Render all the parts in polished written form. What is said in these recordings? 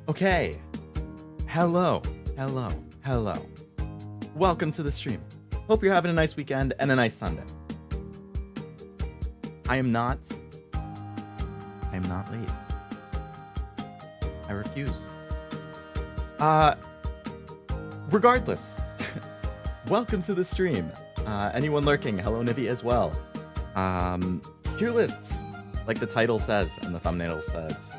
Okay. Hello. Welcome to the stream. Hope you're having a nice weekend and a nice Sunday. I am not late. I refuse. Regardless, welcome to the stream. Anyone lurking, hello Nivi as well. Tier lists, like the title says and the thumbnail says.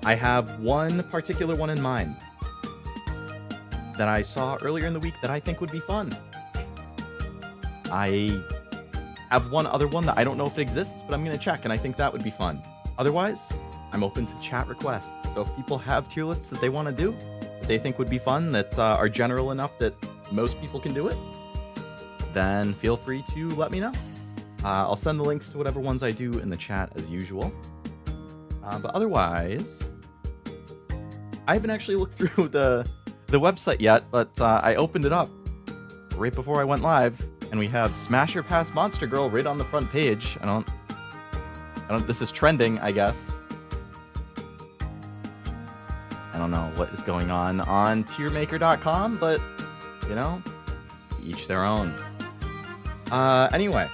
I have one particular one in mind that I saw earlier in the week that I think would be fun. I have one other one that I don't know if it exists, but I'm going to check, and I think that would be fun. Otherwise, I'm open to chat requests. So if people have tier lists that they want to do, that they think would be fun, that are general enough that most people can do it, then feel free to let me know. I'll send the links to whatever ones I do in the chat as usual. But otherwise, I haven't actually looked through the website yet, but I opened it up right before I went live, and we have Smash or Pass Monster Girl right on the front page. I don't. This is trending, I guess. I don't know what is going on tiermaker.com, but you know, each their own. Anyway.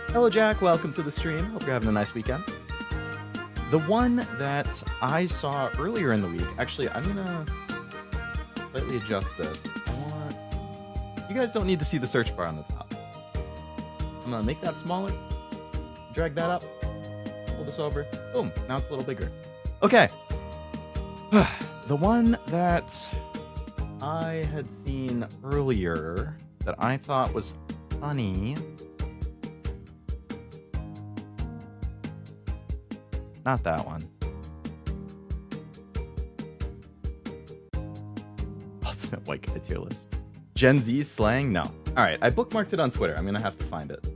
Hello, Jack. Welcome to the stream. Hope you're having a nice weekend. The one that I saw earlier in the week, actually, I'm gonna slightly adjust this. You guys don't need to see the search bar on the top. I'm gonna make that smaller, drag that up, pull this over, boom, now it's a little bigger. Okay. The one that I had seen earlier that I thought was funny. Not that one. Ultimate white guy tier list. Gen Z slang? No. Alright, I bookmarked it on Twitter. I'm gonna have to find it.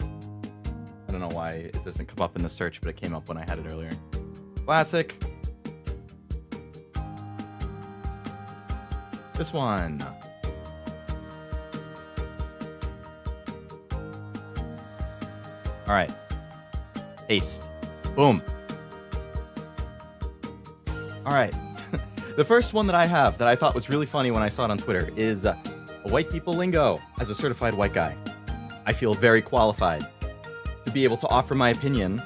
I don't know why it doesn't come up in the search, but it came up when I had it earlier. Classic. This one. Alright. Aced. Boom. Alright. The first one that I have that I thought was really funny when I saw it on Twitter is a white people lingo. As a certified white guy, I feel very qualified to be able to offer my opinion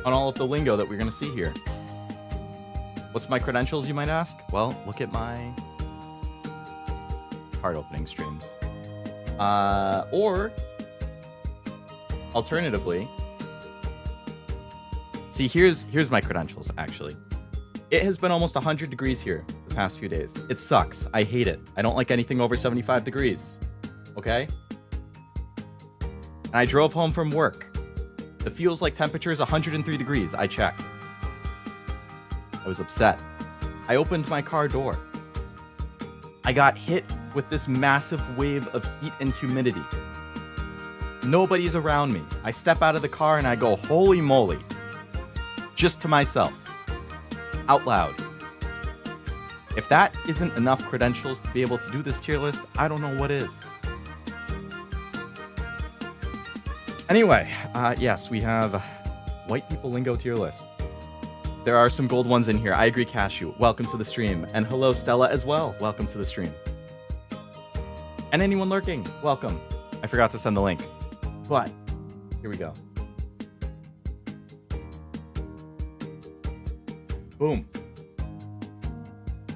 on all of the lingo that we're going to see here. What's my credentials, you might ask? Well, look at my card opening streams. Or, alternatively, see, here's my credentials, actually. It has been almost 100 degrees here the past few days. It sucks. I hate it. I don't like anything over 75 degrees. Okay? And I drove home from work. The feels like temperature is 103 degrees. I checked. I was upset. I opened my car door. I got hit with this massive wave of heat and humidity. Nobody's around me. I step out of the car and I go, holy moly. Just to myself. Out loud. If that isn't enough credentials to be able to do this tier list, I don't know what is. Anyway, yes, we have white people lingo tier list. There are some gold ones in here. I agree, Cashew. Welcome to the stream. And hello, Stella, as well. Welcome to the stream. And anyone lurking, welcome. I forgot to send the link. But, here we go. Boom.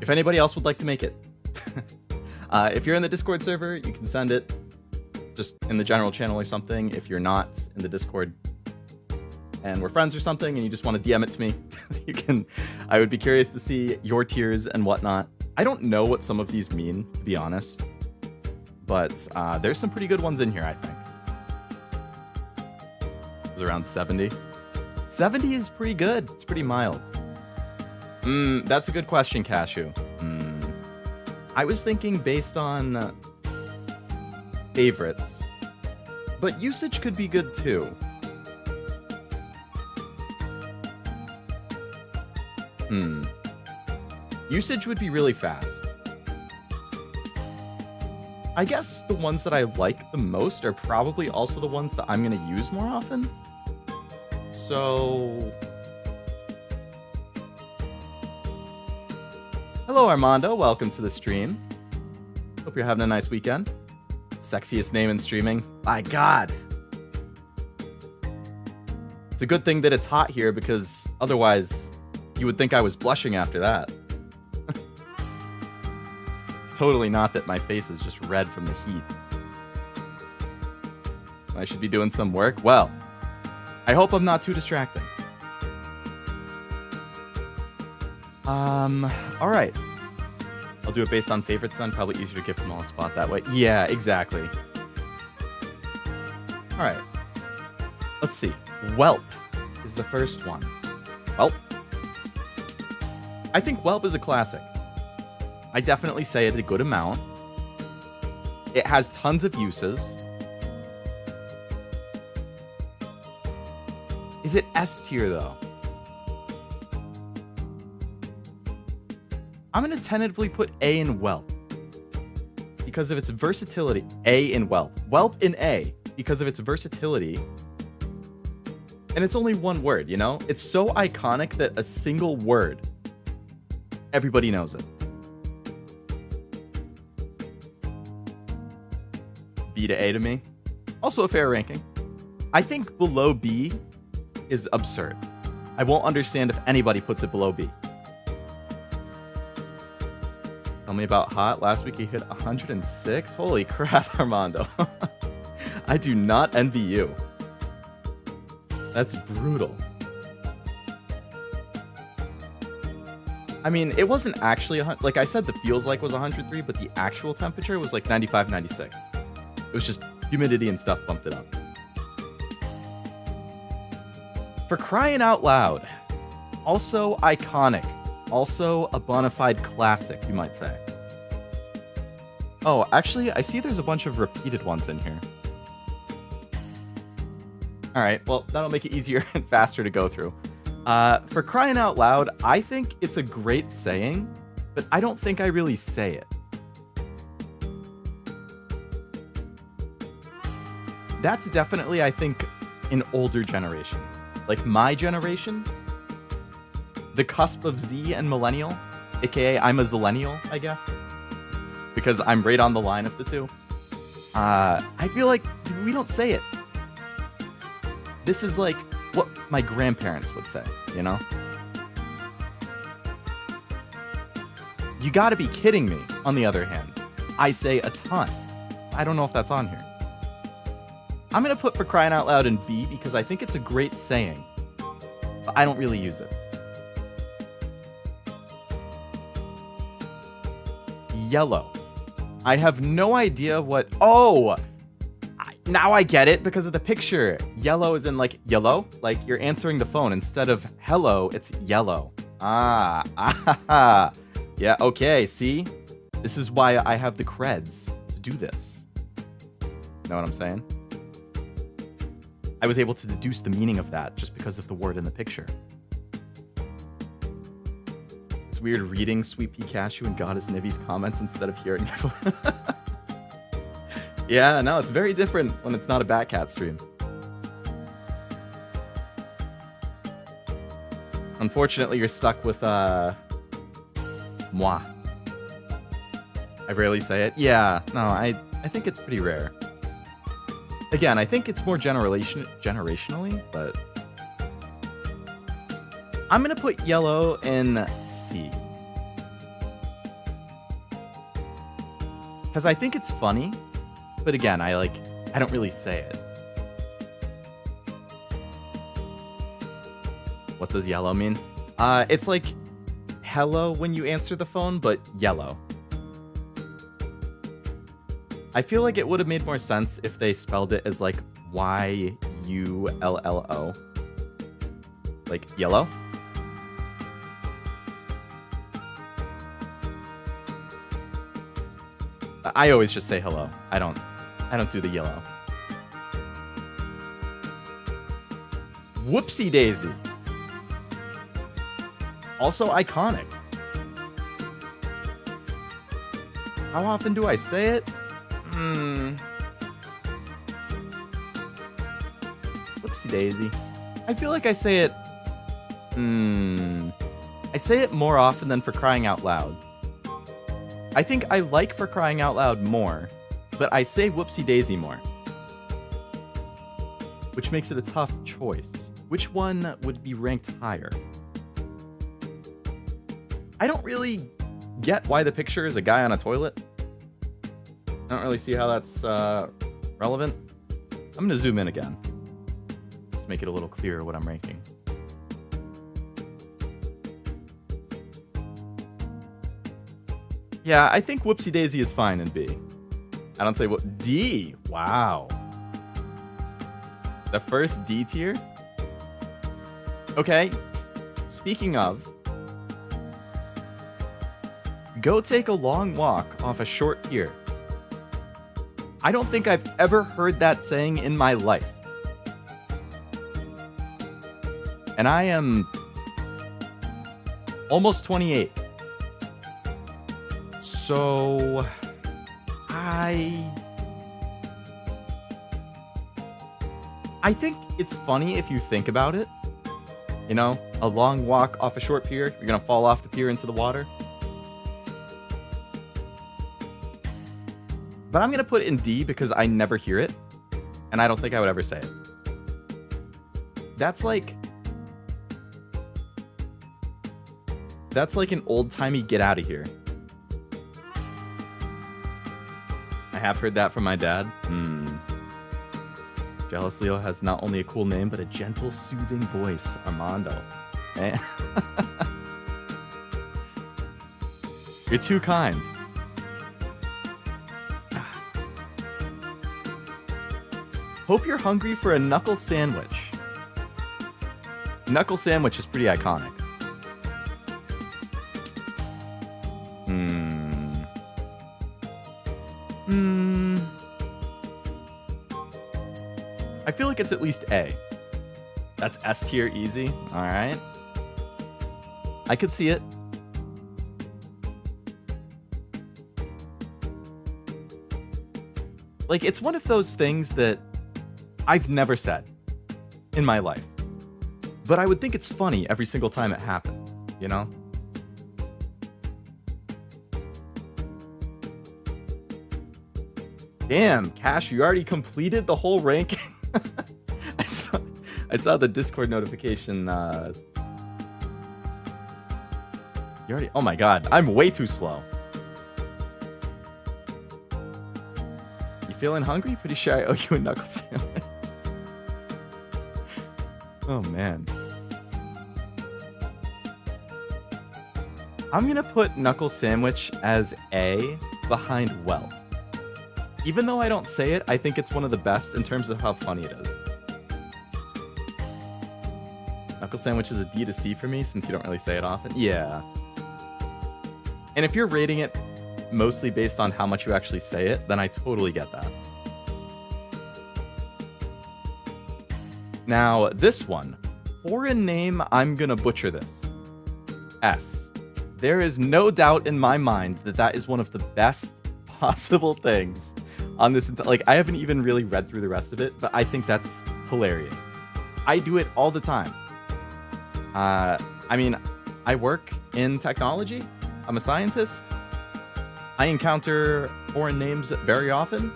If anybody else would like to make it. If you're in the Discord server, you can send it just in the general channel or something. If you're not in the Discord and we're friends or something and you just want to DM it to me, you can. I would be curious to see your tiers and whatnot. I don't know what some of these mean, to be honest. But there's some pretty good ones in here, I think. It's around 70. 70 is pretty good. It's pretty mild. That's a good question, Cashew. I was thinking based on favorites, but usage could be good too. Usage would be really fast. I guess the ones that I like the most are probably also the ones that I'm going to use more often. So Hello, Armando. Welcome to the stream. Hope you're having a nice weekend. Sexiest name in streaming. My God. It's a good thing that it's hot here because otherwise you would think I was blushing after that. It's totally not that my face is just red from the heat. I should be doing some work. Well, I hope I'm not too distracting. All right. I'll do it based on favorites then. Probably easier to give them all a spot that way. Yeah, exactly. All right. Let's see. Whelp is the first one. Whelp. I think whelp is a classic. I definitely say it a good amount. It has tons of uses. Is it S tier though? I'm going to tentatively put A in whelp because of its versatility. A in whelp. Whelp in A because of its versatility. And it's only one word, you know? It's so iconic that a single word, everybody knows it. B to A to me. Also a fair ranking. I think below B is absurd. I won't understand if anybody puts it below B. Tell me about hot. Last week he hit 106. Holy crap, Armando. I do not envy you. That's brutal. I mean, it wasn't actually like I said, the feels like was 103, but the actual temperature was like 95, 96. It was just humidity and stuff bumped it up. For crying out loud. Also iconic. Also a bona fide classic, you might say. Oh, actually, I see there's a bunch of repeated ones in here. All right, well, that'll make it easier and faster to go through. For crying out loud, I think it's a great saying, but I don't think I really say it. That's definitely, I think, an older generation. Like my generation, the cusp of Z and millennial, aka I'm a zillennial, I guess, because I'm right on the line of the two. I feel like we don't say it. This is like what my grandparents would say, you know? You gotta be kidding me, on the other hand. I say a ton. I don't know if that's on here. I'm gonna put for crying out loud in B because I think it's a great saying, but I don't really use it. Yellow. I have no idea what... Oh! Now I get it because of the picture. Yellow is in like yellow, like you're answering the phone. Instead of hello, it's yellow. Ah. Yeah, okay, see? This is why I have the creds to do this. Know what I'm saying? I was able to deduce the meaning of that just because of the word in the picture. It's weird reading Sweet Pea Cashew and God is Nivy's comments instead of hearing them. Yeah, no, it's very different when it's not a Batcat stream. Unfortunately, you're stuck with, moi. I rarely say it. Yeah, no, I think it's pretty rare. Again, I think it's more generationally, but... I'm gonna put yellow in C. Because I think it's funny. But again, I don't really say it. What does yellow mean? It's like hello when you answer the phone, but yellow. I feel like it would have made more sense if they spelled it as like Y-U-L-L-O. Like yellow. I always just say hello. I don't do the yellow. Whoopsie daisy. Also iconic. How often do I say it? Whoopsie daisy. I feel like I say it... I say it more often than for crying out loud. I think I like For Crying Out Loud more, but I say Whoopsie Daisy more. Which makes it a tough choice. Which one would be ranked higher? I don't really get why the picture is a guy on a toilet. I don't really see how that's relevant. I'm gonna zoom in again. Just to make it a little clearer what I'm ranking. Yeah, I think Whoopsie Daisy is fine in B. I don't say what D. Wow. The first D tier? Okay. Speaking of, go take a long walk off a short pier. I don't think I've ever heard that saying in my life. And I am almost 28. So I think it's funny if you think about it. You know, a long walk off a short pier, you're gonna fall off the pier into the water. But I'm gonna put it in D because I never hear it, and I don't think I would ever say it. That's like an old-timey get out of here. I have heard that from my dad. Jealous Leo has not only a cool name, but a gentle, soothing voice. Armando. Eh? You're too kind. Hope you're hungry for a knuckle sandwich. Knuckle sandwich is pretty iconic. I feel like it's at least A. That's S tier easy. All right. I could see it. Like, it's one of those things that I've never said in my life. But I would think it's funny every single time it happens, you know? Damn, Cash, you already completed the whole ranking? I saw the Discord notification. You already... Oh my god, I'm way too slow. You feeling hungry? Pretty sure I owe you a knuckle sandwich. Oh man. I'm gonna put knuckle sandwich as A behind well. Even though I don't say it, I think it's one of the best in terms of how funny it is. Knuckle sandwich is a D to C for me since you don't really say it often. Yeah. And if you're rating it mostly based on how much you actually say it, then I totally get that. Now, this one. Foreign name, I'm gonna butcher this. S. There is no doubt in my mind that that is one of the best possible things on this. Like, I haven't even really read through the rest of it, but I think that's hilarious. I do it all the time. I mean, I work in technology. I'm a scientist. I encounter foreign names very often,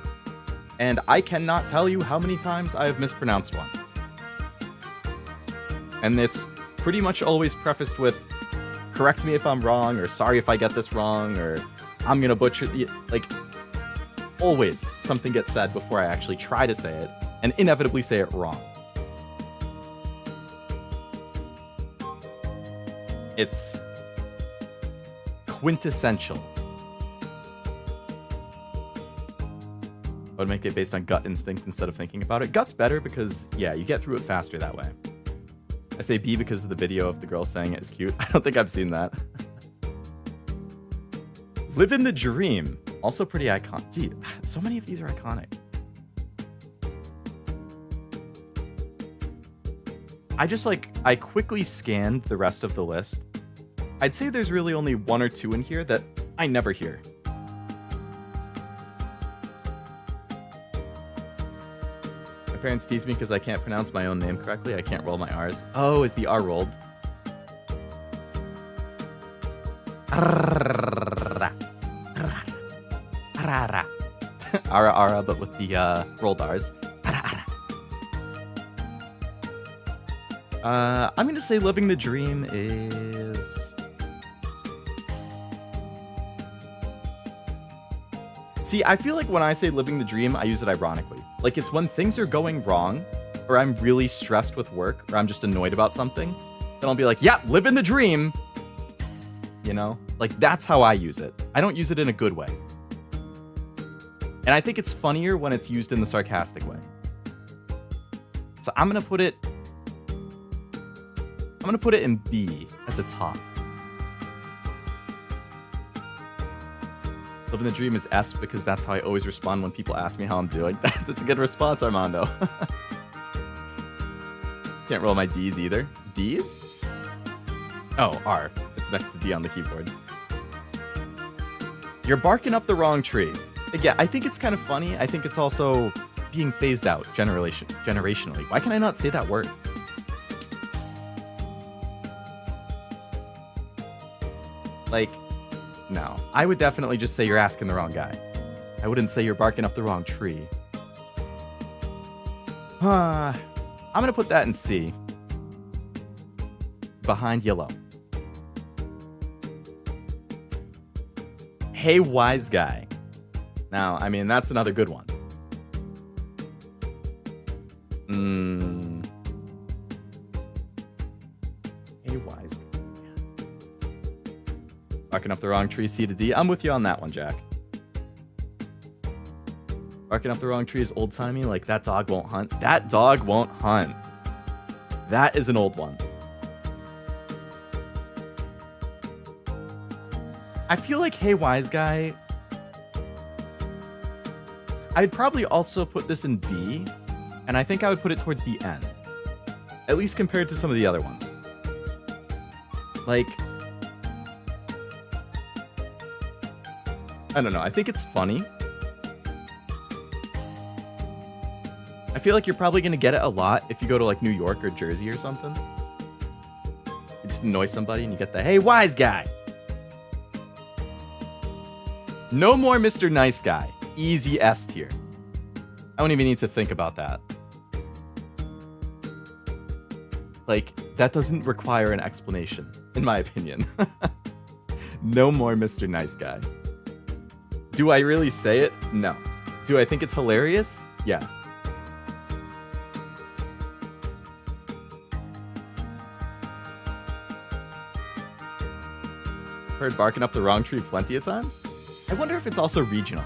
and I cannot tell you how many times I have mispronounced one. And it's pretty much always prefaced with, correct me if I'm wrong, or sorry if I get this wrong, or I'm gonna butcher the... Like, always something gets said before I actually try to say it, and inevitably say it wrong. It's quintessential. I would make it based on gut instinct instead of thinking about it. Gut's better because, yeah, you get through it faster that way. I say B because of the video of the girl saying it is cute. I don't think I've seen that. Live in the Dream. Also pretty iconic. Gee, so many of these are iconic. I quickly scanned the rest of the list. I'd say there's really only one or two in here that I never hear. My parents tease me because I can't pronounce my own name correctly. I can't roll my R's. Oh, is the R rolled? Ara ara. Ara ara, but with the rolled R's. Ara ara. I'm gonna say living the dream is... See, I feel like when I say living the dream, I use it ironically. Like, it's when things are going wrong, or I'm really stressed with work, or I'm just annoyed about something, then I'll be like, yeah, living the dream. You know? Like, that's how I use it. I don't use it in a good way. And I think it's funnier when it's used in the sarcastic way. So I'm gonna put it in B at the top. Living the dream is S because that's how I always respond when people ask me how I'm doing. That's a good response, Armando. Can't roll my D's either. D's? Oh, R. It's next to D on the keyboard. You're barking up the wrong tree. Yeah, I think it's kind of funny. I think it's also being phased out generationally. Why can I not say that word? Like, no. I would definitely just say you're asking the wrong guy. I wouldn't say you're barking up the wrong tree. I'm gonna put that in C. Behind YOLO. Hey, wise guy. Now, I mean, that's another good one. Hey, wise guy. Barking up the wrong tree, C to D. I'm with you on that one, Jack. Barking up the wrong tree is old-timey, like that dog won't hunt. That dog won't hunt. That is an old one. I feel like Hey Wise Guy... I'd probably also put this in B, and I think I would put it towards the end. At least compared to some of the other ones. Like... I don't know, I think it's funny. I feel like you're probably going to get it a lot if you go to like New York or Jersey or something. You just annoy somebody and you get the, hey, wise guy. No more Mr. Nice Guy. Easy S tier. I don't even need to think about that. Like, that doesn't require an explanation, in my opinion. No more Mr. Nice Guy. Do I really say it? No. Do I think it's hilarious? Yes. Heard barking up the wrong tree plenty of times. I wonder if it's also regional.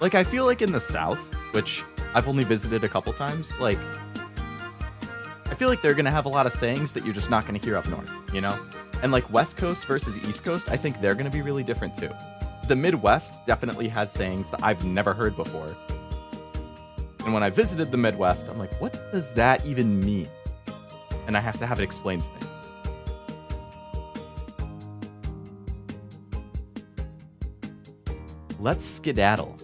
Like, I feel like in the South, which I've only visited a couple times, like, I feel like they're going to have a lot of sayings that you're just not going to hear up north, you know? And like West Coast versus East Coast, I think they're going to be really different too. The Midwest definitely has sayings that I've never heard before. And when I visited the Midwest, I'm like, what does that even mean? And I have to have it explained to me. Let's skedaddle.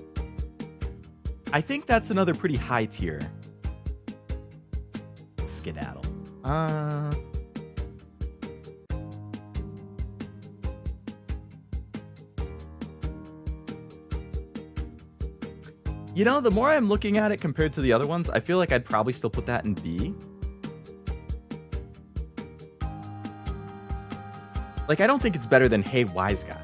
I think that's another pretty high tier. Skedaddle. You know, the more I'm looking at it compared to the other ones, I feel like I'd probably still put that in B. Like, I don't think it's better than Hey Wise Guy.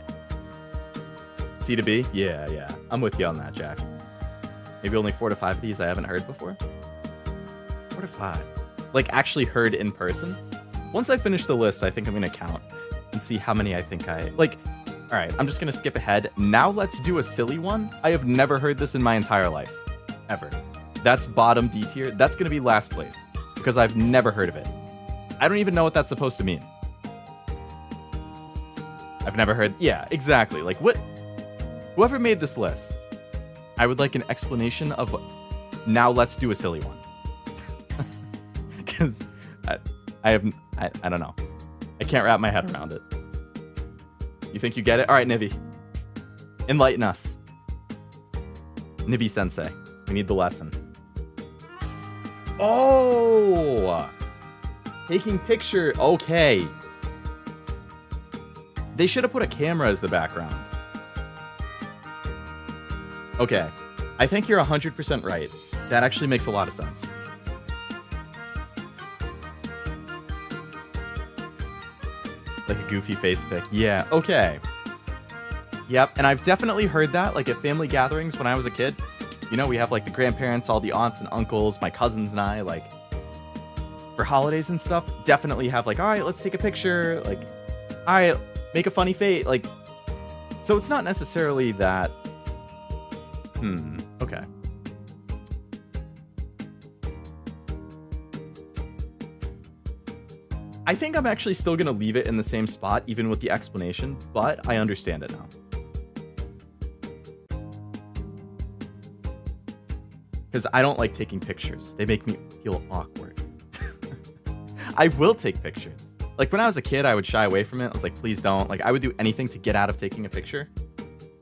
C to B? Yeah. I'm with you on that, Jack. Maybe only 4 to 5 of these I haven't heard before. 4 to 5. Like, actually heard in person. Once I finish the list, I think I'm going to count and see how many I think I... Like, all right, I'm just going to skip ahead. Now let's do a silly one. I have never heard this in my entire life. Ever. That's bottom D tier. That's going to be last place because I've never heard of it. I don't even know what that's supposed to mean. I've never heard... Yeah, exactly. Like, what... Whoever made this list, I would like an explanation of... Now let's do a silly one. Because I don't know. I can't wrap my head around it. You think you get it? All right, Nivi. Enlighten us. Nivi Sensei. We need the lesson. Oh! Taking picture. Okay. They should have put a camera as the background. Okay. I think you're 100% right. That actually makes a lot of sense. Like a goofy face pic. Yeah, okay. Yep, and I've definitely heard that, like at family gatherings when I was a kid. You know, we have like the grandparents, all the aunts and uncles, my cousins and I, like, for holidays and stuff, definitely have like, all right, let's take a picture. Like, all right, make a funny face. Like, so it's not necessarily that. Okay. I think I'm actually still going to leave it in the same spot, even with the explanation, but I understand it now. Because I don't like taking pictures. They make me feel awkward. I will take pictures. Like, when I was a kid, I would shy away from it. I was like, please don't. Like, I would do anything to get out of taking a picture.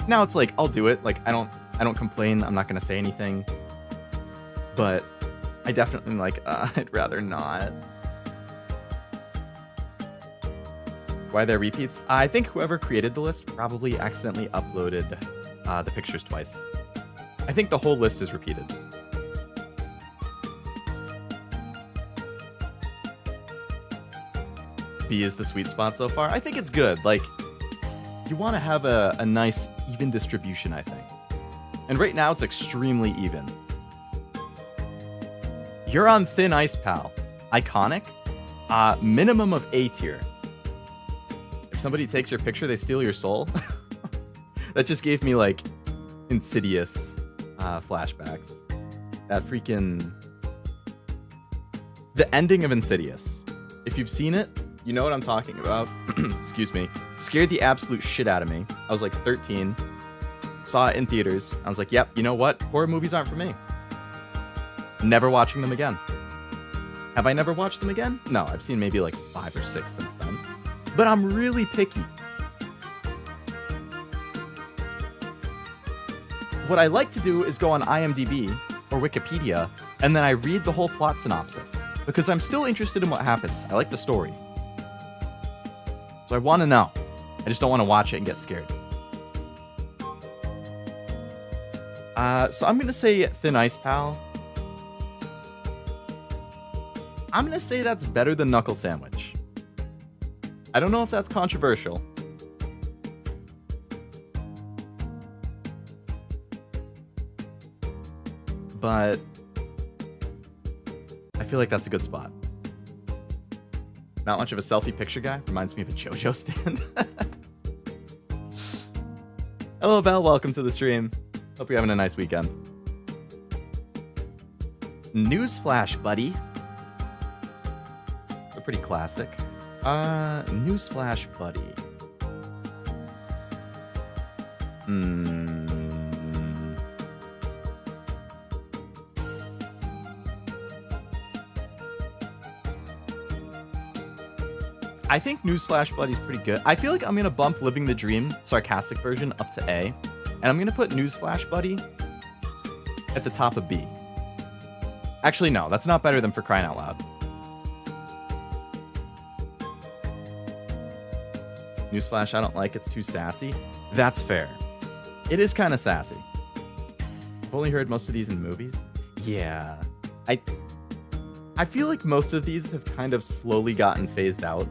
Now it's like, I'll do it. Like, I don't complain. I'm not going to say anything. But I definitely like, I'd rather not. Why are there repeats? I think whoever created the list probably accidentally uploaded the pictures twice. I think the whole list is repeated. B is the sweet spot so far. I think it's good. Like, you want to have a nice, even distribution, I think. And right now, it's extremely even. You're on thin ice, pal. Iconic. Minimum of A tier. If somebody takes your picture, they steal your soul. That just gave me, like, Insidious flashbacks. That freaking... The ending of Insidious. If you've seen it, you know what I'm talking about. Excuse me. Scared the absolute shit out of me. I was like 13. Saw it in theaters. I was like, yep, you know what? Horror movies aren't for me. Never watching them again. Have I never watched them again? No, I've seen maybe like 5 or 6 since then. But I'm really picky. What I like to do is go on IMDb or Wikipedia, and then I read the whole plot synopsis. Because I'm still interested in what happens. I like the story. So I want to know. I just don't want to watch it and get scared. So I'm going to say Thin Ice Pal. I'm going to say that's better than Knuckle Sandwich. I don't know if that's controversial. But I feel like that's a good spot. Not much of a selfie picture guy. Reminds me of a JoJo stand. Hello, Belle. Welcome to the stream. Hope you're having a nice weekend. Newsflash, buddy. It's a pretty classic. Newsflash, buddy. I think Newsflash Buddy's pretty good. I feel like I'm going to bump Living the Dream, sarcastic version, up to A. And I'm going to put Newsflash Buddy at the top of B. Actually, no. That's not better than For Crying Out Loud. Newsflash, I don't like. It's too sassy. That's fair. It is kind of sassy. I've only heard most of these in movies. Yeah. I feel like most of these have kind of slowly gotten phased out.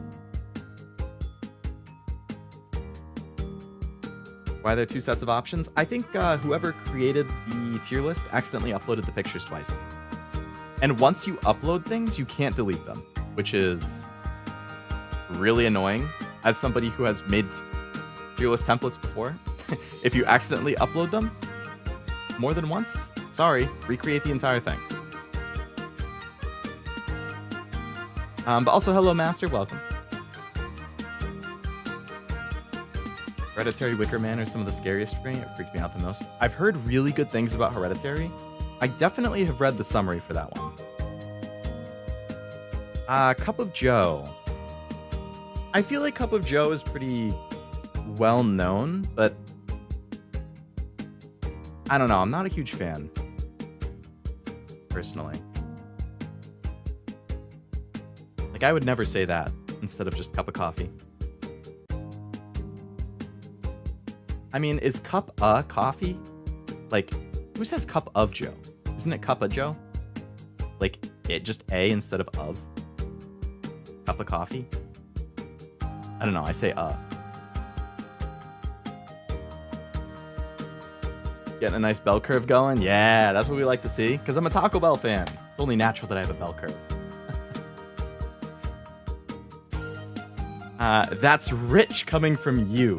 Why are there 2 sets of options? I think whoever created the tier list accidentally uploaded the pictures twice. And once you upload things, you can't delete them, which is really annoying as somebody who has made tier list templates before. If you accidentally upload them more than once, sorry, recreate the entire thing. But also, hello, Master, welcome. Hereditary, Wicker Man are some of the scariest for me. It freaked me out the most. I've heard really good things about Hereditary. I definitely have read the summary for that one. Cup of Joe. I feel like Cup of Joe is pretty well known, but I don't know. I'm not a huge fan, personally. Like, I would never say that instead of just cup of coffee. I mean, is cup a coffee? Like, who says cup of Joe? Isn't it cup of Joe? Like, it just A instead of. Cup of coffee? I don't know, I say Getting a nice bell curve going? Yeah, that's what we like to see. Because I'm a Taco Bell fan. It's only natural that I have a bell curve. That's rich coming from you.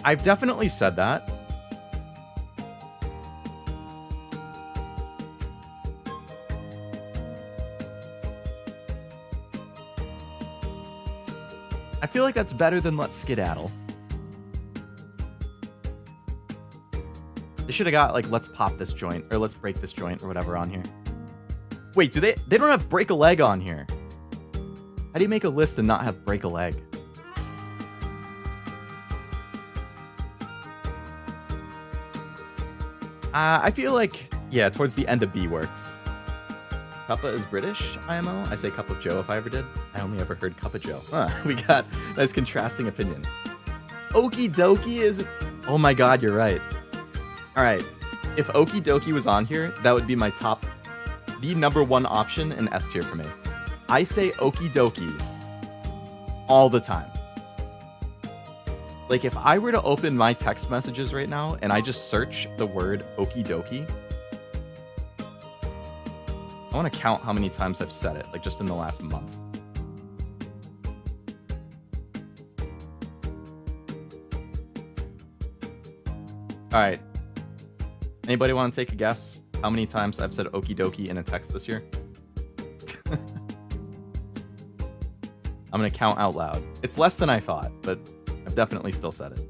I've definitely said that. I feel like that's better than let's skedaddle. They should have got like let's pop this joint or let's break this joint or whatever on here. Wait, do they don't have break a leg on here. How do you make a list and not have break a leg? I feel like, yeah, towards the end of B works. Cuppa is British, IMO? I say cup of Joe if I ever did. I only ever heard cup of Joe. Huh, we got nice contrasting opinion. Okie dokie is... Oh my god, you're right. Alright, if Okie dokie was on here, that would be my top... The #1 option in S tier for me. I say okie dokie all the time. Like, if I were to open my text messages right now and I just search the word okie dokie, I want to count how many times I've said it, like just in the last month. Alright. Anybody want to take a guess how many times I've said okie dokie in a text this year? I'm going to count out loud. It's less than I thought, but I've definitely still said it.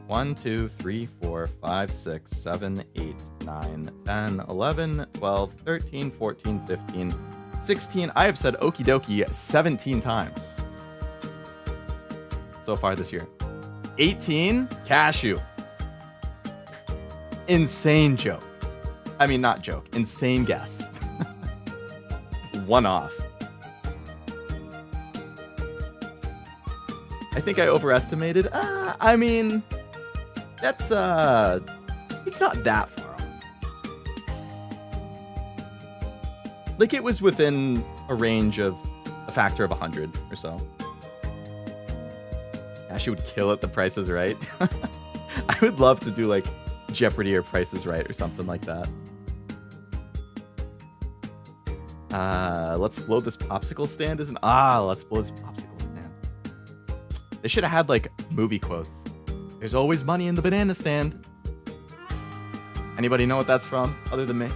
1, 2, 3, 4, 5, 6, 7, 8, 9, 10, 11, 12, 13, 14, 15, 16. I have said okie dokie 17 times so far this year. 18, cashew. Insane joke. I mean, not joke. Insane guess. One off. I think I overestimated. I mean, that's, it's not that far off. Like, it was within a range of a factor of 100 or so. She would kill it, The Price is Right. I would love to do, like, Jeopardy or Price is Right or something like that. Let's blow this popsicle stand isn't... let's blow this popsicle stand. They should have had, like, movie quotes. There's always money in the banana stand. Anybody know what that's from, other than me?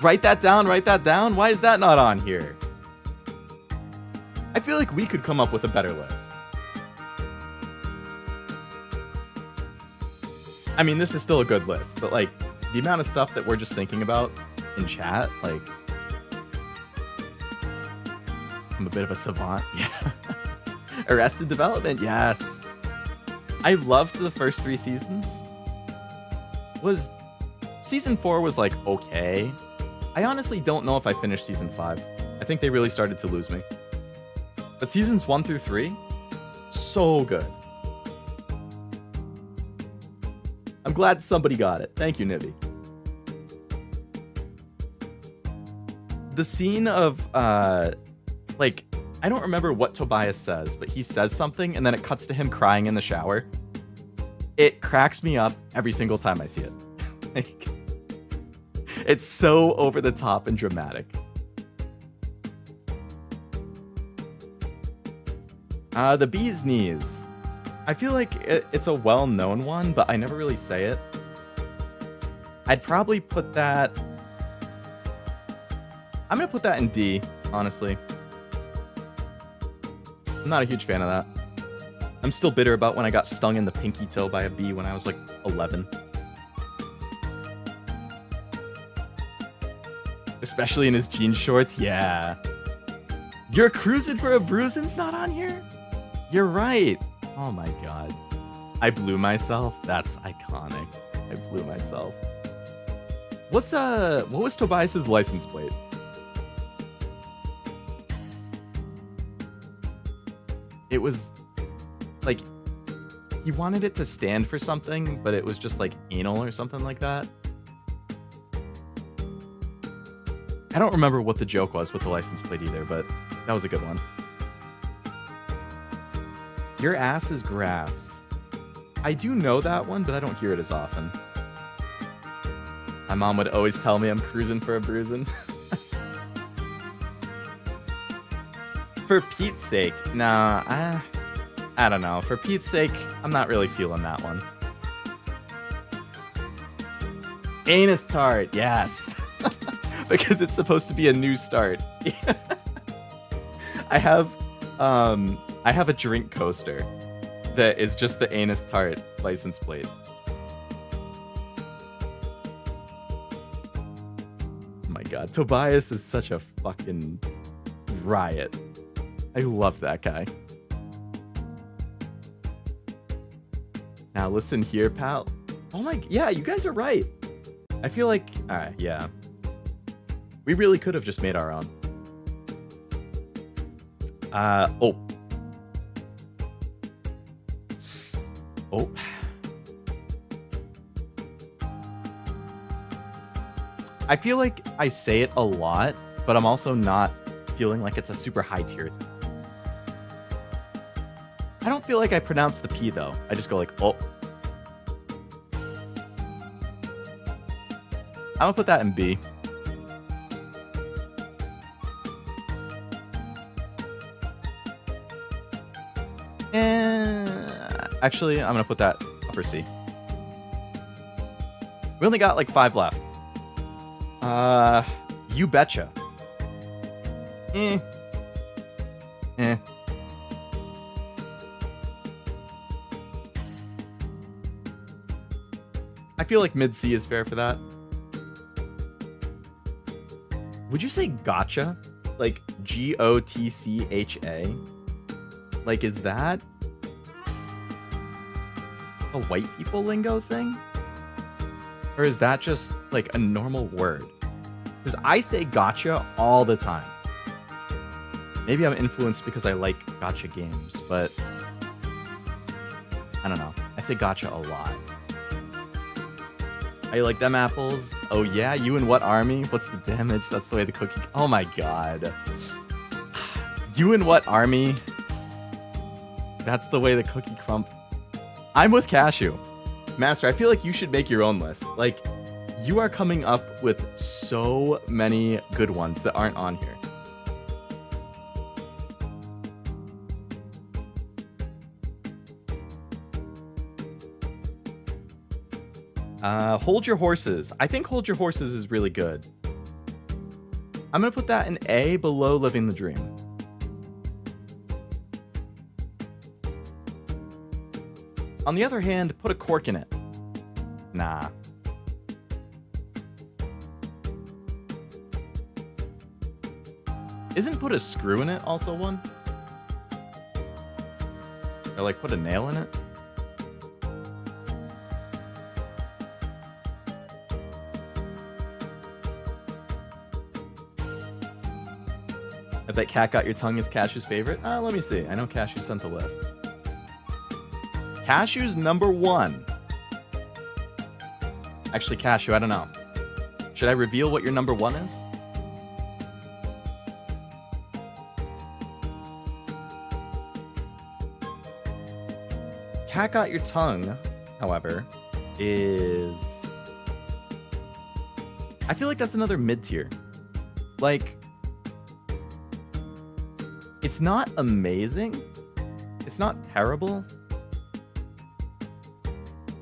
Write that down, write that down. Why is that not on here? I feel like we could come up with a better list. I mean, this is still a good list, but, like, the amount of stuff that we're just thinking about in chat, like... I'm a bit of a savant, yeah. Arrested Development, yes. I loved the first 3 seasons. Season 4 was, like, okay. I honestly don't know if I finished Season 5. I think they really started to lose me. But Seasons 1 through 3, so good. I'm glad somebody got it. Thank you, Nibby. The scene of, like, I don't remember what Tobias says, but he says something, and then it cuts to him crying in the shower. It cracks me up every single time I see it. Like, it's so over the top and dramatic. The Bee's Knees. I feel like it's a well-known one, but I never really say it. I'd probably put that... I'm gonna put that in D, honestly. I'm not a huge fan of that. I'm still bitter about when I got stung in the pinky toe by a bee when I was like 11. Especially in his jean shorts, yeah. You're cruising for a bruisin's not on here? You're right. Oh my god. I blew myself. That's iconic. I blew myself. What was Tobias's license plate? it was like he wanted it to stand for something, but it was just like anal or something like that. I don't remember what the joke was with the license plate either, but that was a good one. Your ass is grass. I do know that one, but I don't hear it as often. My mom would always tell me I'm cruising for a bruising. For Pete's sake, nah, I don't know. For Pete's sake, I'm not really feeling that one. Anus tart, yes. Because it's supposed to be a new start. I have a drink coaster that is just the anus tart license plate. Oh my god, Tobias is such a fucking riot. I love that guy. Now listen here, pal. Oh my, yeah, you guys are right. I feel like, alright, yeah. We really could have just made our own. Oh. Oh. I feel like I say it a lot, but I'm also not feeling like it's a super high tier thing. I don't feel like I pronounce the P though. I just go like, oh. I'm gonna put that in B. Actually, I'm gonna put that upper C. We only got like 5 left. You betcha. Eh. I feel like mid C is fair for that. Would you say gotcha? Like Gotcha? Like, is that a white people lingo thing? Or is that just like a normal word? Because I say gotcha all the time. Maybe I'm influenced because I like gotcha games, but I don't know. I say gotcha a lot. How you like them apples? Oh yeah, you in what army? What's the damage? That's the way the cookie... Oh my god. You in what army? That's the way the cookie crump... I'm with Cashew. Master, I feel like you should make your own list. Like, you are coming up with so many good ones that aren't on here. Hold Your Horses. I think Hold Your Horses is really good. I'm gonna put that in A, below Living the Dream. On the other hand, put a cork in it. Nah. Isn't put a screw in it also one? Or like put a nail in it? I bet Cat Got Your Tongue is Cashew's favorite. Let me see. I know Cashew sent the list. Cashew's number 1. Actually, Cashew, I don't know. Should I reveal what your number 1 is? Cat Got Your Tongue, however, is... I feel like that's another mid-tier. Like... It's not amazing. It's not terrible.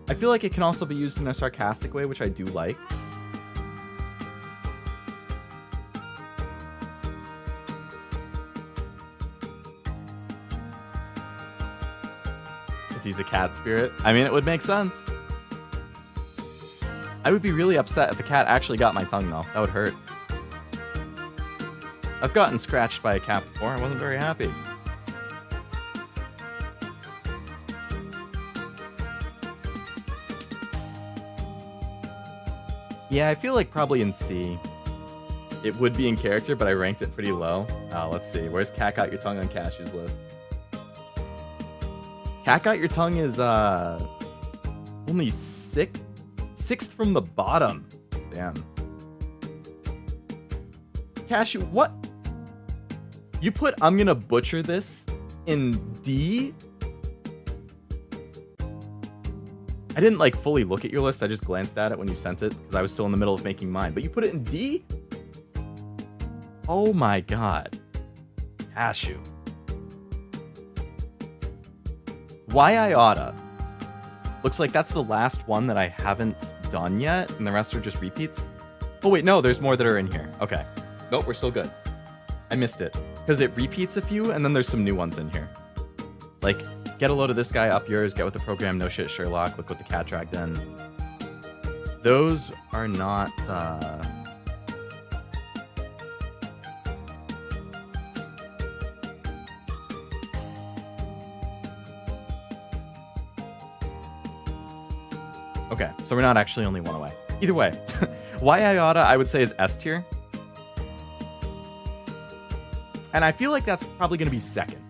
I feel like it can also be used in a sarcastic way, which I do like. Because he's a cat spirit. I mean, it would make sense. I would be really upset if a cat actually got my tongue, though. That would hurt. I've gotten scratched by a cat before. I wasn't very happy. Yeah, I feel like probably in C. It would be in character, but I ranked it pretty low. Let's see. Where's Cat Got Your Tongue on Cashew's list? Cat Got Your Tongue is only sixth from the bottom. Damn. Cashew, what? You put I'm gonna butcher this in D? I didn't like fully look at your list, I just glanced at it when you sent it because I was still in the middle of making mine. But you put it in D? Oh my god. Cashew. Why I Oughta. Looks like that's the last one that I haven't done yet, and the rest are just repeats. Oh wait, no, there's more that are in here. Okay. Nope, we're still good. I missed it. Because it repeats a few, and then there's some new ones in here. Like, get a load of this guy, up yours, get with the program, no shit Sherlock, look what the cat dragged in. Those are not, Okay, so we're not actually only one away. Either way, Why I Oughta, I would say, is S tier. And I feel like that's probably going to be second.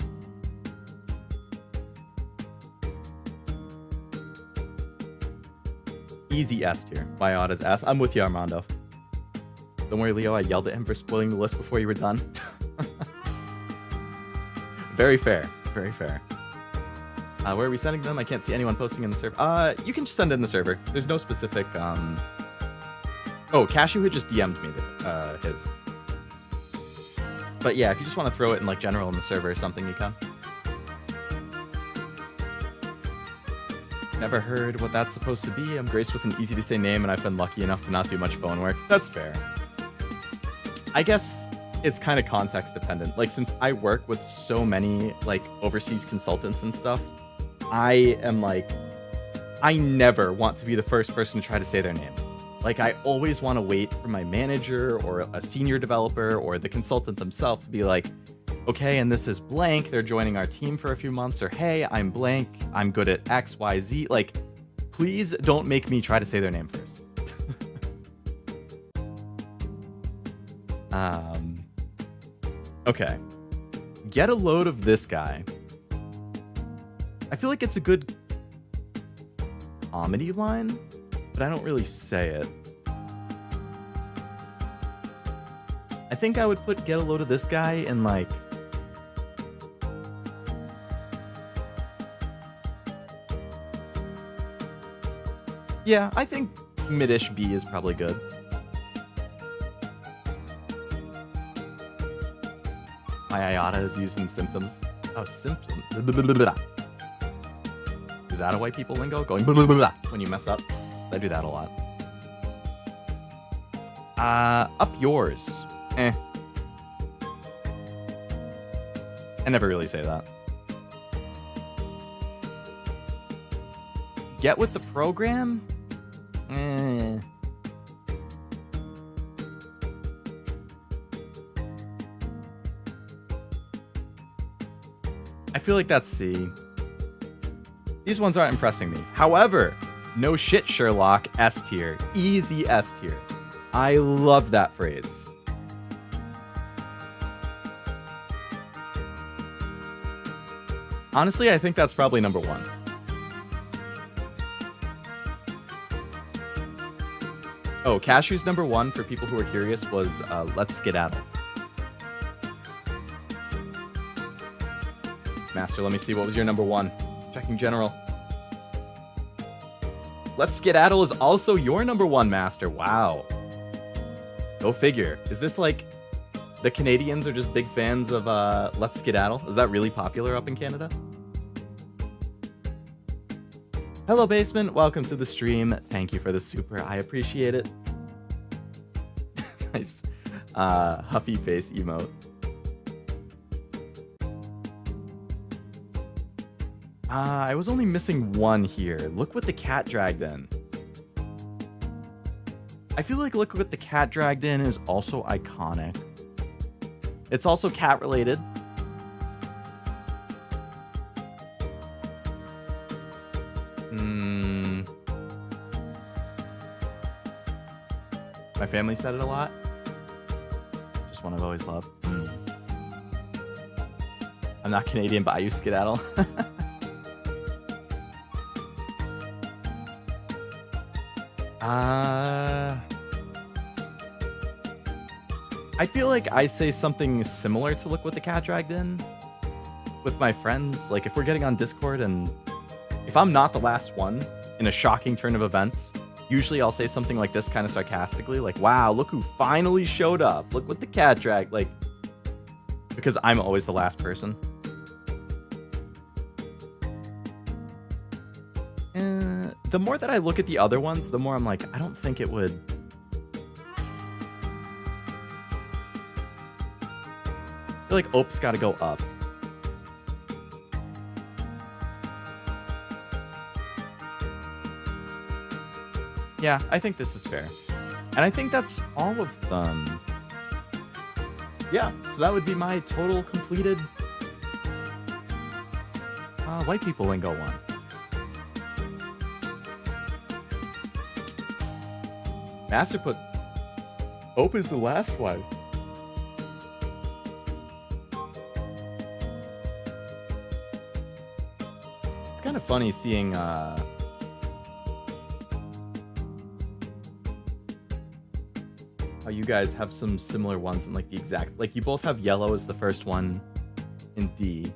Easy S tier. Why I Oughta's S. I'm with you, Armando. Don't worry, Leo, I yelled at him for spoiling the list before you were done. Very fair. Very fair. Where are we sending them? I can't see anyone posting in the server. You can just send it in the server. There's no specific, Oh, Cashew had just DM'd me his. But yeah, if you just want to throw it in like general in the server or something, you can. Never heard what that's supposed to be. I'm graced with an easy to say name and I've been lucky enough to not do much phone work. That's fair. I guess it's kind of context dependent. Like, since I work with so many like overseas consultants and stuff, I am like, I never want to be the first person to try to say their name. Like, I always want to wait for my manager or a senior developer or the consultant themselves to be like, okay, and this is blank, they're joining our team for a few months, or hey, I'm blank, I'm good at X, Y, Z. Like, please don't make me try to say their name first. Okay. Get a load of this guy. I feel like it's a good comedy line, but I don't really say it. I think I would put get a load of this guy in like... Yeah, I think mid-ish B is probably good. My IATA is used in symptoms. Oh, symptoms. Is that a white people lingo? Going when you mess up? I do that a lot. Up yours. Eh. I never really say that. Get with the program? Eh. I feel like that's C. These ones aren't impressing me. However, no shit Sherlock, S tier. Easy S tier. I love that phrase. Honestly, I think that's probably number one. Oh, Cashew's number one, for people who are curious, was Let's Skedaddle. Master, let me see. What was your number one? Checking general. Let's Skedaddle is also your number one, Master. Wow. Go figure. Is this like the Canadians are just big fans of Let's Skedaddle? Is that really popular up in Canada? Hello, Basement. Welcome to the stream. Thank you for the super. I appreciate it. Nice. Huffy face emote. I was only missing one here. Look what the cat dragged in. I feel like Look What the Cat Dragged In is also iconic. It's also cat related. My family said it a lot. Just one I've always loved. I'm not Canadian, but I use Skedaddle. I feel like I say something similar to Look What the Cat Dragged In with my friends. Like, if we're getting on Discord and if I'm not the last one in a shocking turn of events, usually I'll say something like this kind of sarcastically, like, wow, look who finally showed up. Look what the cat dragged. Like, because I'm always the last person. The more that I look at the other ones, the more I'm like, I don't think it would. I feel like Ope's got to go up. Yeah, I think this is fair. And I think that's all of them. Yeah, so that would be my total completed white people lingo one. Master put Ope is the last one. It's kind of funny seeing how you guys have some similar ones in like the exact, like you both have yellow as the first one in D.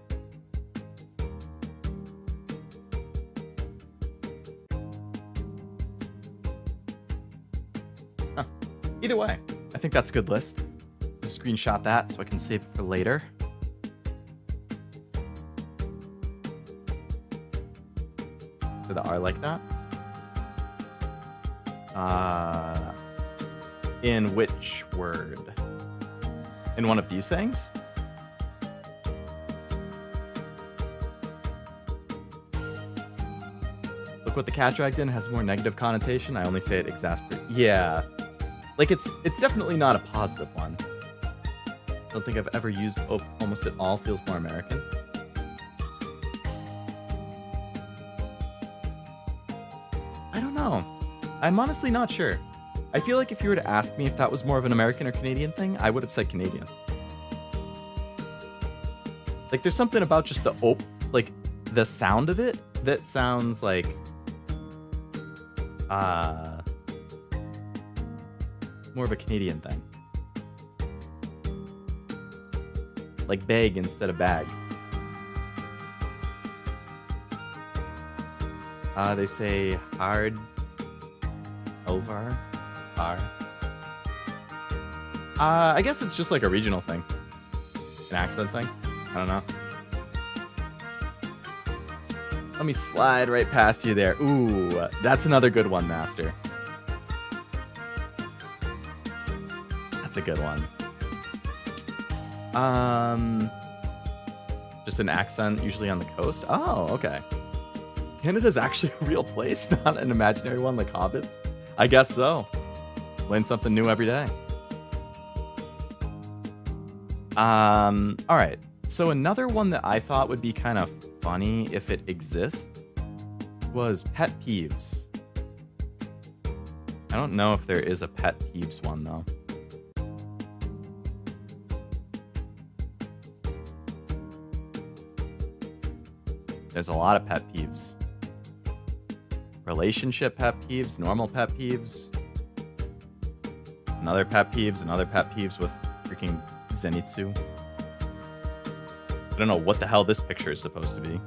Huh. Either way, I think that's a good list. Just screenshot that so I can save it for later. Did the R like that? In which word? In one of these things? Look what the cat dragged in has more negative connotation. I only say it exasperate. Yeah. Like it's definitely not a positive one. I don't think I've ever used Ope almost at all. Feels more American. I don't know. I'm honestly not sure. I feel like if you were to ask me if that was more of an American or Canadian thing, I would have said Canadian. Like, there's something about just the Ope, like, the sound of it that sounds like, more of a Canadian thing. Like bag instead of bag. They say hard over. I guess it's just like a regional thing. An accent thing. I don't know. Let me slide right past you there. Ooh, that's another good one, Master. That's a good one. Just an accent, usually on the coast. Oh, okay. Canada's actually a real place, not an imaginary one like Hobbits. I guess so. Learn something new every day. All right. So another one that I thought would be kind of funny if it exists was pet peeves. I don't know if there is a pet peeves one though. There's a lot of pet peeves. Relationship pet peeves, normal pet peeves. Another pet peeves with freaking Zenitsu. I don't know what the hell this picture is supposed to be.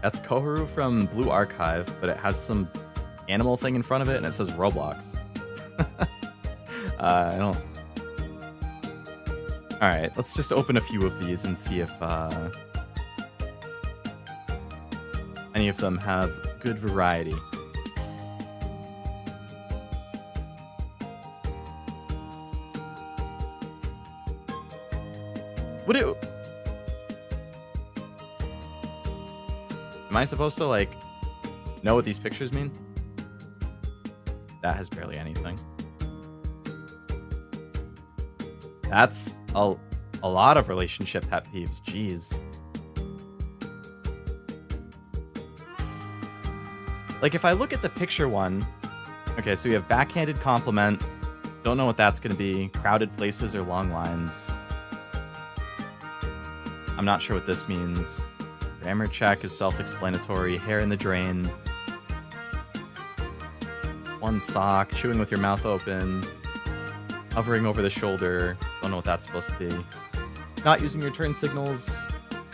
That's Koharu from Blue Archive, but it has some animal thing in front of it and it says Roblox. I don't... Alright, let's just open a few of these and see if any of them have good variety. Would it... Am I supposed to, like, know what these pictures mean? That has barely anything. That's a lot of relationship pet peeves. Jeez. Like, if I look at the picture one... Okay, so we have backhanded compliment. Don't know what that's going to be. Crowded places or long lines. I'm not sure what this means. Grammar check is self-explanatory. Hair in the drain. One sock, chewing with your mouth open, hovering over the shoulder. Don't know what that's supposed to be. Not using your turn signals.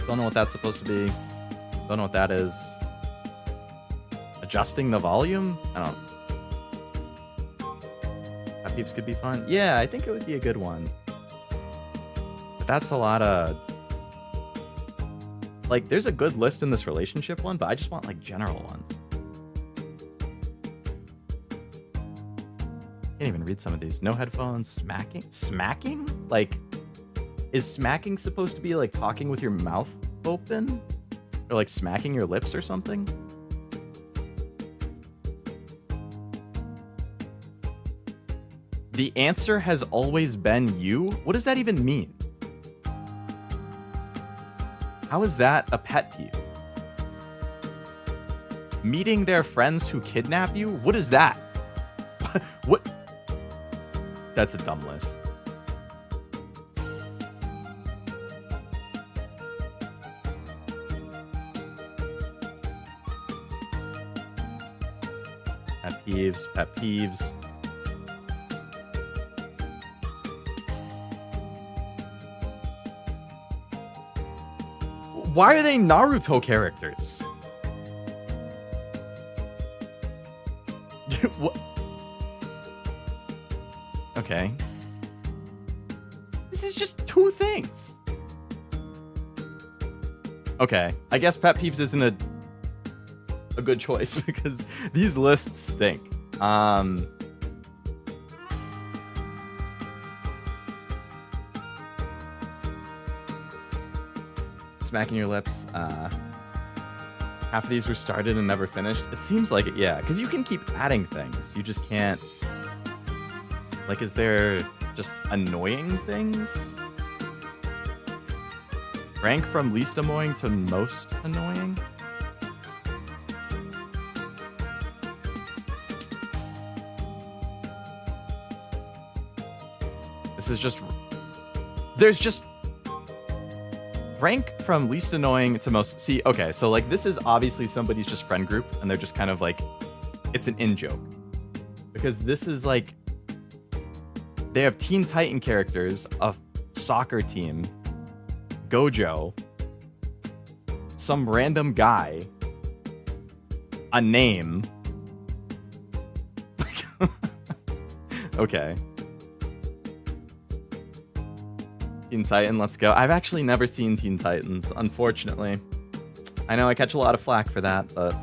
Don't know what that's supposed to be. Don't know what that is. Adjusting the volume? I don't know. Pet peeves could be fun. Yeah, I think it would be a good one. But that's a lot of... Like, there's a good list in this relationship one, but I just want, like, general ones. Can't even read some of these. No headphones. Smacking? Smacking? Like, is smacking supposed to be, like, talking with your mouth open? Or, like, smacking your lips or something? The answer has always been you? What does that even mean? How is that a pet peeve? Meeting their friends who kidnap you? What is that? What? That's a dumb list. Pet peeves, pet peeves. Why are they Naruto characters? What? Okay. This is just two things. Okay, I guess pet peeves isn't a good choice because these lists stink. Smacking your lips. Half of these were started and never finished. It seems like it, yeah, because you can keep adding things. You just can't. Like, is there just annoying things? Rank from least annoying to most annoying? This is just... There's just... Rank from least annoying to most... See, okay, so, like, this is obviously somebody's just friend group, and they're just kind of, like... It's an in-joke. Because this is, like... They have Teen Titan characters, a soccer team, Gojo, some random guy, a name. Okay. Teen Titan, let's go. I've actually never seen Teen Titans, unfortunately. I know I catch a lot of flack for that, but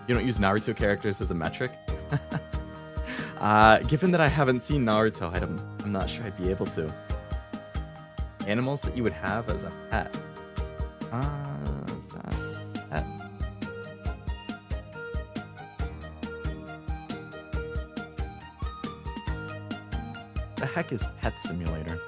you don't use Naruto characters as a metric? Given that I haven't seen Naruto, I'm not sure I'd be able to. Animals that you would have as a pet. Is that a pet? The heck is Pet Simulator?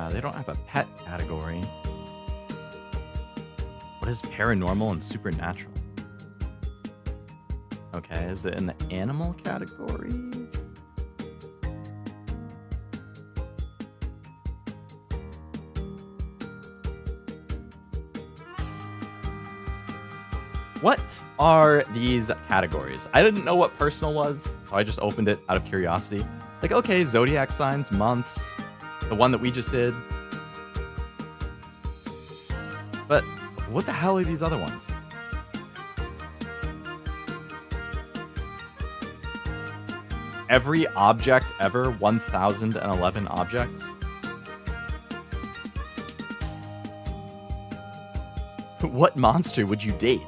They don't have a pet category. What is paranormal and supernatural? Okay, is it in the animal category? What are these categories? I didn't know what personal was, so I just opened it out of curiosity. Like, okay, zodiac signs, months, the one that we just did. But what the hell are these other ones? Every object ever, 1011 objects. What monster would you date?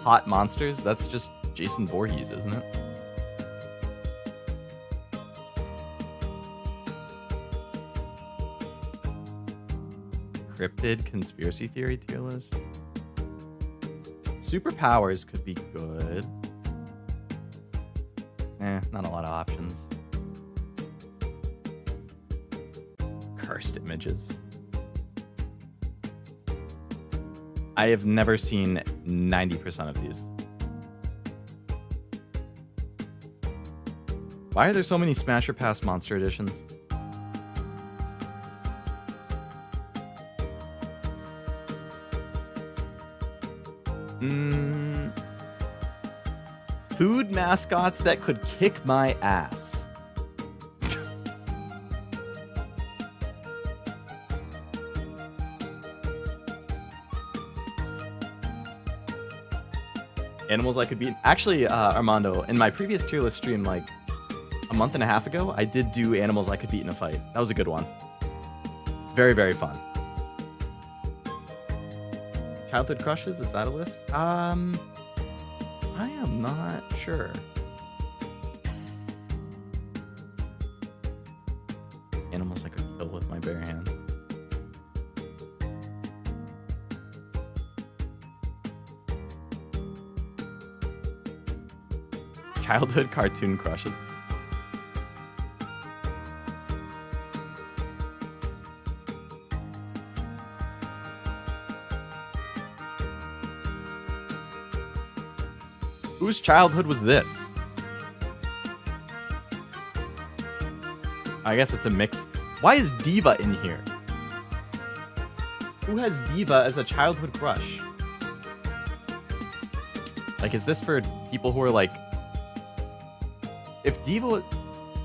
Hot monsters? That's just Jason Voorhees, isn't it? Cryptid conspiracy theory tier list. Superpowers could be good. Not a lot of options. Cursed images. I have never seen 90% of these. Why are there so many Smasher Pass Monster Editions? Food mascots that could kick my ass. Animals I could beat. Actually, Armando, in my previous tier list stream, like a month and a half ago, I did do animals I could beat in a fight. That was a good one. Very, very fun. Childhood crushes, is that a list? I am not sure. Animals I could kill with my bare hand. Childhood cartoon crushes. Whose childhood was this? I guess it's a mix. Why is Diva in here? Who has Diva as a childhood crush? Like, is this for people who are like... If Diva...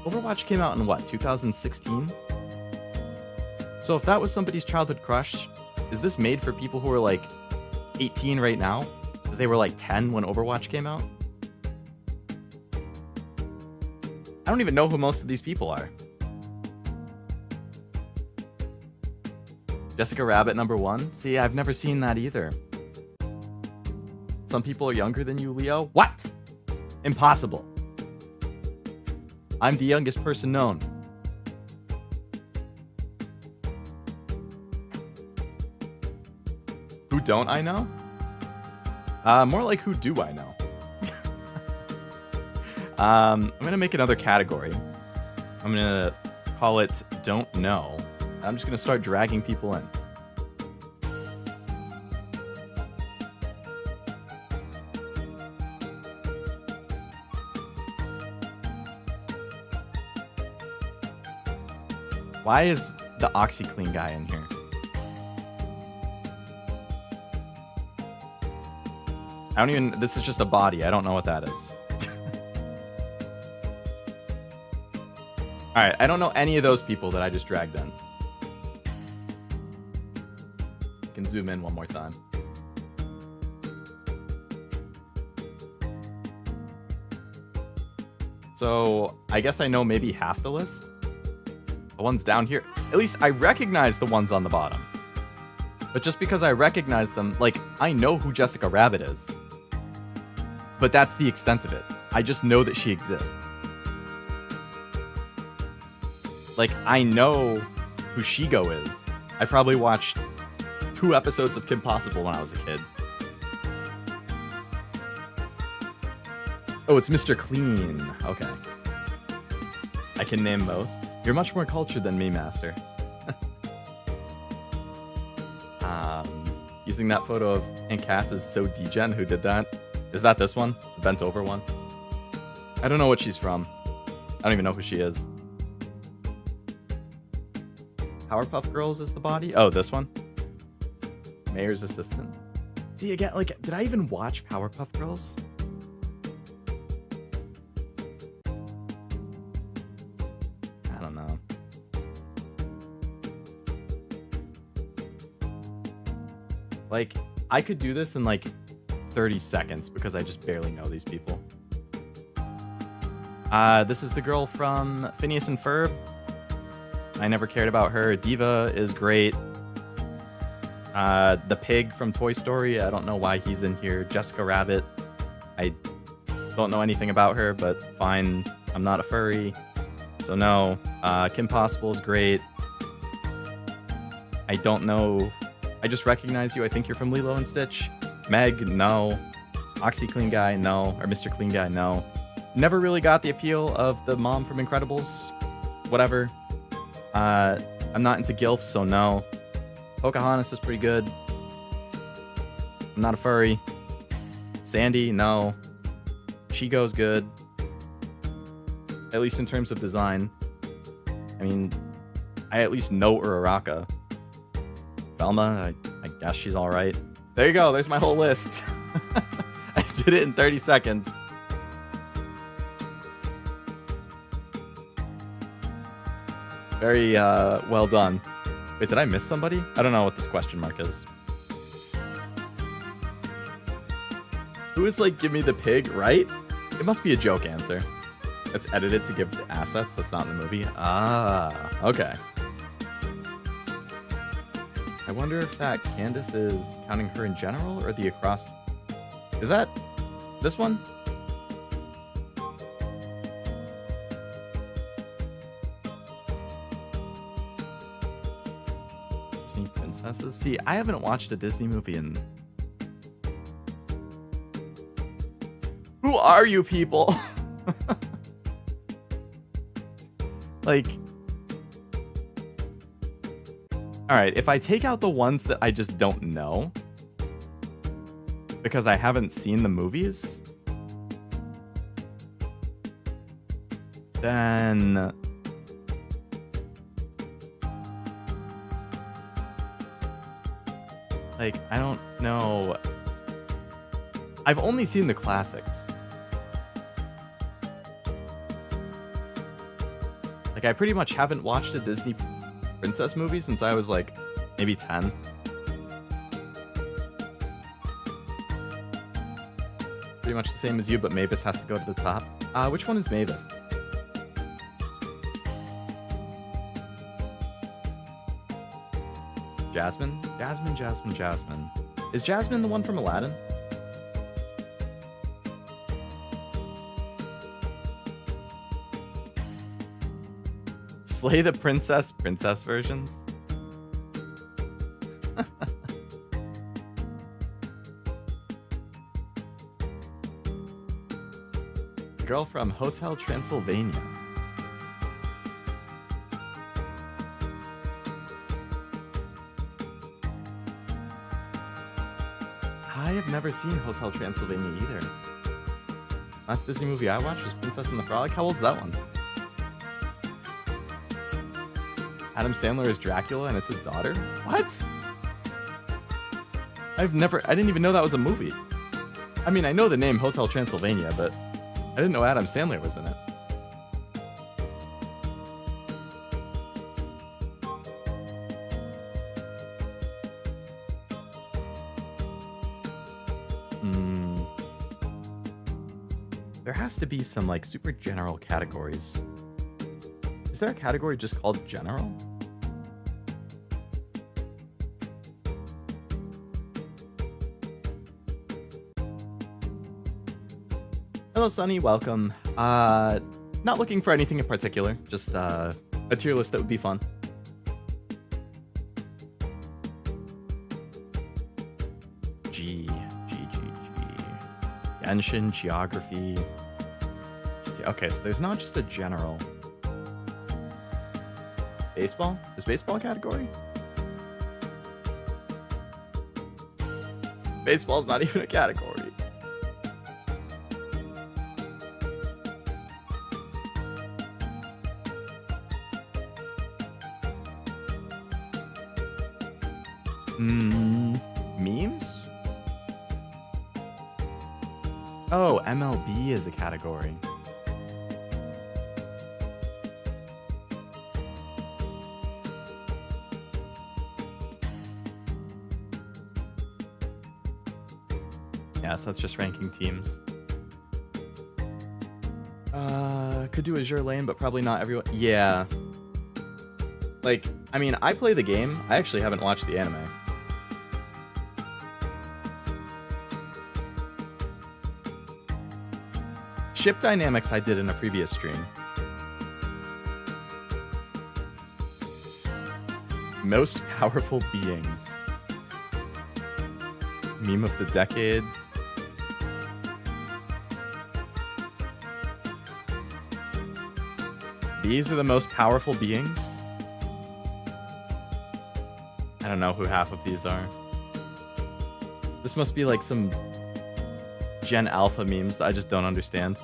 Overwatch came out in what, 2016? So if that was somebody's childhood crush, is this made for people who are like 18 right now? Because they were like 10 when Overwatch came out? I don't even know who most of these people are. Jessica Rabbit #1? See, I've never seen that either. Some people are younger than you, Leo? What? Impossible. I'm the youngest person known. Who don't I know? More like who do I know? I'm gonna make another category. I'm gonna call it Don't Know. I'm just gonna start dragging people in. Why is the OxyClean guy in here? I don't even... This is just a body. I don't know what that is. Alright, I don't know any of those people that I just dragged in. I can zoom in one more time. So, I guess I know maybe half the list. The ones down here. At least I recognize the ones on the bottom. But just because I recognize them, like, I know who Jessica Rabbit is. But that's the extent of it. I just know that she exists. Like, I know who Shigo is. I probably watched 2 episodes of Kim Possible when I was a kid. Oh, it's Mr. Clean. Okay. I can name most. You're much more cultured than me, Master. Using that photo of Aunt Cass is so degen. Who did that? Is that this one? The bent over one? I don't know what she's from. I don't even know who she is. Powerpuff Girls is the body? Oh, this one? Mayor's assistant. See, again, like, did I even watch Powerpuff Girls? I don't know. Like, I could do this in like 30 seconds because I just barely know these people. This is the girl from Phineas and Ferb. I never cared about her. Diva is great. The pig from Toy Story. I don't know why he's in here. Jessica Rabbit. I don't know anything about her, but fine. I'm not a furry. So no. Kim Possible is great. I don't know. I just recognize you. I think you're from Lilo and Stitch. Meg, no. OxyClean guy, no. Or Mr. Clean guy, no. Never really got the appeal of the mom from Incredibles. Whatever. I'm not into gilfs, so no. Pocahontas is pretty good. I'm not a furry. Sandy, no. Shigo's good. at least in terms of design. I mean, I at least know Uraraka. Velma, I guess she's alright. There you go, there's my whole list. I did it in 30 seconds. Very well done. Wait, did I miss somebody? I don't know what this question mark is. Who is like, give me the pig, right? It must be a joke answer. That's edited to give the assets. That's not in the movie. Ah, okay. I wonder if that Candace is counting her in general or the across. Is that this one? Disney princesses? See, I haven't watched a Disney movie in... Who are you people? Like... Alright, if I take out the ones that I just don't know, because I haven't seen the movies, then... Like, I don't know. I've only seen the classics. Like, I pretty much haven't watched a Disney princess movie since I was like maybe 10. Pretty much the same as you, but Mavis has to go to the top. Which one is Mavis? Jasmine? Jasmine. Is Jasmine the one from Aladdin? Slay the princess versions? Girl from Hotel Transylvania. I have never seen Hotel Transylvania either. Last Disney movie I watched was Princess and the Frolic. How old's that one? Adam Sandler is Dracula and it's his daughter? What? I didn't even know that was a movie. I mean, I know the name Hotel Transylvania, but I didn't know Adam Sandler was in it. There has to be some like super general categories. Is there a category just called general? Hello, Sunny. Welcome. Not looking for anything in particular. Just a tier list that would be fun. G. Genshin, geography. Okay, so there's not just a general. Baseball? Is baseball a category? Baseball's not even a category. Memes? Oh, MLB is a category. Yes, that's just ranking teams. Could do Azure Lane, but probably not everyone. Yeah. Like, I mean, I play the game. I actually haven't watched the anime. Ship dynamics I did in a previous stream. Most powerful beings. Meme of the decade. These are the most powerful beings? I don't know who half of these are. This must be like some Gen Alpha memes that I just don't understand.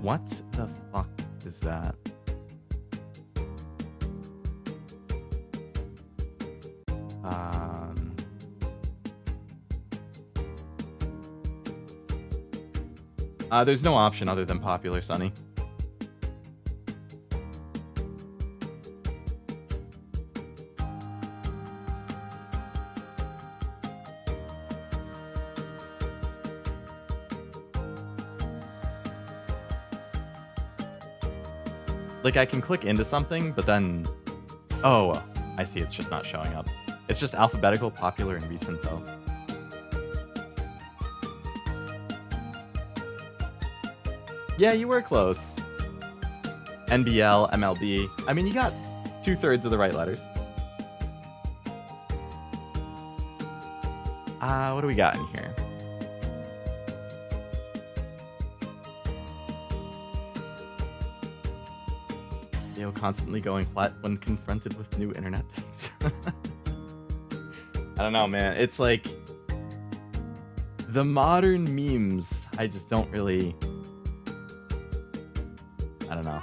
What the fuck is that? There's no option other than popular, Sonny. Like, I can click into something, but then... Oh, I see. It's just not showing up. It's just alphabetical, popular, and recent, though. Yeah, you were close. NBL, MLB. I mean, you got 2/3 of the right letters. What do we got in here? Leo constantly going flat when confronted with new internet things. I don't know, man. It's like... the modern memes, I just don't really... I don't know.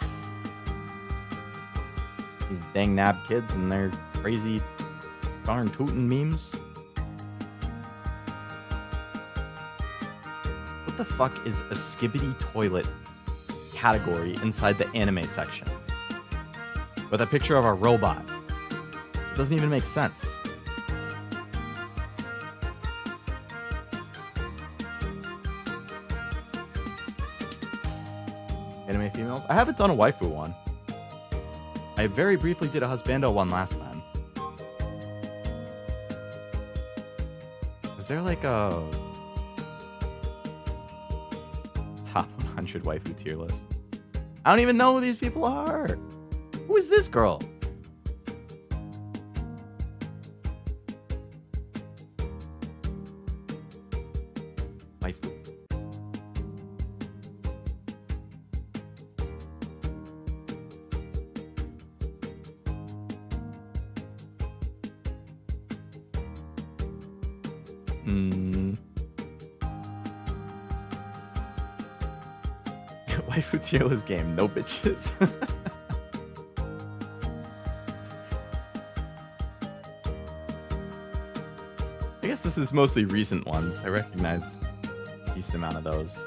These dang nab kids and their crazy darn tootin' memes. What the fuck is a skibbity toilet category inside the anime section? With a picture of a robot. It doesn't even make sense. Anime females? I haven't done a waifu one. I very briefly did a husbando one last time. Is there like a top 100 waifu tier list? I don't even know who these people are. Who is this girl? Waifu. Waifu tier list game, no bitches. I guess this is mostly recent ones. I recognize a decent amount of those.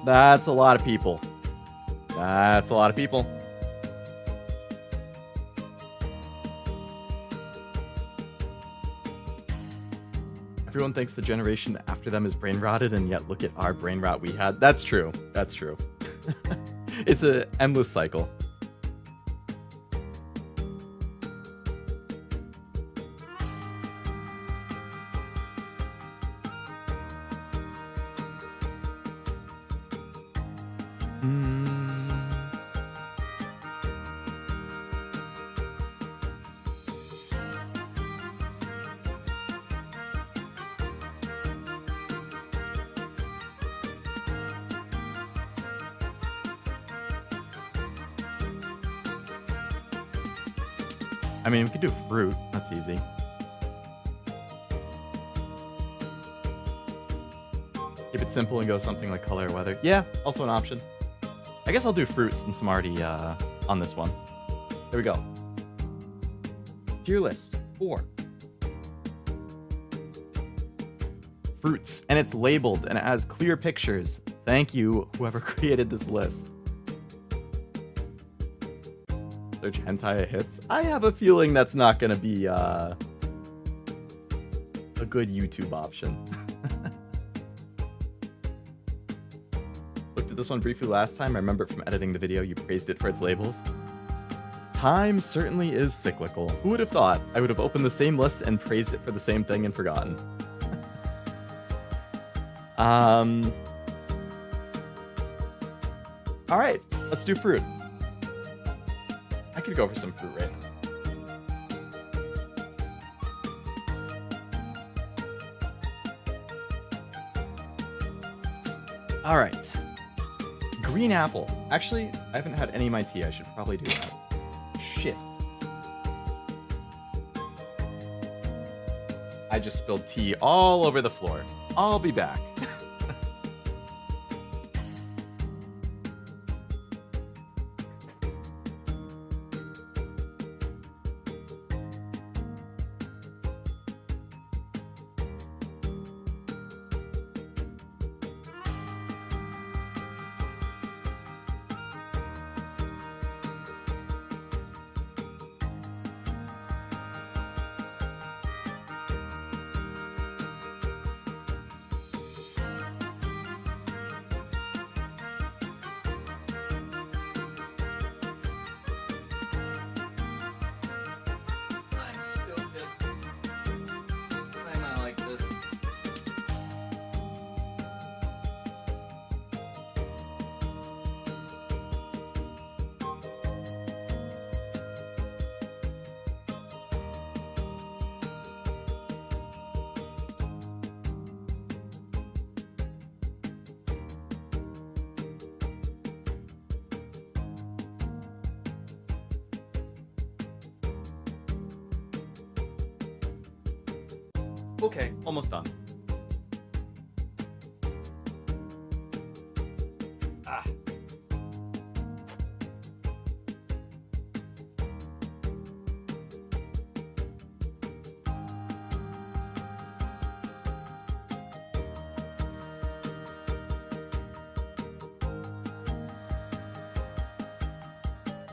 That's a lot of people. That's a lot of people. Everyone thinks the generation after them is brain rotted, and yet look at our brain rot we had. That's true. That's true. It's an endless cycle. I mean, we could do fruit. That's easy. Keep it simple and go something like color or weather. Yeah, also an option. I guess I'll do fruit since I'm already on this one. There we go. Tier list 4. Fruits. And it's labeled and it has clear pictures. Thank you, whoever created this list. Search hentai hits. I have a feeling that's not going to be a good YouTube option. Looked at this one briefly last time. I remember from editing the video, you praised it for its labels. Time certainly is cyclical. Who would have thought I would have opened the same list and praised it for the same thing and forgotten? All right, let's do fruit. I could go for some fruit right now. All right. Green apple. Actually, I haven't had any of my tea. I should probably do that. Shit. I just spilled tea all over the floor. I'll be back. Okay, almost done. Ah.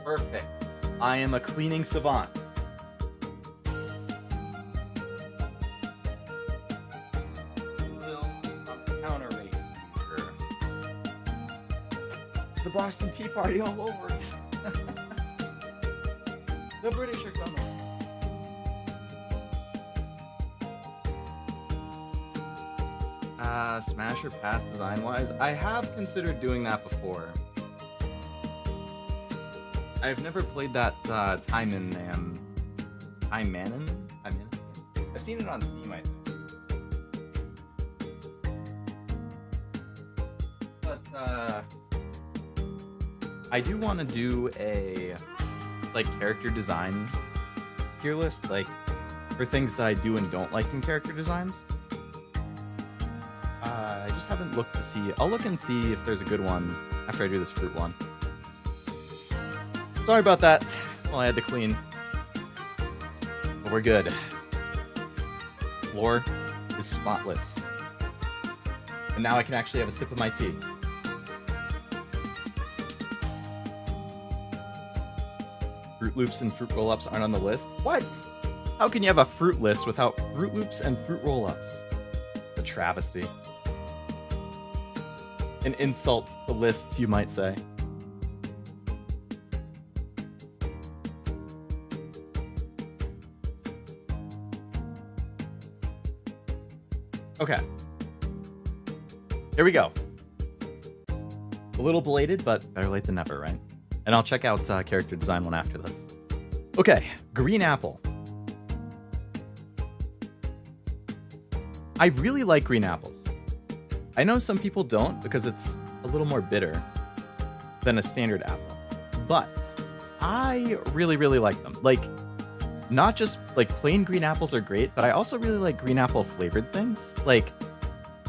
Perfect. I am a cleaning savant. The Boston Tea Party all over again. The British are coming. Smash or pass design-wise? I have considered doing that before. I've never played that Time Manon? I've seen it on Steam, I think. But, I do want to do a, like, character design tier list, like, for things that I do and don't like in character designs. I just haven't looked to see. I'll look and see if there's a good one after I do this fruit one. Sorry about that. Well, I had to clean. But we're good. Floor is spotless. And now I can actually have a sip of my tea. Fruit Loops and Fruit Roll-Ups aren't on the list? What? How can you have a fruit list without Fruit Loops and Fruit Roll-Ups? A travesty. An insult to lists, you might say. Okay. Here we go. A little belated, but better late than never, right? And I'll check out character design one after this. Okay, green apple. I really like green apples. I know some people don't because it's a little more bitter than a standard apple. But I really, really like them. Like, not just, like, plain green apples are great, but I also really like green apple flavored things. Like,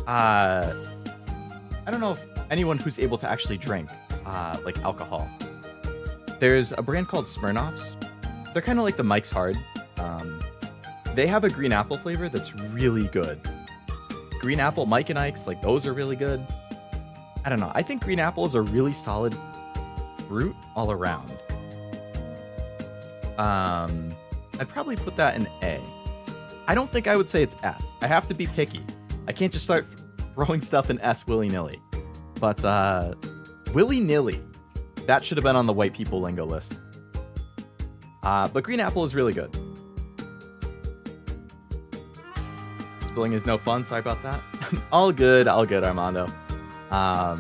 I don't know if anyone who's able to actually drink, like, alcohol. There's a brand called Smirnoff's. They're kind of like the Mike's Hard. They have a green apple flavor that's really good. Green apple Mike and Ike's, like, those are really good. I don't know. I think green apple is a really solid fruit all around. I'd probably put that in A. I don't think I would say it's S. I have to be picky. I can't just start throwing stuff in S willy-nilly. But, willy-nilly. That should have been on the white people lingo list. But green apple is really good. Spilling is no fun. Sorry about that. All good, Armando. I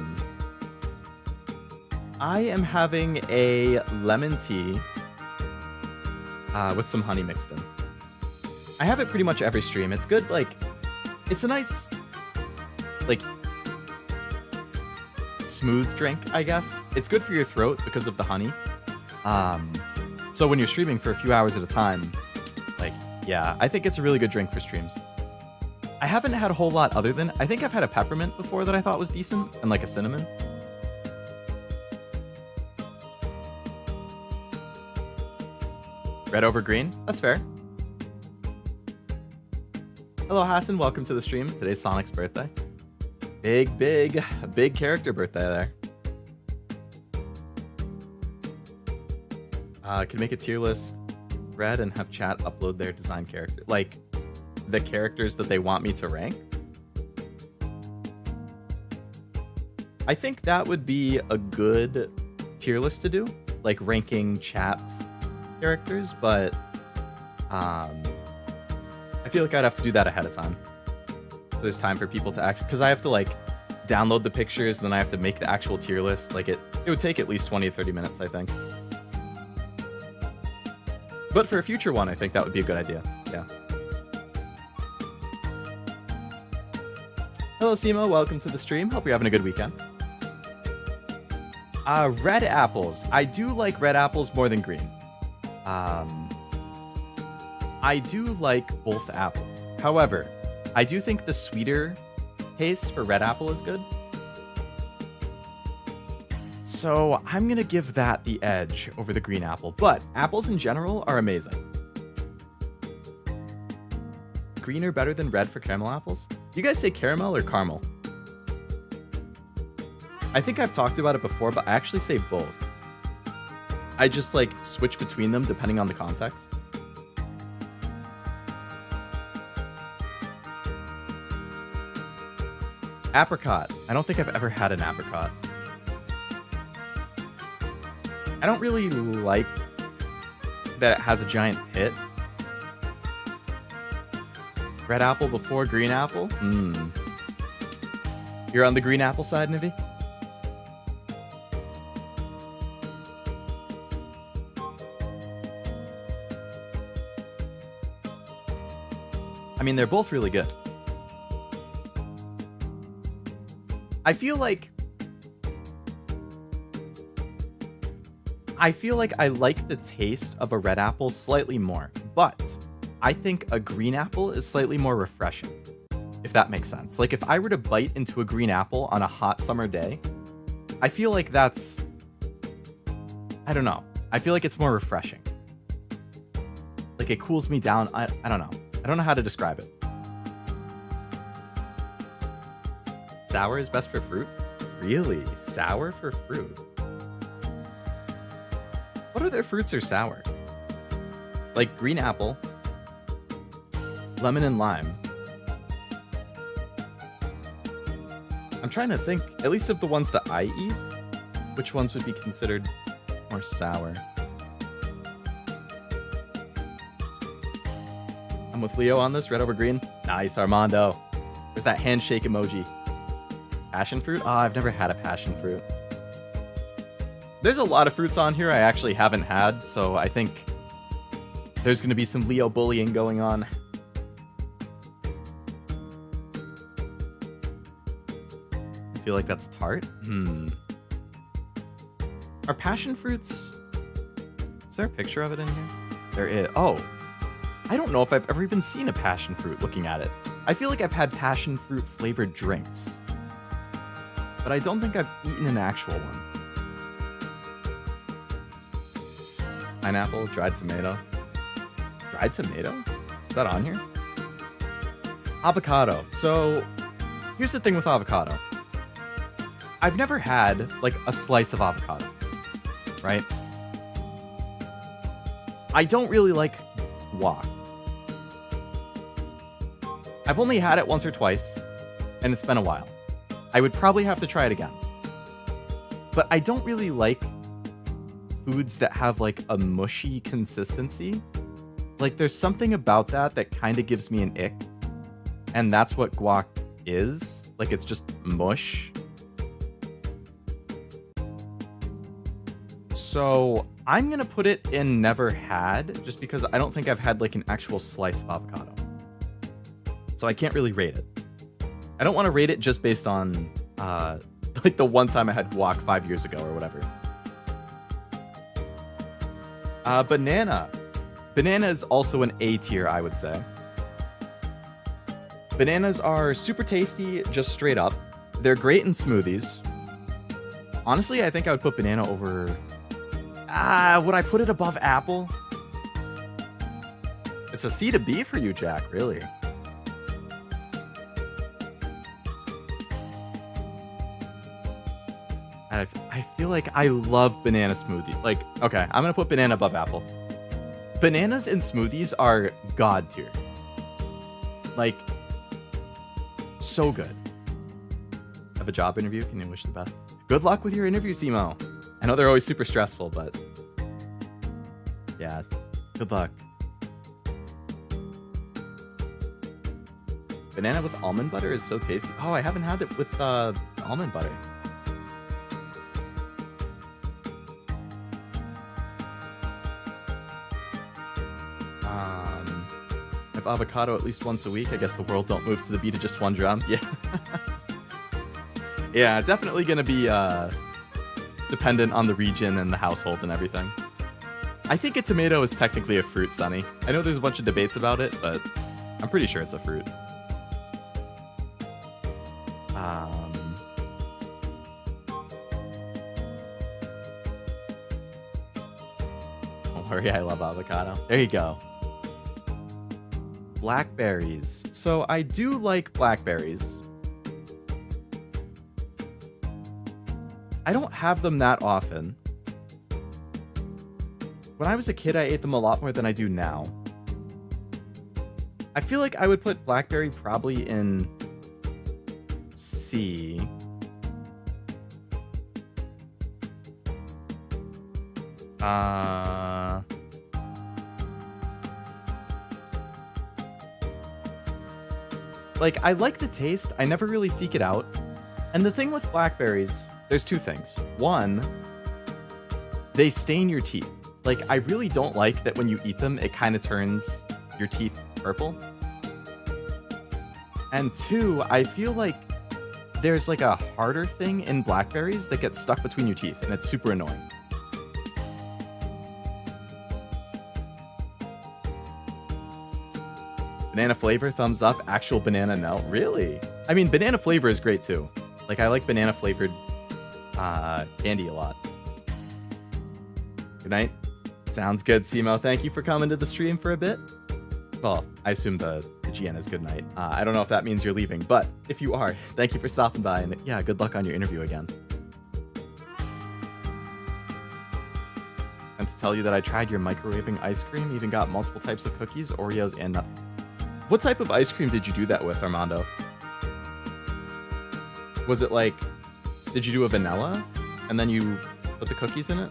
am having a lemon tea with some honey mixed in. I have it pretty much every stream. It's good, like, it's a nice, like, smooth drink, I guess. It's good for your throat because of the honey. So when you're streaming for a few hours at a time, like, yeah, I think it's a really good drink for streams. I haven't had a whole lot other than, I think I've had a peppermint before that I thought was decent, and like a cinnamon. Red over green, that's fair. Hello Hassan, welcome to the stream. Today's Sonic's birthday. Big character birthday there. Could make a tier list red and have chat upload their design character, like the characters that they want me to rank. I think that would be a good tier list to do, like ranking chat's characters, but I feel like I'd have to do that ahead of time. So there's time for people to actually, because I have to like download the pictures, then I have to make the actual tier list. Like it would take at least 20 to 30 minutes, I think. But for a future one, I think that would be a good idea. Yeah. Hello, Simo. Welcome to the stream. Hope you're having a good weekend. Red apples. I do like red apples more than green. I do like both apples. However, I do think the sweeter taste for red apple is good. So I'm going to give that the edge over the green apple. But apples in general are amazing. Green are better than red for caramel apples? Do you guys say caramel or caramel? I think I've talked about it before, but I actually say both. I just like switch between them depending on the context. Apricot. I don't think I've ever had an apricot. I don't really like that it has a giant pit. Red apple before green apple? You're on the green apple side, Nivi? I mean, they're both really good. I feel like I like the taste of a red apple slightly more, but I think a green apple is slightly more refreshing, if that makes sense. Like if I were to bite into a green apple on a hot summer day, I feel like that's, I don't know. I feel like it's more refreshing. Like it cools me down. I don't know. I don't know how to describe it. Sour is best for fruit? Really? Sour for fruit? What other fruits are sour? Like green apple, lemon and lime. I'm trying to think, at least of the ones that I eat, which ones would be considered more sour? I'm with Leo on this, red over green. Nice, Armando. There's that handshake emoji. Passion fruit? Oh, I've never had a passion fruit. There's a lot of fruits on here I actually haven't had, so I think there's going to be some Leo bullying going on. I feel like that's tart. Are passion fruits... Is there a picture of it in here? There is. Oh. I don't know if I've ever even seen a passion fruit looking at it. I feel like I've had passion fruit flavored drinks, but I don't think I've eaten an actual one. Pineapple, dried tomato. Dried tomato? Is that on here? Avocado. So, here's the thing with avocado. I've never had, like, a slice of avocado, right? I don't really like guac. I've only had it once or twice, and it's been a while. I would probably have to try it again. But I don't really like foods that have like a mushy consistency. Like there's something about that that kind of gives me an ick. And that's what guac is. Like it's just mush. So I'm going to put it in never had, just because I don't think I've had like an actual slice of avocado. So I can't really rate it. I don't want to rate it just based on like the one time I had guac 5 years ago or whatever. Banana. Banana is also an A tier, I would say. Bananas are super tasty, just straight up. They're great in smoothies. Honestly, I think I would put banana over... would I put it above apple? It's a C to B for you, Jack, really. I feel like I love banana smoothie. Like, okay, I'm gonna put banana above apple. Bananas in smoothies are god tier. Like, so good. Have a job interview? Can you wish the best? Good luck with your interview, Simo. I know they're always super stressful, but yeah, good luck. Banana with almond butter is so tasty. Oh, I haven't had it with almond butter. Have avocado at least once a week. I guess the world don't move to the beat of just one drum. Yeah. Yeah, definitely gonna be dependent on the region and the household and everything. I think a tomato is technically a fruit, Sonny. I know there's a bunch of debates about it, but I'm pretty sure it's a fruit. Don't worry, I love avocado. There you go. Blackberries. So I do like blackberries. I don't have them that often. When I was a kid, I ate them a lot more than I do now. I feel like I would put blackberry probably in C. Like, I like the taste. I never really seek it out. And the thing with blackberries, there's two things. One, they stain your teeth. Like, I really don't like that when you eat them, it kind of turns your teeth purple. And two, I feel like there's like a harder thing in blackberries that gets stuck between your teeth, and it's super annoying. Banana flavor, thumbs up. Actual banana, no. Really? I mean, banana flavor is great too. Like, I like banana flavored candy a lot. Good night. Sounds good, Simo. Thank you for coming to the stream for a bit. Well, I assume the GN is good night. I don't know if that means you're leaving, but if you are, thank you for stopping by, and yeah, good luck on your interview again. And to tell you that I tried your microwaving ice cream, even got multiple types of cookies, Oreos, and nuts. What type of ice cream did you do that with, Armando? Was it like, did you do a vanilla and then you put the cookies in it?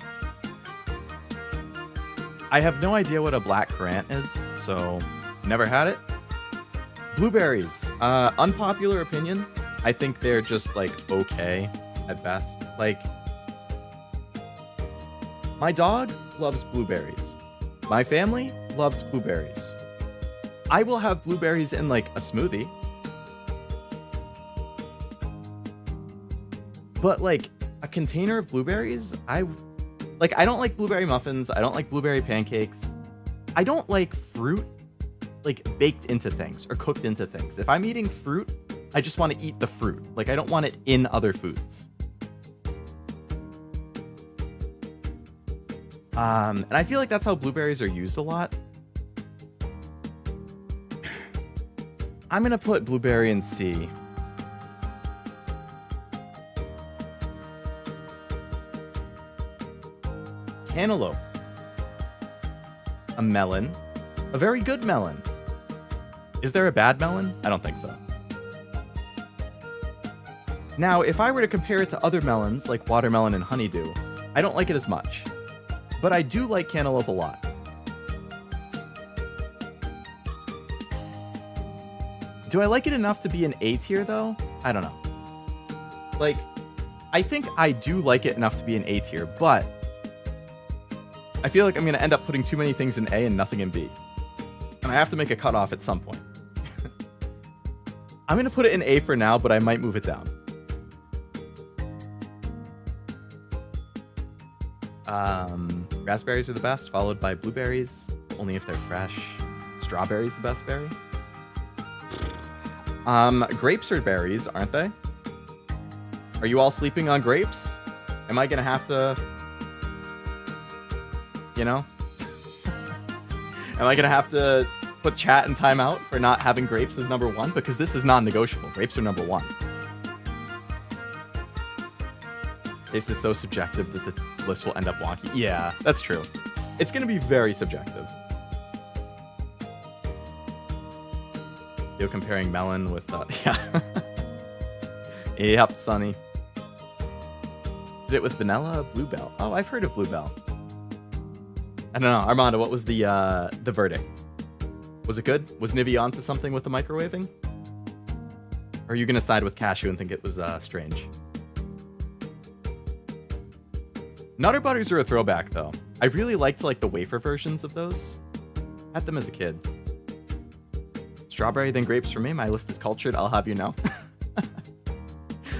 I have no idea what a black currant is, so never had it. Blueberries, unpopular opinion. I think they're just like okay at best. Like, my dog loves blueberries. My family loves blueberries. I will have blueberries in like a smoothie. But like a container of blueberries, I don't like blueberry muffins. I don't like blueberry pancakes. I don't like fruit like baked into things or cooked into things. If I'm eating fruit, I just want to eat the fruit. Like, I don't want it in other foods. And I feel like that's how blueberries are used a lot. I'm gonna put blueberry in C. Cantaloupe. A melon. A very good melon. Is there a bad melon? I don't think so. Now, if I were to compare it to other melons, like watermelon and honeydew, I don't like it as much. But I do like cantaloupe a lot. Do I like it enough to be an A tier, though? I don't know. Like, I think I do like it enough to be an A tier, but I feel like I'm going to end up putting too many things in A and nothing in B. And I have to make a cutoff at some point. I'm going to put it in A for now, but I might move it down. Raspberries are the best, followed by blueberries, only if they're fresh. Strawberries the best berry. Grapes are berries, aren't they? Are you all sleeping on grapes? Am I gonna have to, you know? Am I gonna have to put chat in timeout for not having grapes as number 1? Because this is non-negotiable. Grapes are number 1. Taste is so subjective that the list will end up wonky. Yeah, that's true. It's gonna be very subjective. You're comparing melon with, yeah. Yep, Sonny. Did it with vanilla? Bluebell. Oh, I've heard of Bluebell. I don't know. Armando, what was the verdict? Was it good? Was Nivi onto something with the microwaving? Or are you gonna side with Cashew and think it was strange? Nutter Butters are a throwback, though. I really liked like the wafer versions of those. Had them as a kid. Strawberry, then grapes for me. My list is cultured. I'll have you know.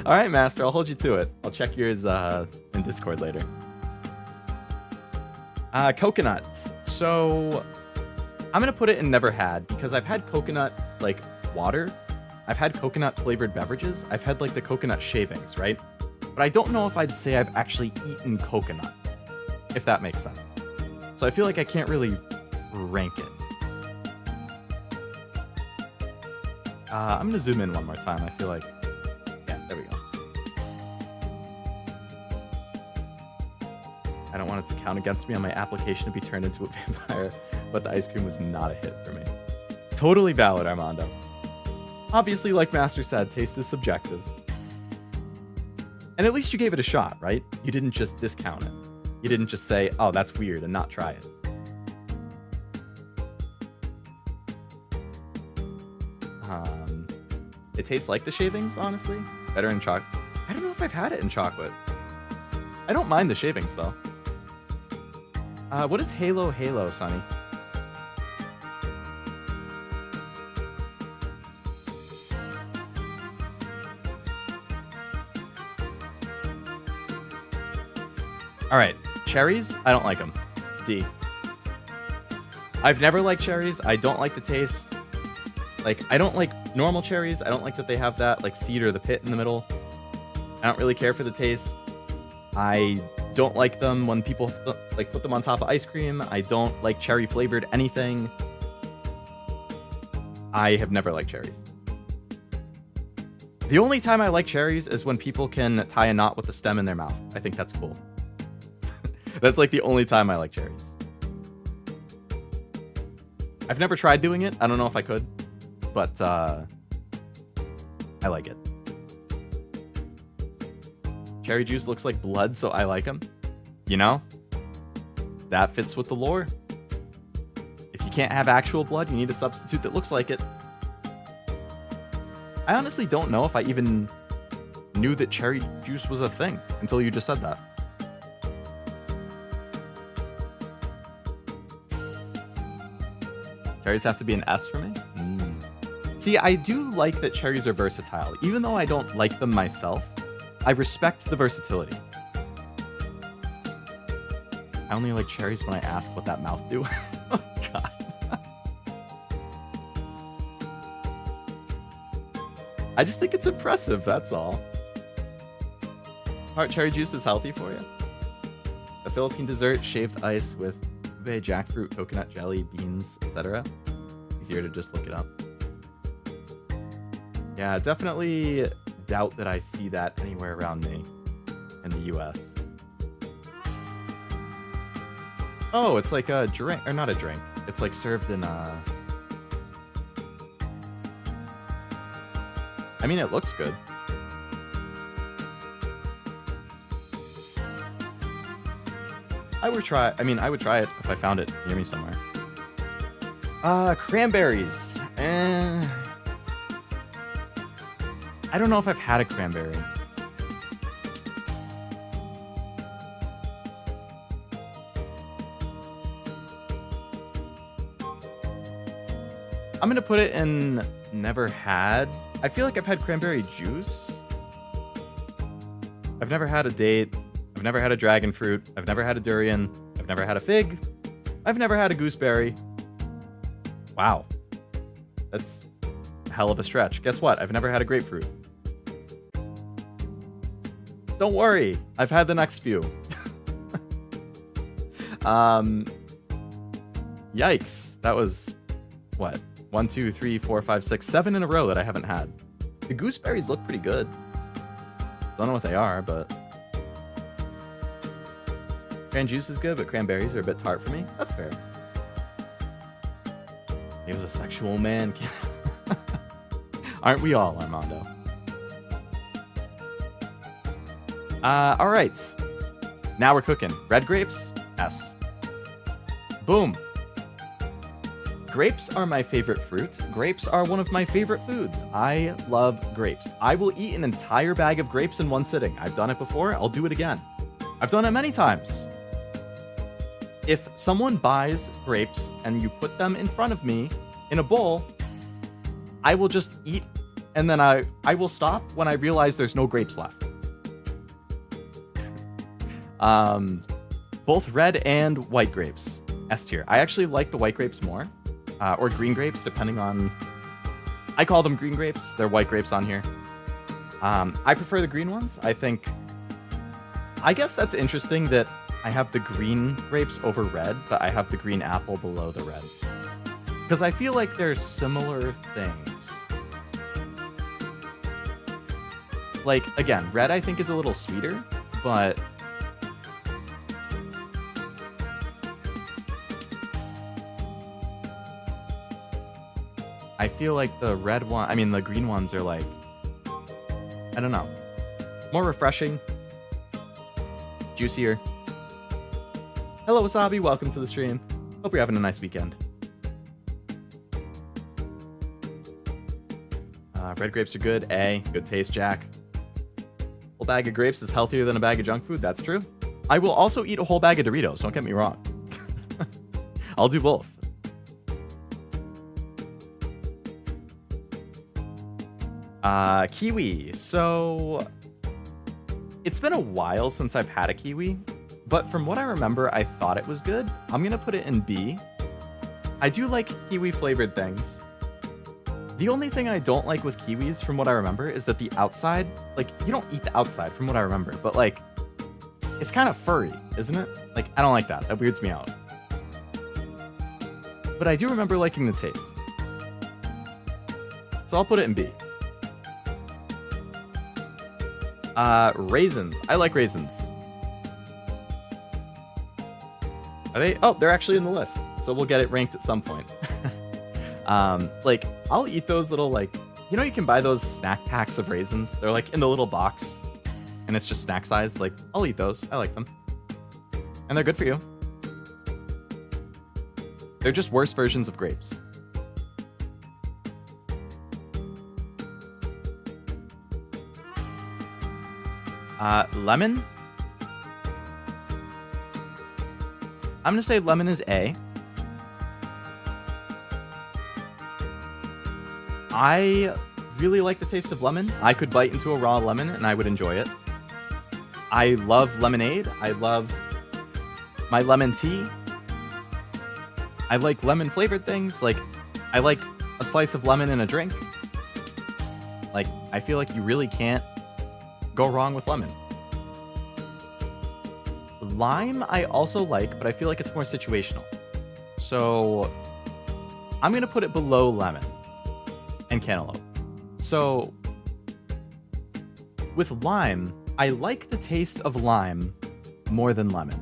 All right, Master. I'll hold you to it. I'll check yours in Discord later. Coconuts. So I'm gonna put it in never had because I've had coconut like water. I've had coconut flavored beverages. I've had like the coconut shavings, right? But I don't know if I'd say I've actually eaten coconut, if that makes sense. So I feel like I can't really rank it. I'm gonna zoom in one more time. I feel like, yeah, there we go. I don't want it to count against me on my application to be turned into a vampire, but the ice cream was not a hit for me. Totally valid, Armando. Obviously, like Master said, taste is subjective. And at least you gave it a shot, right? You didn't just discount it. You didn't just say, oh, that's weird, and not try it. It tastes like the shavings, honestly. Better in chocolate. I don't know if I've had it in chocolate. I don't mind the shavings, though. What is Halo Halo, Sonny? All right, cherries. I don't like them. D. I've never liked cherries. I don't like the taste. Like, I don't like normal cherries. I don't like that they have that like seed or the pit in the middle. I don't really care for the taste. I don't like them when people like put them on top of ice cream. I don't like cherry flavored anything. I have never liked cherries. The only time I like cherries is when people can tie a knot with the stem in their mouth. I think that's cool. That's like the only time I like cherries. I've never tried doing it. I don't know if I could, but I like it. Cherry juice looks like blood, so I like them. You know? That fits with the lore. If you can't have actual blood, you need a substitute that looks like it. I honestly don't know if I even knew that cherry juice was a thing until you just said that. Cherries have to be an S for me? See, I do like that cherries are versatile. Even though I don't like them myself, I respect the versatility. I only like cherries when I ask what that mouth do. Oh, God. I just think it's impressive, that's all. Heart cherry juice is healthy for you. A Philippine dessert, shaved ice with ube, jackfruit, coconut jelly, beans, etc. Easier to just look it up. Yeah, definitely doubt that I see that anywhere around me in the US. Oh, it's like a drink, or not a drink. It's like served in a... I mean, it looks good. I would try it if I found it near me somewhere. Cranberries. I don't know if I've had a cranberry. I'm gonna put it in never had. I feel like I've had cranberry juice. I've never had a date. I've I've never had a dragon fruit. I've never had a durian. I've never had a fig. I've never had a gooseberry. Wow. That's a hell of a stretch. Guess what? I've never had a grapefruit. Don't worry. I've had the next few. Yikes. That was, what? 1, 2, 3, 4, 5, 6, 7 in a row that I haven't had. The gooseberries look pretty good. Don't know what they are, but... Cran juice is good, but cranberries are a bit tart for me. That's fair. He was a sexual man. Aren't we all, Armando? Alright. Now we're cooking. Red grapes? S. Boom. Grapes are my favorite fruit. Grapes are one of my favorite foods. I love grapes. I will eat an entire bag of grapes in one sitting. I've done it before. I'll do it again. I've done it many times. If someone buys grapes and you put them in front of me in a bowl, I will just eat, and then I will stop when I realize there's no grapes left. Both red and white grapes, S tier. I actually like the white grapes more, or green grapes, depending on... I call them green grapes. They're white grapes on here. I prefer the green ones. I guess that's interesting that I have the green grapes over red, but I have the green apple below the red. Because I feel like they're similar things. Like, again, red I think is a little sweeter, but... I feel like the the green ones are like... I don't know. More refreshing. Juicier. Hello, Wasabi. Welcome to the stream. Hope you're having a nice weekend. Red grapes are good. A. Good taste, Jack. Whole bag of grapes is healthier than a bag of junk food. That's true. I will also eat a whole bag of Doritos. Don't get me wrong. I'll do both. Kiwi. So... It's been a while since I've had a kiwi, but from what I remember, I thought it was good. I'm going to put it in B. I do like kiwi flavored things. The only thing I don't like with kiwis, from what I remember, is that the outside, like, you don't eat the outside from what I remember, but like, it's kind of furry, isn't it? Like, I don't like that. That weirds me out. But I do remember liking the taste. So I'll put it in B. Raisins. I like raisins. Are they? Oh, they're actually in the list. So we'll get it ranked at some point. Like, I'll eat those little, like, you know, you can buy those snack packs of raisins. They're like in the little box and it's just snack size. Like, I'll eat those. I like them. And they're good for you. They're just worse versions of grapes. Lemon. I'm gonna say lemon is A. I really like the taste of lemon. I could bite into a raw lemon and I would enjoy it. I love lemonade. I love my lemon tea. I like lemon flavored things. Like, I like a slice of lemon in a drink. Like, I feel like you really can't go wrong with lemon. Lime I also like, but I feel like it's more situational. So I'm going to put it below lemon and cantaloupe. So with lime, I like the taste of lime more than lemon.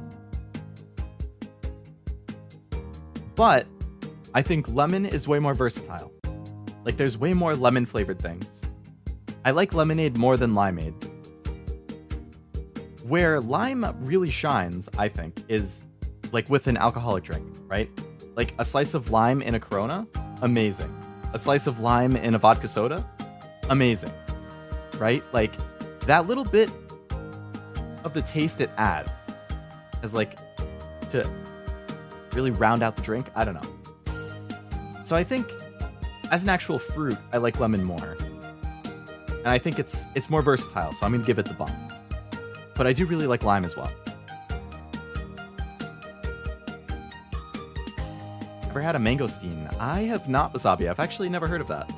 But I think lemon is way more versatile. Like, there's way more lemon flavored things. I like lemonade more than limeade. Where lime really shines, I think, is like with an alcoholic drink, right? Like a slice of lime in a Corona, amazing. A slice of lime in a vodka soda, amazing, right? Like, that little bit of the taste it adds as like to really round out the drink. I don't know. So I think as an actual fruit, I like lemon more. And I think it's more versatile, so I'm going to give it the bump. But I do really like lime as well. Ever had a mangosteen? I have not, Wasabi. I've actually never heard of that.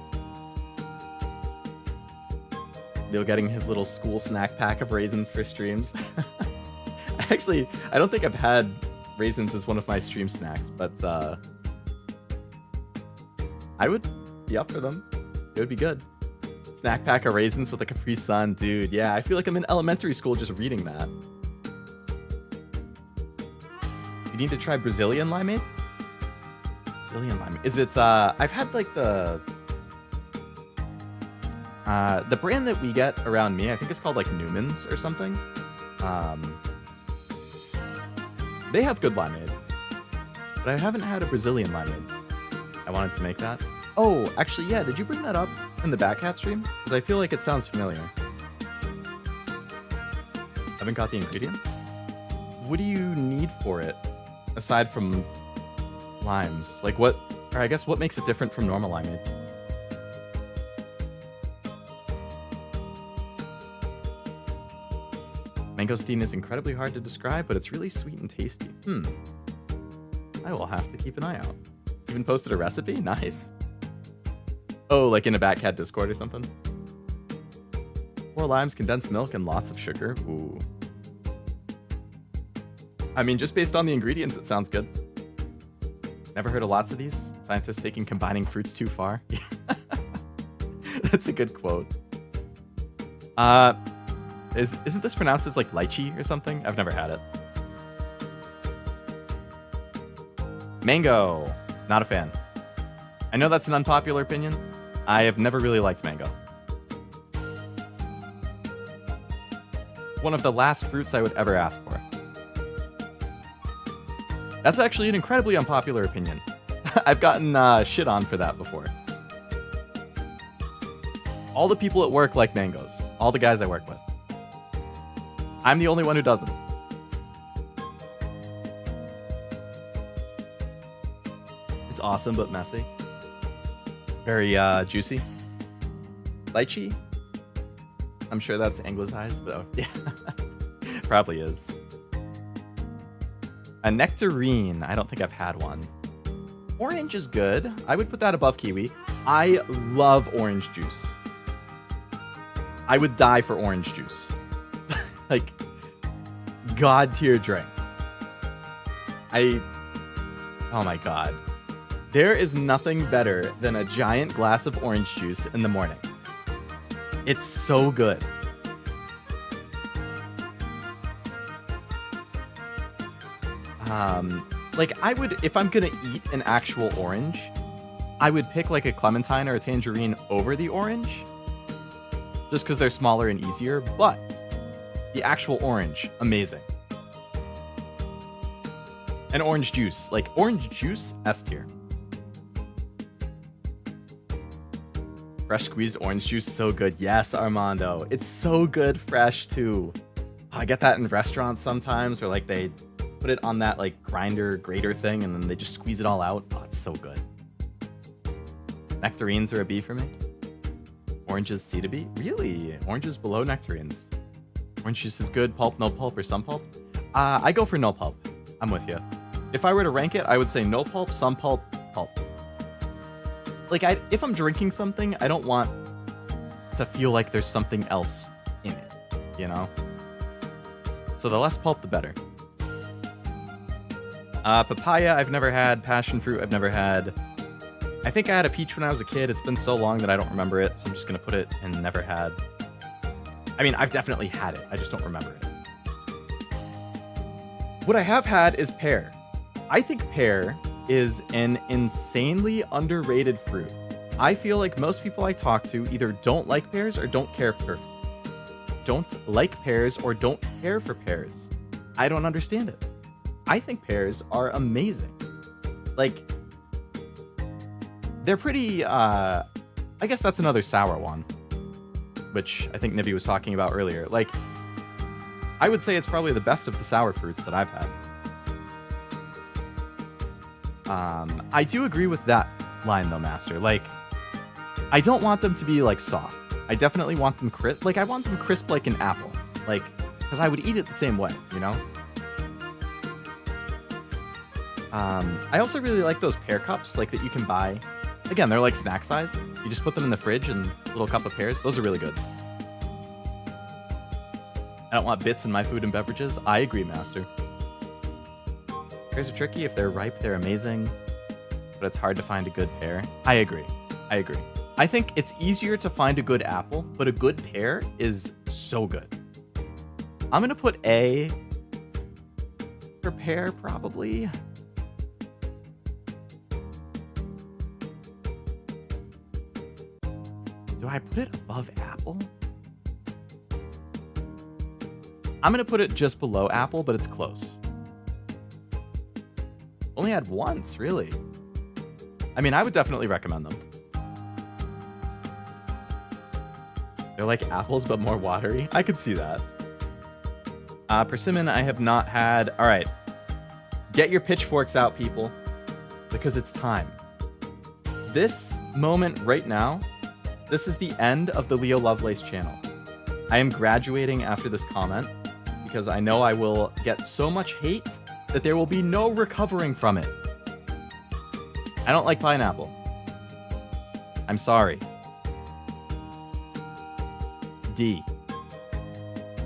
Leo getting his little school snack pack of raisins for streams. Actually, I don't think I've had raisins as one of my stream snacks, but I would be up for them. It would be good. Snack pack of raisins with a Capri Sun. Dude, yeah, I feel like I'm in elementary school just reading that. You need to try Brazilian limeade? Brazilian limeade. Is it, I've had like the brand that we get around me, I think it's called like Newman's or something. They have good limeade, but I haven't had a Brazilian limeade. I wanted to make that. Oh, actually, yeah, did you bring that up in the Backhat stream? Because I feel like it sounds familiar. Haven't got the ingredients? What do you need for it, aside from limes? Like what, or I guess what makes it different from normal limeade? Mangosteen is incredibly hard to describe, but it's really sweet and tasty. I will have to keep an eye out. Even posted a recipe? Nice. Oh, like in a Batcat Discord or something? 4 limes, condensed milk, and lots of sugar. Ooh. I mean, just based on the ingredients, it sounds good. Never heard of lots of these? Scientists taking combining fruits too far? That's a good quote. Isn't this pronounced as like lychee or something? I've never had it. Mango. Not a fan. I know that's an unpopular opinion. I have never really liked mango. One of the last fruits I would ever ask for. That's actually an incredibly unpopular opinion. I've gotten shit on for that before. All the people at work like mangoes. All the guys I work with. I'm the only one who doesn't. It's awesome, but messy. Very juicy. Lychee? I'm sure that's anglicized, though. Yeah. Probably is. A nectarine. I don't think I've had one. Orange is good. I would put that above kiwi. I love orange juice. I would die for orange juice. Like, god tier drink. Oh my god. There is nothing better than a giant glass of orange juice in the morning. It's so good. Like I would, if I'm gonna eat an actual orange, I would pick like a clementine or a tangerine over the orange. Just because they're smaller and easier, but the actual orange, amazing. And orange juice, like orange juice, S tier. Fresh squeezed orange juice, so good. Yes, Armando, it's so good fresh too. I get that in restaurants sometimes, where like they put it on that like grater thing, and then they just squeeze it all out. Oh, it's so good. Nectarines are a B for me. Oranges C to B? Really? Oranges below nectarines. Orange juice is good. Pulp, no pulp, or some pulp? I go for no pulp. I'm with you. If I were to rank it, I would say no pulp, some pulp, pulp. Like, if I'm drinking something, I don't want to feel like there's something else in it, you know? So the less pulp, the better. Papaya, I've never had. Passion fruit, I've never had. I think I had a peach when I was a kid. It's been so long that I don't remember it, so I'm just going to put it in never had. I mean, I've definitely had it. I just don't remember it. What I have had is pear. I think pear is an insanely underrated fruit. I feel like most people I talk to either don't like pears or don't care for pears. I don't understand it. I think pears are amazing. Like, they're pretty, I guess that's another sour one, which I think Nibby was talking about earlier. Like, I would say it's probably the best of the sour fruits that I've had. I do agree with that line though, Master. Like, I don't want them to be like soft. I definitely want them crisp. Like, I want them crisp like an apple. Like, because I would eat it the same way, you know? I also really like those pear cups, like that you can buy. Again, they're like snack size. You just put them in the fridge and a little cup of pears. Those are really good. I don't want bits in my food and beverages. I agree, Master. Pears are tricky. If they're ripe, they're amazing. But it's hard to find a good pear. I agree. I agree. I think it's easier to find a good apple, but a good pear is so good. I'm going to put A for pear, probably. Do I put it above apple? I'm going to put it just below apple, but it's close. Only had once, really. I mean, I would definitely recommend them. They're like apples, but more watery. I could see that. Persimmon, I have not had. All right. Get your pitchforks out, people, because it's time. This moment right now, this is the end of the Leo Lovelace channel. I am graduating after this comment because I know I will get so much hate that there will be no recovering from it. I don't like pineapple. I'm sorry. D.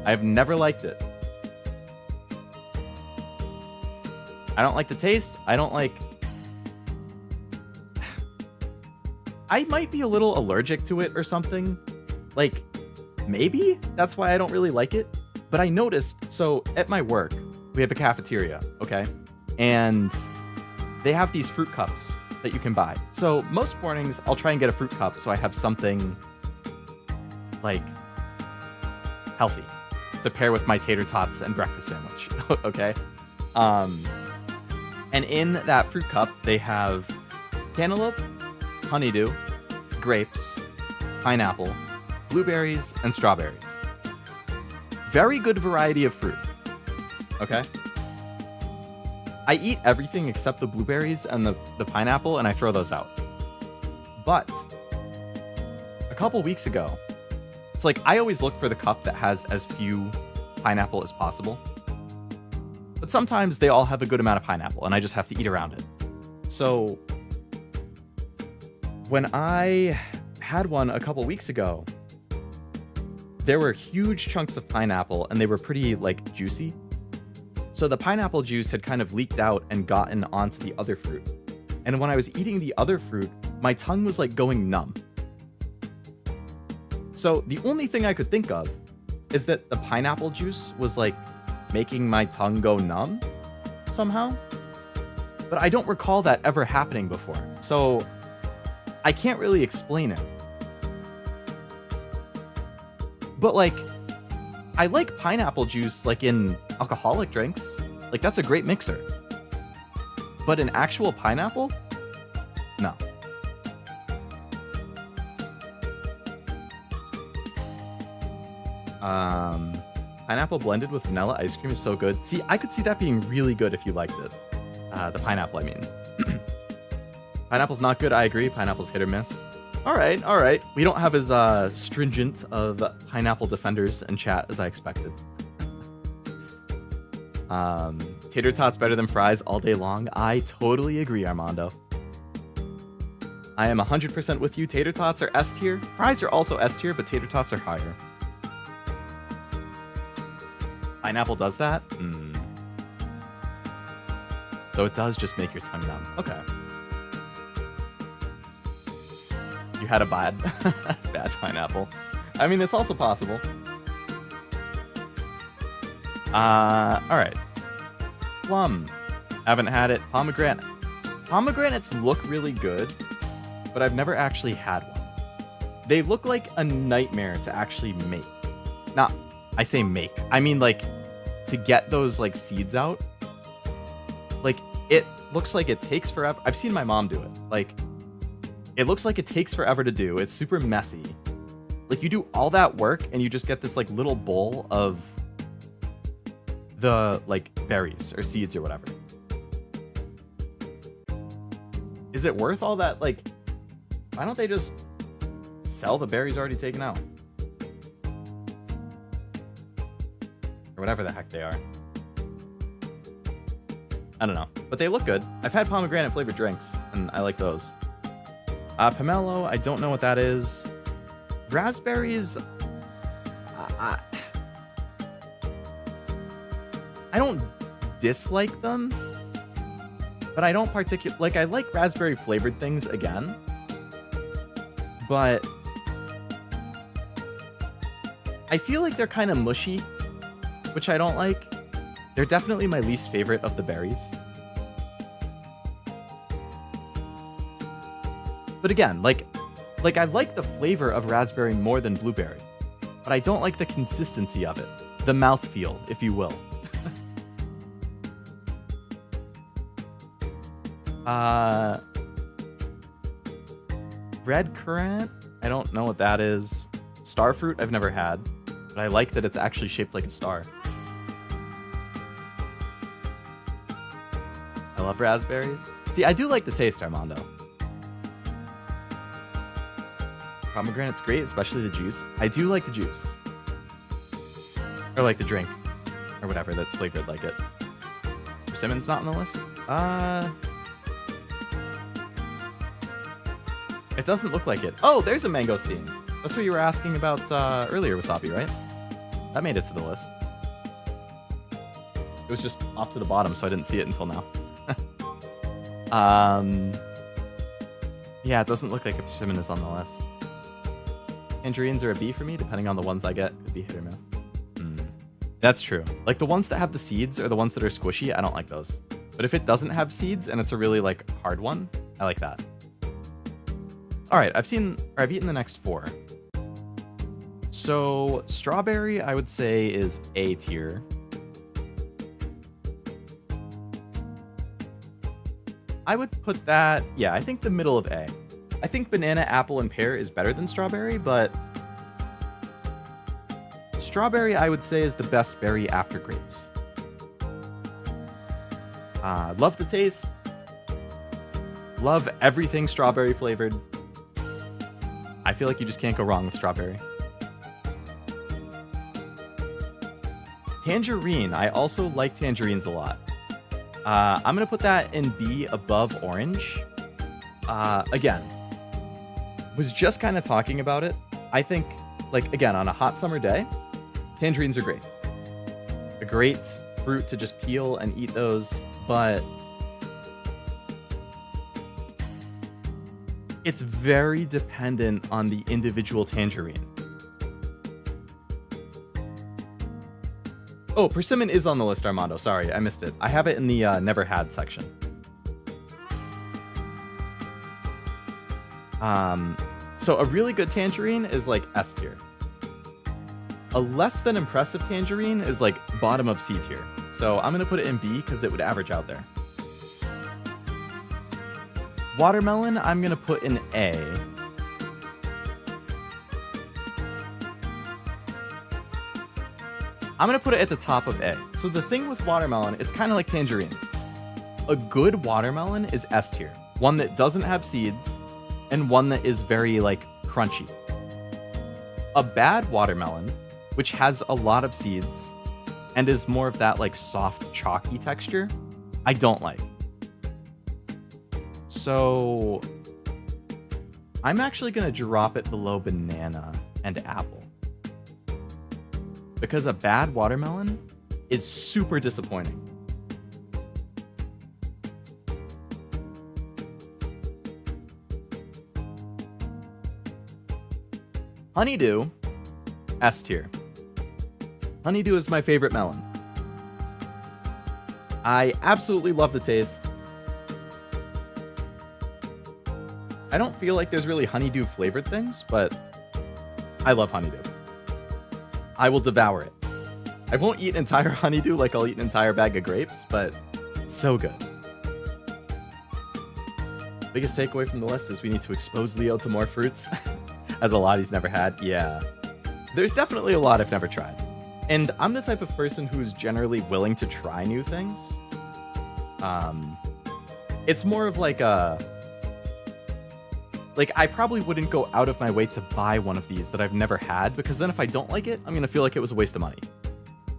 I've never liked it. I don't like the taste. I don't like... I might be a little allergic to it or something. Like, maybe that's why I don't really like it. But I noticed, so at my work, we have a cafeteria, okay? And they have these fruit cups that you can buy. So most mornings, I'll try and get a fruit cup so I have something, like, healthy to pair with my tater tots and breakfast sandwich, okay? And in that fruit cup, they have cantaloupe, honeydew, grapes, pineapple, blueberries, and strawberries. Very good variety of fruit, okay? I eat everything except the blueberries and the pineapple, and I throw those out. But a couple weeks ago, it's like I always look for the cup that has as few pineapple as possible. But sometimes they all have a good amount of pineapple, and I just have to eat around it. So when I had one a couple weeks ago, there were huge chunks of pineapple, and they were pretty, like, juicy. So the pineapple juice had kind of leaked out and gotten onto the other fruit. And when I was eating the other fruit, my tongue was, like, going numb. So the only thing I could think of is that the pineapple juice was, like, making my tongue go numb somehow. But I don't recall that ever happening before. So I can't really explain it. But, like, I like pineapple juice, like, in alcoholic drinks. Like, that's a great mixer. But an actual pineapple? No. Pineapple blended with vanilla ice cream is so good. See, I could see that being really good if you liked it. The pineapple, I mean. Pineapple's not good, I agree. Pineapple's hit or miss. All right. We don't have as stringent of pineapple defenders in chat as I expected. Tater tots better than fries all day long. I totally agree, Armando. I am 100% with you. Tater tots are S tier. Fries are also S tier, but tater tots are higher. Pineapple does that? So it does just make your tongue numb. Okay. You had a bad pineapple. I mean, it's also possible. Alright. Plum. Haven't had it. Pomegranate. Pomegranates look really good, but I've never actually had one. They look like a nightmare to actually make. Now, I say make. I mean, like, to get those, like, seeds out. Like, it looks like it takes forever. I've seen my mom do it. Like, it looks like it takes forever to do. It's super messy. Like, you do all that work, and you just get this, like, little bowl of the, like, berries or seeds or whatever. Is it worth all that? Like, why don't they just sell the berries already taken out? or whatever the heck they are. I don't know, but they look good. I've had pomegranate flavored drinks, and I like those. Pomelo, I don't know what that is. Raspberries, I don't dislike them, but I don't particularly, like, I like raspberry flavored things again, but I feel like they're kind of mushy, which I don't like. They're definitely my least favorite of the berries. But again, like I like the flavor of raspberry more than blueberry, but I don't like the consistency of it. The mouthfeel, if you will. Red currant? I don't know what that is. Starfruit I've never had, but I like that it's actually shaped like a star. I love raspberries. See, I do like the taste, Armando. Pomegranate's great, especially the juice. I do like the juice. Or like the drink. Or whatever that's flavored like it. Persimmon's not on the list? It doesn't look like it. Oh, there's a mangosteen. That's what you were asking about earlier, Wasabi, right? That made it to the list. It was just off to the bottom, so I didn't see it until now. Yeah, it doesn't look like a persimmon is on the list. Tangerines are a B for me, depending on the ones I get. Could be hit or miss. That's true. Like the ones that have the seeds or the ones that are squishy, I don't like those. But if it doesn't have seeds and it's a really like hard one, I like that. All right, I've eaten the next 4. So strawberry, I would say, is A tier. I would put that, yeah, I think the middle of A. I think banana, apple, and pear is better than strawberry, but strawberry, I would say, is the best berry after grapes. Love the taste. Love everything strawberry flavored. I feel like you just can't go wrong with strawberry. Tangerine. I also like tangerines a lot. I'm going to put that in B above orange. Again, was just kind of talking about it. I think, like, again, on a hot summer day, tangerines are great. A great fruit to just peel and eat those, but it's very dependent on the individual tangerine. Oh, persimmon is on the list, Armando. Sorry, I missed it. I have it in the never had section. So a really good tangerine is like S tier. A less than impressive tangerine is like bottom of C tier. So I'm going to put it in B because it would average out there. Watermelon, I'm going to put in A. I'm going to put it at the top of A. So the thing with watermelon, it's kind of like tangerines. A good watermelon is S tier. One that doesn't have seeds and one that is very like crunchy. A bad watermelon, which has a lot of seeds and is more of that like soft chalky texture, I don't like. So I'm actually going to drop it below banana and apple. Because a bad watermelon is super disappointing. Honeydew, S tier. Honeydew is my favorite melon. I absolutely love the taste. I don't feel like there's really honeydew flavored things, but I love honeydew. I will devour it. I won't eat entire honeydew like I'll eat an entire bag of grapes, but so good. Biggest takeaway from the list is we need to expose Leo to more fruits, as a lot he's never had. Yeah. There's definitely a lot I've never tried. And I'm the type of person who's generally willing to try new things. It's more of like a... Like, I probably wouldn't go out of my way to buy one of these that I've never had, because then if I don't like it, I'm going to feel like it was a waste of money.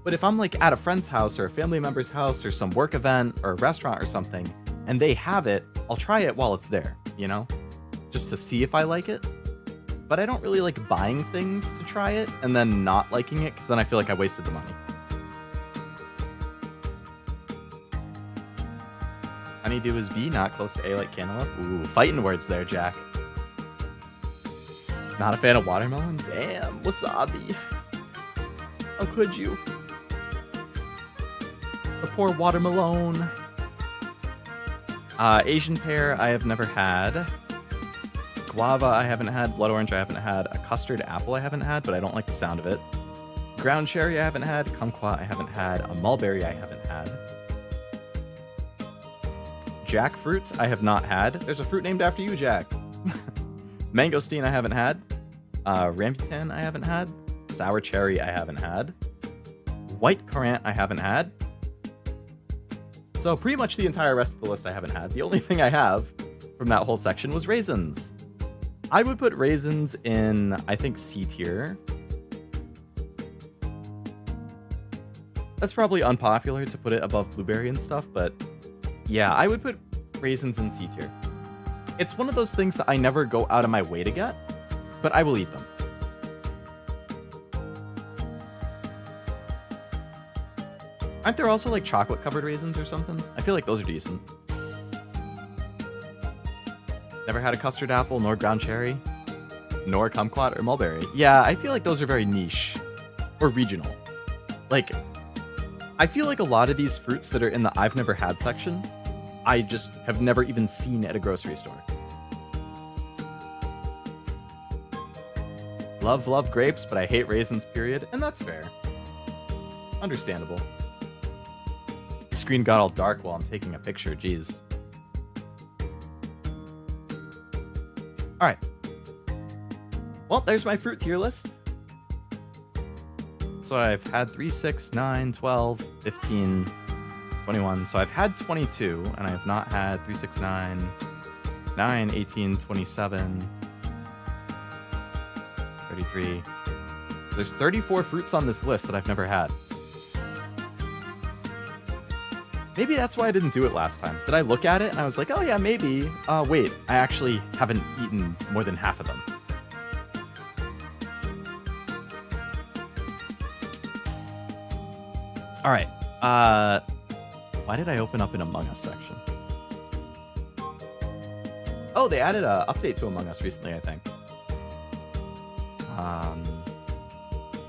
But if I'm like at a friend's house or a family member's house or some work event or a restaurant or something, and they have it, I'll try it while it's there, you know? Just to see if I like it. But I don't really like buying things to try it and then not liking it, because then I feel like I wasted the money. Honeydew is B, not close to A like cantaloupe. Ooh, fighting words there, Jack. Not a fan of watermelon? Damn, wasabi. How could you? The poor watermelon. Asian pear, I have never had. Guava, I haven't had. Blood orange, I haven't had. A custard apple, I haven't had, but I don't like the sound of it. Ground cherry, I haven't had. Kumquat, I haven't had. A mulberry, I haven't had. Jackfruit, I have not had. There's a fruit named after you, Jack. Mangosteen, I haven't had. Rambutan, I haven't had. Sour cherry, I haven't had. White currant, I haven't had. So pretty much the entire rest of the list I haven't had. The only thing I have from that whole section was raisins. I would put raisins in, I think, C tier. That's probably unpopular to put it above blueberry and stuff, but yeah, I would put raisins in C tier. It's one of those things that I never go out of my way to get, but I will eat them. Aren't there also like chocolate covered raisins or something? I feel like those are decent. Never had a custard apple, nor ground cherry, nor kumquat or mulberry. Yeah, I feel like those are very niche or regional. Like, I feel like a lot of these fruits that are in the I've never had section, I just have never even seen at a grocery store. Love grapes, but I hate raisins, period. And that's fair. Understandable. The screen got all dark while I'm taking a picture, jeez. Alright. Well, there's my fruit tier list. So I've had 3, 6, 9, 12, 15, 21. So I've had 22, and I have not had 3, 6, 9, 9, 18, 27, 33. There's 34 fruits on this list that I've never had. Maybe that's why I didn't do it last time. Did I look at it and I was like, oh yeah, maybe. Wait, I actually haven't eaten more than half of them. All right. Why did I open up an Among Us section? Oh, they added an update to Among Us recently, I think.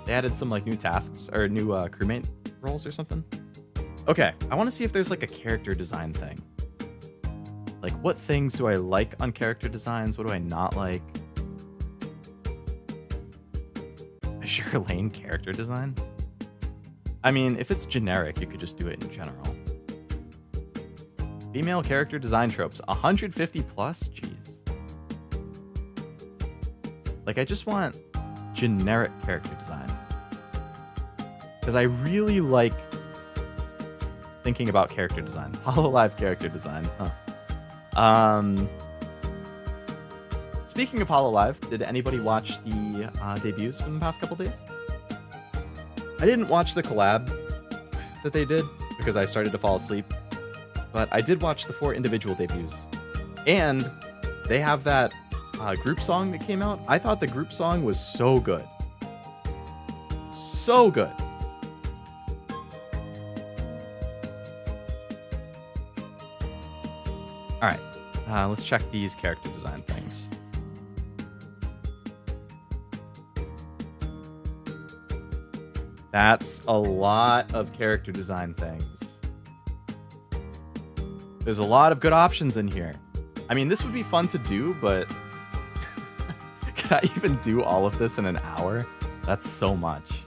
They added some like new tasks or new crewmate roles or something. Okay, I want to see if there's like a character design thing. Like, what things do I like on character designs? What do I not like? Azure Lane character design? I mean, if it's generic, you could just do it in general. Female character design tropes, 150 plus? Jeez. Like, I just want generic character design. Because I really like thinking about character design. HoloLive character design, huh? Speaking of HoloLive, did anybody watch the debuts from the past couple days? I didn't watch the collab that they did because I started to fall asleep, but I did watch the 4 individual debuts. And they have that group song that came out. I thought the group song was so good. So good. All right, let's check these character design things. That's a lot of character design things. There's a lot of good options in here. I mean, this would be fun to do, but can I even do all of this in an hour? That's so much.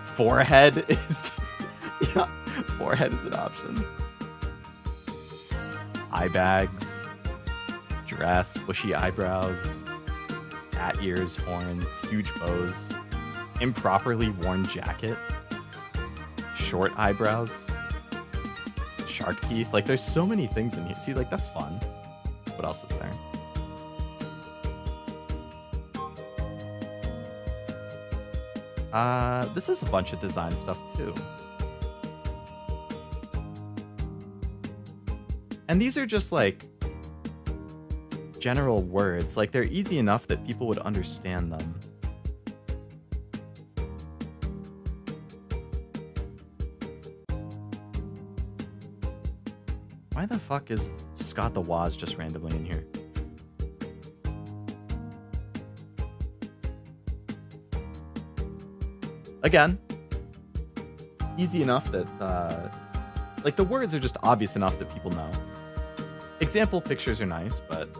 Forehead is just, yeah, forehead is an option. Eye bags, dress, bushy eyebrows, cat ears, horns, huge bows, improperly worn jacket, short eyebrows, shark teeth. Like, there's so many things in here. See, like, that's fun. What else is there? This is a bunch of design stuff too. And these are just like general words. Like they're easy enough that people would understand them. Why the fuck is Scott the Woz just randomly in here? Again, easy enough that, like, the words are just obvious enough that people know. Example pictures are nice, but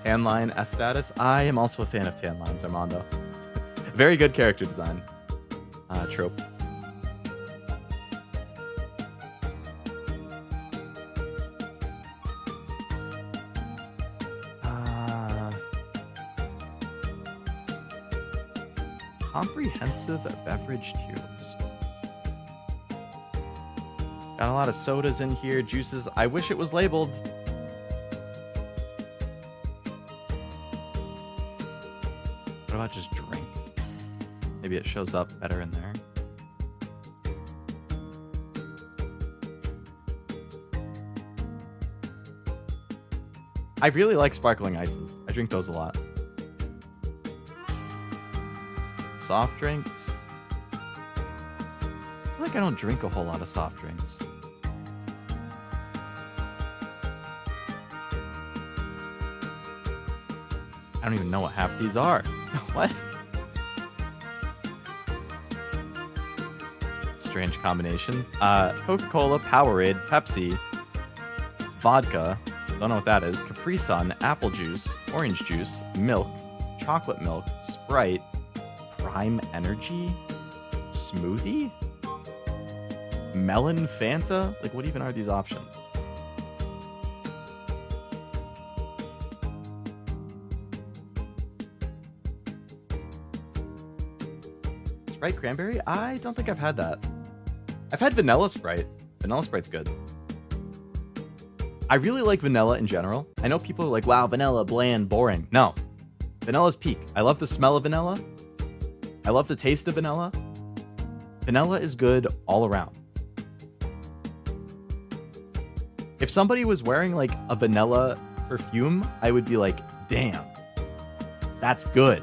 tan line S status. I am also a fan of tan lines, Armando. Very good character design. Trope. Comprehensive beverage tier list. Got a lot of sodas in here, juices. I wish it was labeled. What about just drink? Maybe it shows up better in there. I really like sparkling ices. I drink those a lot. Soft drinks. I feel like I don't drink a whole lot of soft drinks. I don't even know what half these are. What? Strange combination. Coca-Cola, Powerade, Pepsi, vodka. Don't know what that is. Capri Sun, apple juice, orange juice, milk, chocolate milk, Sprite, Prime Energy, smoothie, melon Fanta. Like, what even are these options? Sprite cranberry? I don't think I've had that. I've had vanilla Sprite. Vanilla Sprite's good. I really like vanilla in general. I know people are like, wow, vanilla, bland, boring. No. Vanilla's peak. I love the smell of vanilla. I love the taste of vanilla. Vanilla is good all around. If somebody was wearing like a vanilla perfume, I would be like, damn, that's good.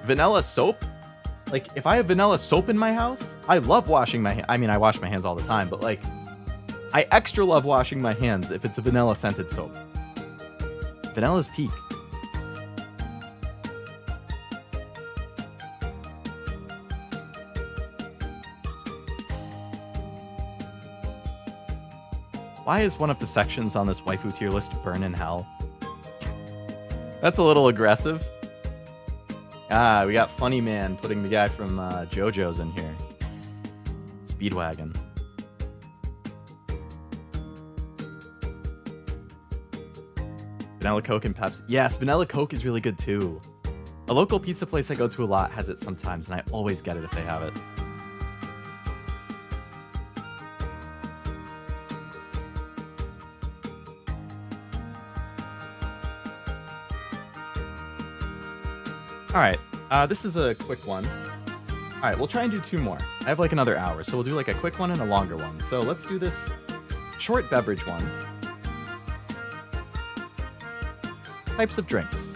Vanilla soap? Like, if I have vanilla soap in my house, I love washing my hands. I mean, I wash my hands all the time, but like, I extra love washing my hands if it's a vanilla scented soap. Vanilla's peak. Why is one of the sections on this waifu tier list burn in hell? That's a little aggressive. Ah, we got Funny Man putting the guy from JoJo's in here. Speedwagon. Vanilla Coke and Pepsi. Yes, Vanilla Coke is really good too. A local pizza place I go to a lot has it sometimes, and I always get it if they have it. Alright, this is a quick one. Alright, we'll try and do 2 more. I have like another hour, so we'll do like a quick one and a longer one. So let's do this short beverage one. Types of drinks.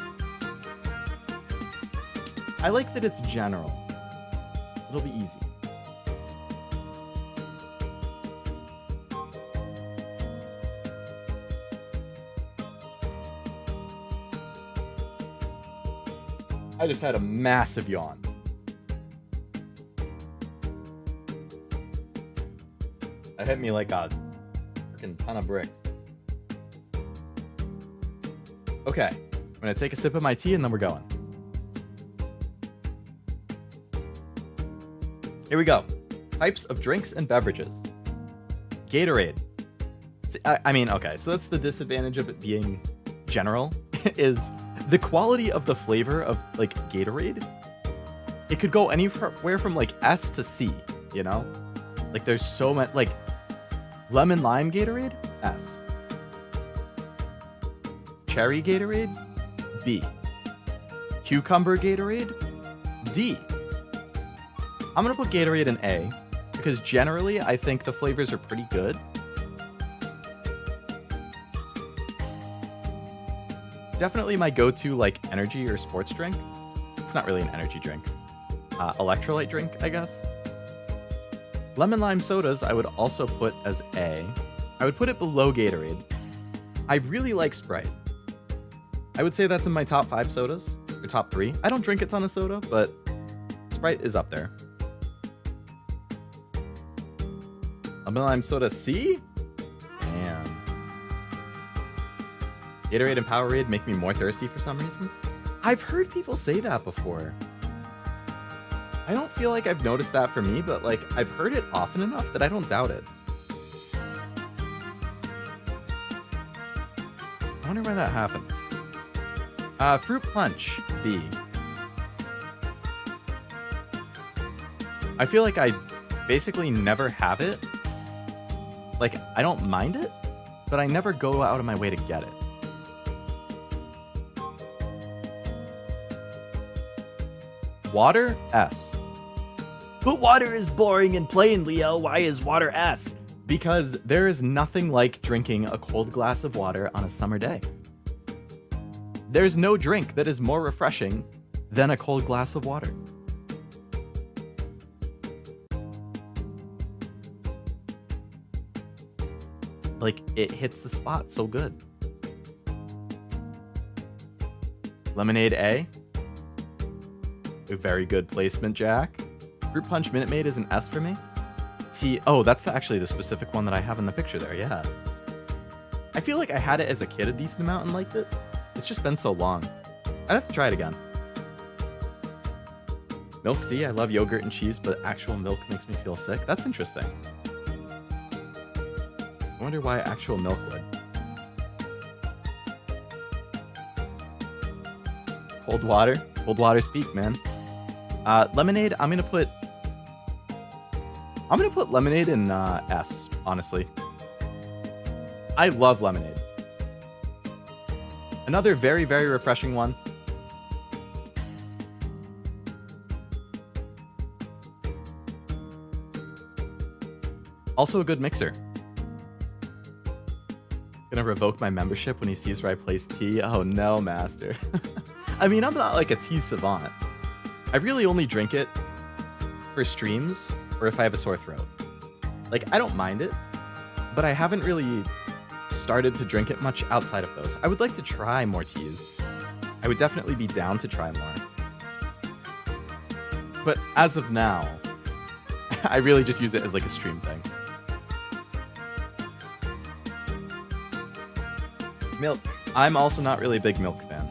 I like that it's general. It'll be easy. I just had a massive yawn. That hit me like a freaking ton of bricks. Okay, I'm gonna take a sip of my tea and then we're going. Here we go. Types of drinks and beverages. Gatorade. See, I mean, okay, so that's the disadvantage of it being general, is the quality of the flavor of, like, Gatorade. It could go anywhere from, like, S to C, you know? Like, there's so much, like, lemon lime Gatorade, S. Cherry Gatorade, B. Cucumber Gatorade? D. I'm gonna put Gatorade in A, because generally I think the flavors are pretty good. Definitely my go-to like energy or sports drink. It's not really an energy drink. Electrolyte drink, I guess. Lemon lime sodas I would also put as A. I would put it below Gatorade. I really like Sprite. I would say that's in my top 5 sodas, or top 3. I don't drink a ton of soda, but Sprite is up there. Lemon lime soda C? Damn. Gatorade and Powerade make me more thirsty for some reason. I've heard people say that before. I don't feel like I've noticed that for me, but like I've heard it often enough that I don't doubt it. I wonder why that happens. Fruit punch, B. I feel like I basically never have it. Like, I don't mind it, but I never go out of my way to get it. Water, S. But water is boring and plain, Leo. Why is water S? Because there is nothing like drinking a cold glass of water on a summer day. There's no drink that is more refreshing than a cold glass of water. Like, it hits the spot so good. Lemonade A. A very good placement, Jack. Fruit Punch Minute Maid is an S for me. T. Oh, that's actually the specific one that I have in the picture there, yeah. I feel like I had it as a kid a decent amount and liked it. It's just been so long. I'd have to try it again. Milk D. I love yogurt and cheese, but actual milk makes me feel sick. That's interesting. I wonder why actual milk would. Cold water. Cold water's peak, man. Lemonade, I'm gonna put lemonade in S, honestly. I love lemonade. Another very, very refreshing one. Also a good mixer. Gonna revoke my membership when he sees where I place tea. Oh no, master. I mean, I'm not like a tea savant. I really only drink it for streams or if I have a sore throat. Like, I don't mind it, but I haven't really started to drink it much outside of those. I would like to try more teas. I would definitely be down to try more. But as of now, I really just use it as like a stream thing. Milk. I'm also not really a big milk fan.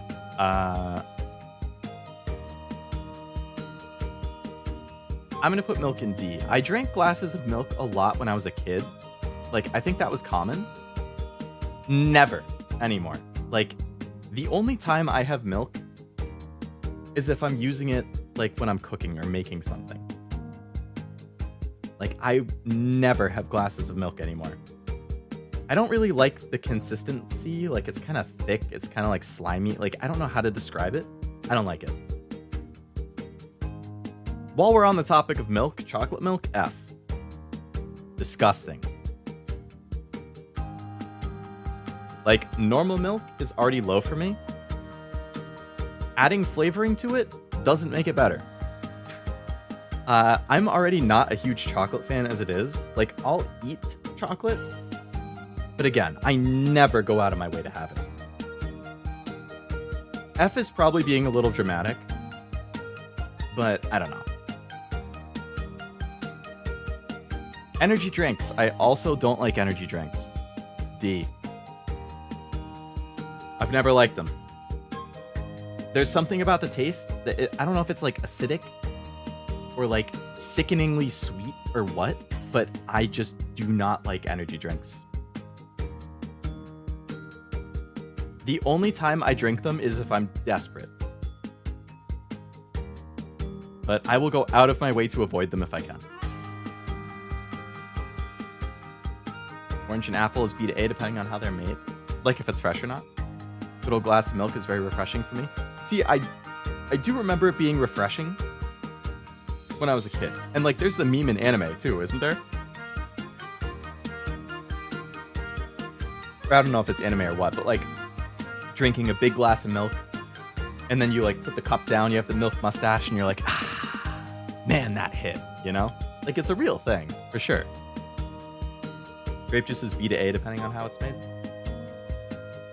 I'm gonna put milk in D. I drank glasses of milk a lot when I was a kid. Like, I think that was common. Never anymore. Like, the only time I have milk is if I'm using it, like, when I'm cooking or making something. Like, I never have glasses of milk anymore. I don't really like the consistency. Like, it's kind of thick. It's kind of like slimy. Like, I don't know how to describe it. I don't like it. While we're on the topic of milk, chocolate milk, F. Disgusting. Like, normal milk is already low for me. Adding flavoring to it doesn't make it better. I'm already not a huge chocolate fan as it is. Like, I'll eat chocolate, but again, I never go out of my way to have it. F is probably being a little dramatic, but I don't know. Energy drinks. I also don't like energy drinks. D. I've never liked them. There's something about the taste that I don't know if it's like acidic or like sickeningly sweet or what, but I just do not like energy drinks. The only time I drink them is if I'm desperate. But I will go out of my way to avoid them if I can. Orange and apple is B to A depending on how they're made. Like if it's fresh or not. Good old glass of milk is very refreshing for me. See, I I do remember it being refreshing when I was a kid. And like, there's the meme in anime too, isn't there? Or I don't know if it's anime or what, but like drinking a big glass of milk, and then you like put the cup down, you have the milk mustache, and you're like, ah, man, that hit, you know? Like, it's a real thing, for sure. Grape juice is B to A depending on how it's made.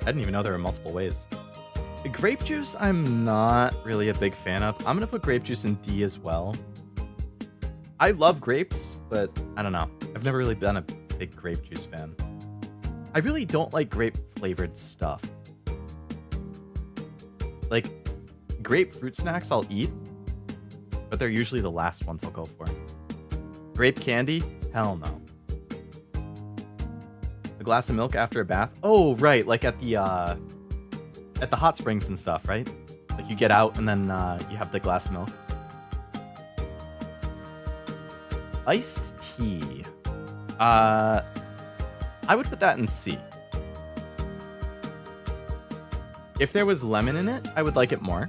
I didn't even know there were multiple ways. Grape juice, I'm not really a big fan of. I'm gonna put grape juice in D as well. I love grapes, but I don't know. I've never really been a big grape juice fan. I really don't like grape flavored stuff. Like, grape fruit snacks I'll eat, but they're usually the last ones I'll go for. Grape candy? Hell no. A glass of milk after a bath? Oh, right, like at the hot springs and stuff, right? Like you get out and then you have the glass of milk. Iced tea. I would put that in C. If there was lemon in it, I would like it more.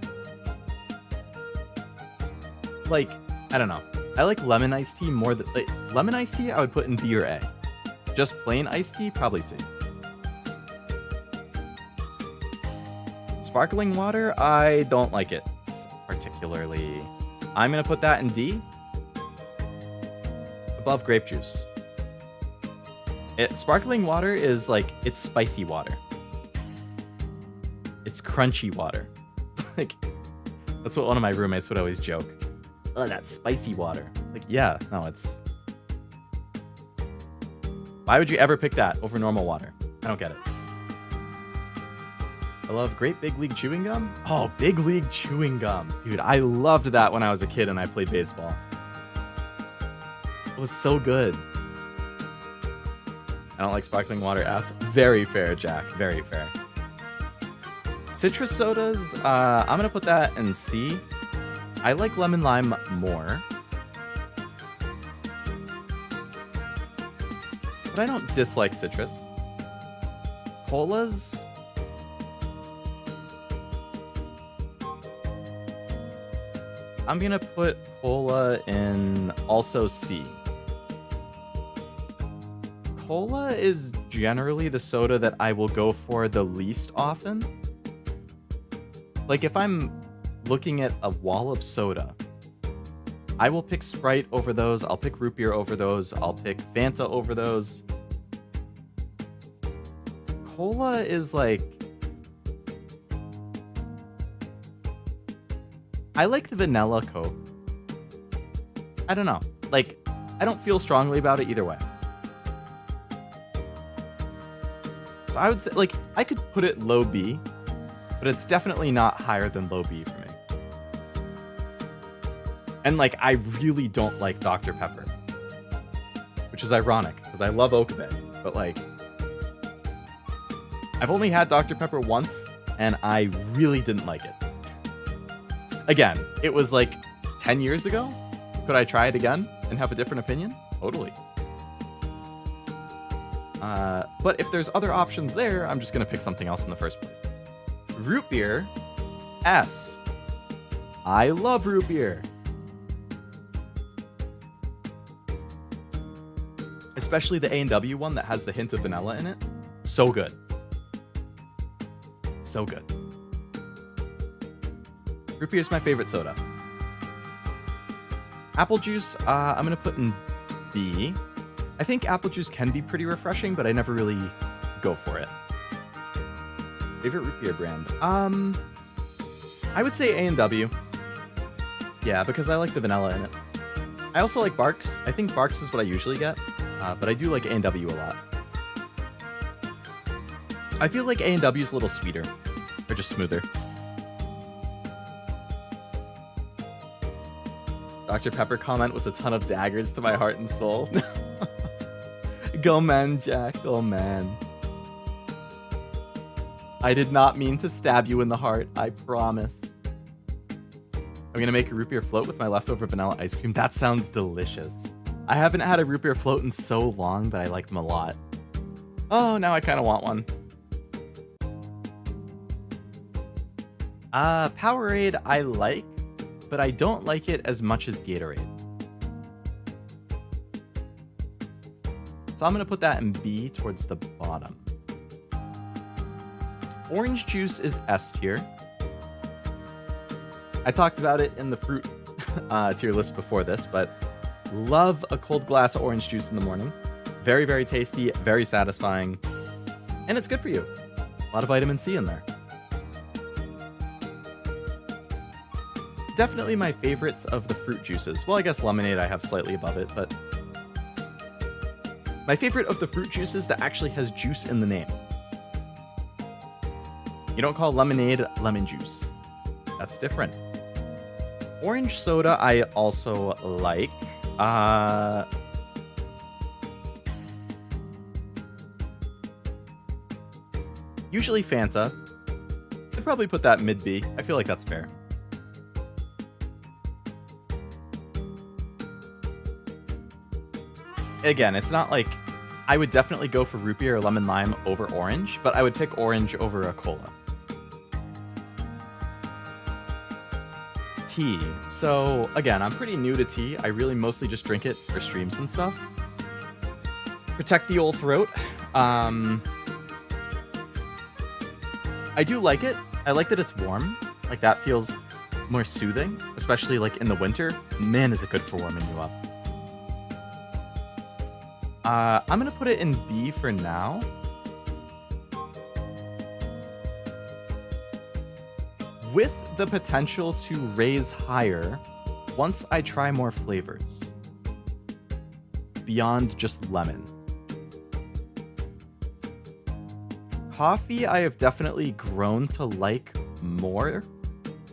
Like, I don't know. I like lemon iced tea more than... Like, lemon iced tea, I would put in B or A. Just plain iced tea, probably C. Sparkling water, I don't like it particularly. I'm going to put that in D. Above grape juice. Sparkling water is like, it's spicy water. It's crunchy water. Like, that's what one of my roommates would always joke. Oh, that's spicy water. Like, yeah, no, it's... Why would you ever pick that over normal water? I don't get it. I love Great Big League Chewing Gum. Oh, Big League Chewing Gum. Dude, I loved that when I was a kid and I played baseball. It was so good. I don't like sparkling water. F. Very fair, Jack. Very fair. Citrus sodas, I'm going to put that in C. I like lemon lime more. But I don't dislike citrus. Colas? I'm going to put cola in also C. Cola is generally the soda that I will go for the least often. Like, if I'm looking at a wall of soda, I will pick Sprite over those, I'll pick root beer over those, I'll pick Fanta over those. Cola is like... I like the vanilla Coke. I don't know. Like, I don't feel strongly about it either way. So I would say, like, I could put it low B, but it's definitely not higher than low B for me. And, like, I really don't like Dr. Pepper, which is ironic, because I love Okabe, but, like, I've only had Dr. Pepper once, and I really didn't like it. Again, it was, like, 10 years ago. Could I try it again and have a different opinion? Totally. But if there's other options there, I'm just going to pick something else in the first place. Root beer, S. I love root beer. Especially the A&W one that has the hint of vanilla in it. So good. So good. Root beer is my favorite soda. Apple juice, I'm going to put in B. I think apple juice can be pretty refreshing, but I never really go for it. Favorite root beer brand? I would say A&W. Yeah, because I like the vanilla in it. I also like Barks. I think Barks is what I usually get, but I do like A&W a lot. I feel like A&W is a little sweeter, or just smoother. Dr. Pepper comment was a ton of daggers to my heart and soul. Go man, Jack. Oh man. I did not mean to stab you in the heart. I promise. I'm gonna make a root beer float with my leftover vanilla ice cream. That sounds delicious. I haven't had a root beer float in so long, but I like them a lot. Oh, now I kind of want one. Powerade I like, but I don't like it as much as Gatorade. So I'm going to put that in B towards the bottom. Orange juice is S tier. I talked about it in the fruit tier list before this, but love a cold glass of orange juice in the morning. Very, very tasty, very satisfying, and it's good for you. A lot of vitamin C in there. Definitely my favorites of the fruit juices. Well, I guess lemonade I have slightly above it, but my favorite of the fruit juices that actually has juice in the name. You don't call lemonade lemon juice. That's different. Orange soda I also like. Usually Fanta. I'd probably put that mid B. I feel like that's fair. Again, it's not like I would definitely go for root beer or lemon lime over orange, but I would pick orange over a cola. Tea. So again, I'm pretty new to tea. I really mostly just drink it for streams and stuff. Protect the old throat. I do like it. I like that it's warm. Like that feels more soothing, especially like in the winter. Man, is it good for warming you up. I'm gonna put it in B for now. With the potential to raise higher once I try more flavors. Beyond just lemon. Coffee I have definitely grown to like more.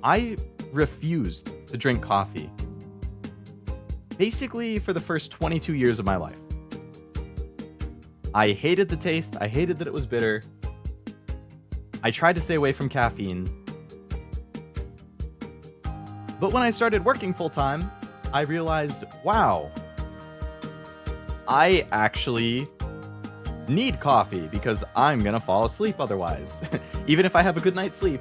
I refused to drink coffee. Basically for the first 22 years of my life. I hated the taste. I hated that it was bitter. I tried to stay away from caffeine. But when I started working full-time, I realized, wow, I actually need coffee because I'm gonna fall asleep otherwise. Even if I have a good night's sleep,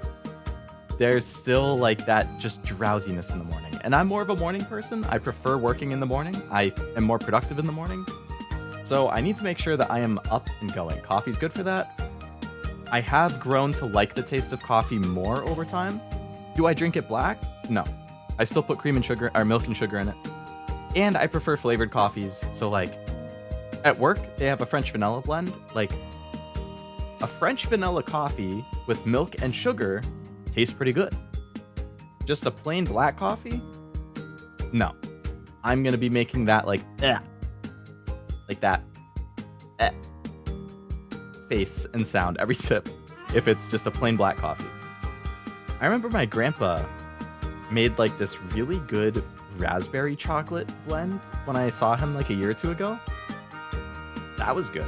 there's still like that just drowsiness in the morning. And I'm more of a morning person. I prefer working in the morning. I am more productive in the morning. So I need to make sure that I am up and going. Coffee's good for that. I have grown to like the taste of coffee more over time. Do I drink it black? No. I still put cream and sugar, or milk and sugar in it. And I prefer flavored coffees. So like at work, they have a French vanilla blend. Like a French vanilla coffee with milk and sugar tastes pretty good. Just a plain black coffee? No. I'm gonna be making that like that face and sound every sip if it's just a plain black coffee. I remember my grandpa made like this really good raspberry chocolate blend when I saw him like a year or two ago. That was good.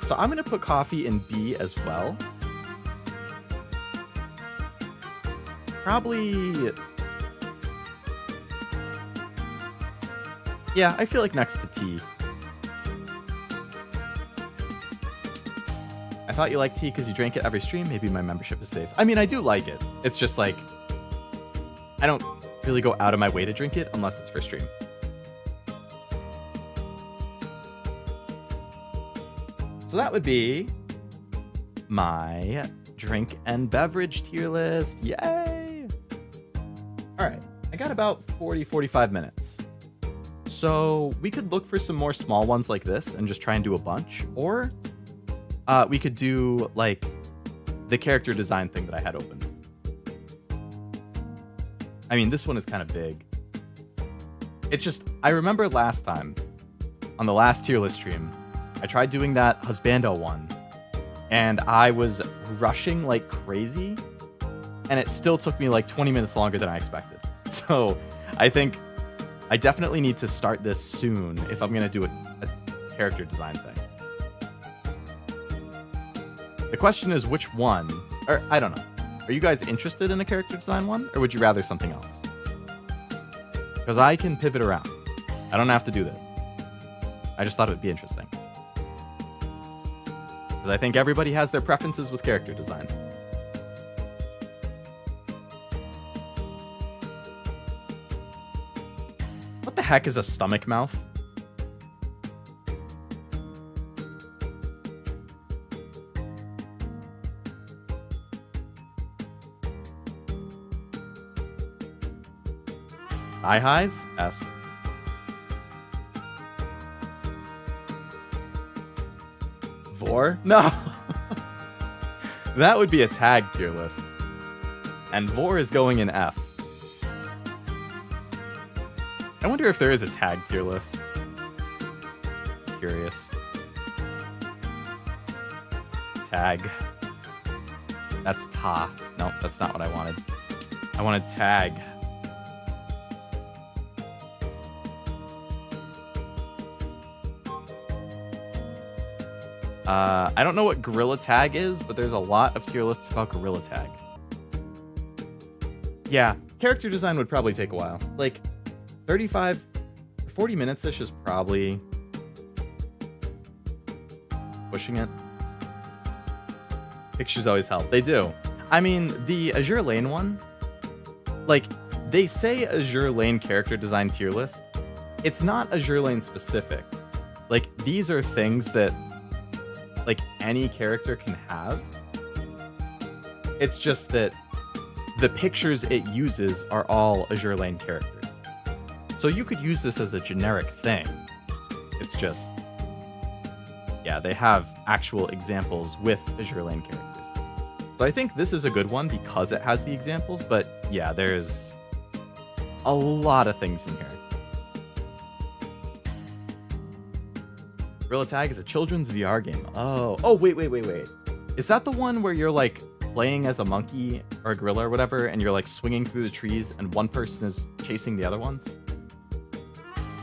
So I'm gonna put coffee in B as well. Probably, yeah, I feel like next to tea. I thought you liked tea because you drank it every stream. Maybe my membership is safe. I mean, I do like it. It's just like, I don't really go out of my way to drink it unless it's for stream. So that would be my drink and beverage tier list. Yay! All right, I got about 45 minutes. So we could look for some more small ones like this and just try and do a bunch, or we could do like the character design thing that I had open. I mean, this one is kind of big. It's just, I remember last time on the last tier list stream, I tried doing that husbando one and I was rushing like crazy and it still took me like 20 minutes longer than I expected. So I think I definitely need to start this soon if I'm going to do a character design thing. The question is which one, or I don't know. Are you guys interested in a character design one, or would you rather something else? Because I can pivot around. I don't have to do that. I just thought it would be interesting. Because I think everybody has their preferences with character design. heck is a stomach mouth? Thigh highs? S. Vor? No. That would be a tag tier list. And Vor is going in F. I wonder if there is a tag tier list. Curious. Tag. That's ta. No, that's not what I wanted. I wanted tag. I don't know what Gorilla Tag is, but there's a lot of tier lists about Gorilla Tag. Yeah, character design would probably take a while. Like, 35, 40 minutes-ish is probably pushing it. Pictures always help. They do. I mean, the Azure Lane one, like, they say Azure Lane character design tier list. It's not Azure Lane specific. Like, these are things that like any character can have. It's just that the pictures it uses are all Azure Lane characters. So you could use this as a generic thing. It's just, yeah, they have actual examples with Azure Lane characters. So I think this is a good one because it has the examples, but yeah, there's a lot of things in here. Gorilla Tag is a children's VR game. Oh, wait. Is that the one where you're like playing as a monkey or a gorilla or whatever, and you're like swinging through the trees and one person is chasing the other ones?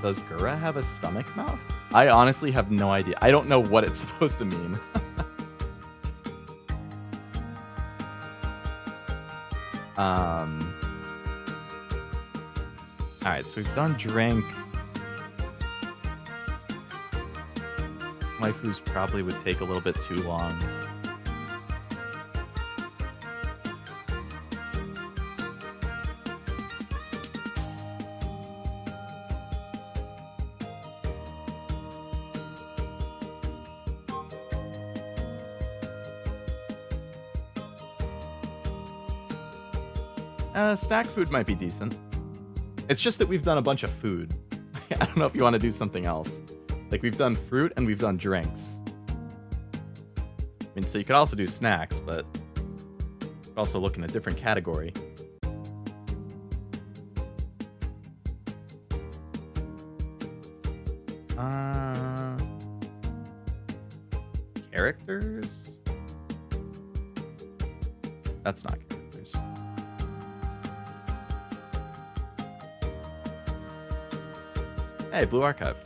Does Gura have a stomach mouth? I honestly have no idea. I don't know what it's supposed to mean. Alright, so we've done drink. Waifus probably would take a little bit too long. Snack food might be decent. It's just that we've done a bunch of food. I don't know if you want to do something else. Like, we've done fruit and we've done drinks. I mean, so you could also do snacks, but also look in a different category. Characters? That's not characters. Hey, Blue Archive.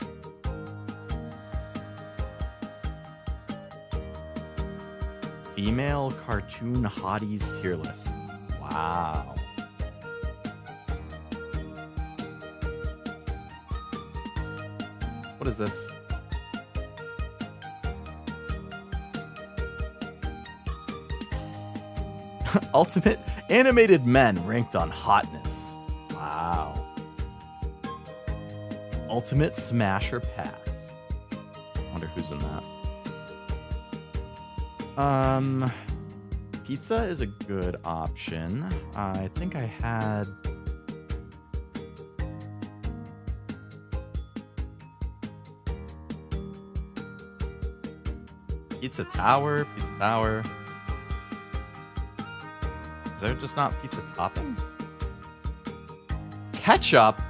Female cartoon hotties tier list. Wow. What is this? Ultimate animated men ranked on hotness. Wow. Ultimate smash or pass. Wonder who's in that. Pizza is a good option. I think I had... Pizza Tower. Is there just not pizza toppings? Ketchup?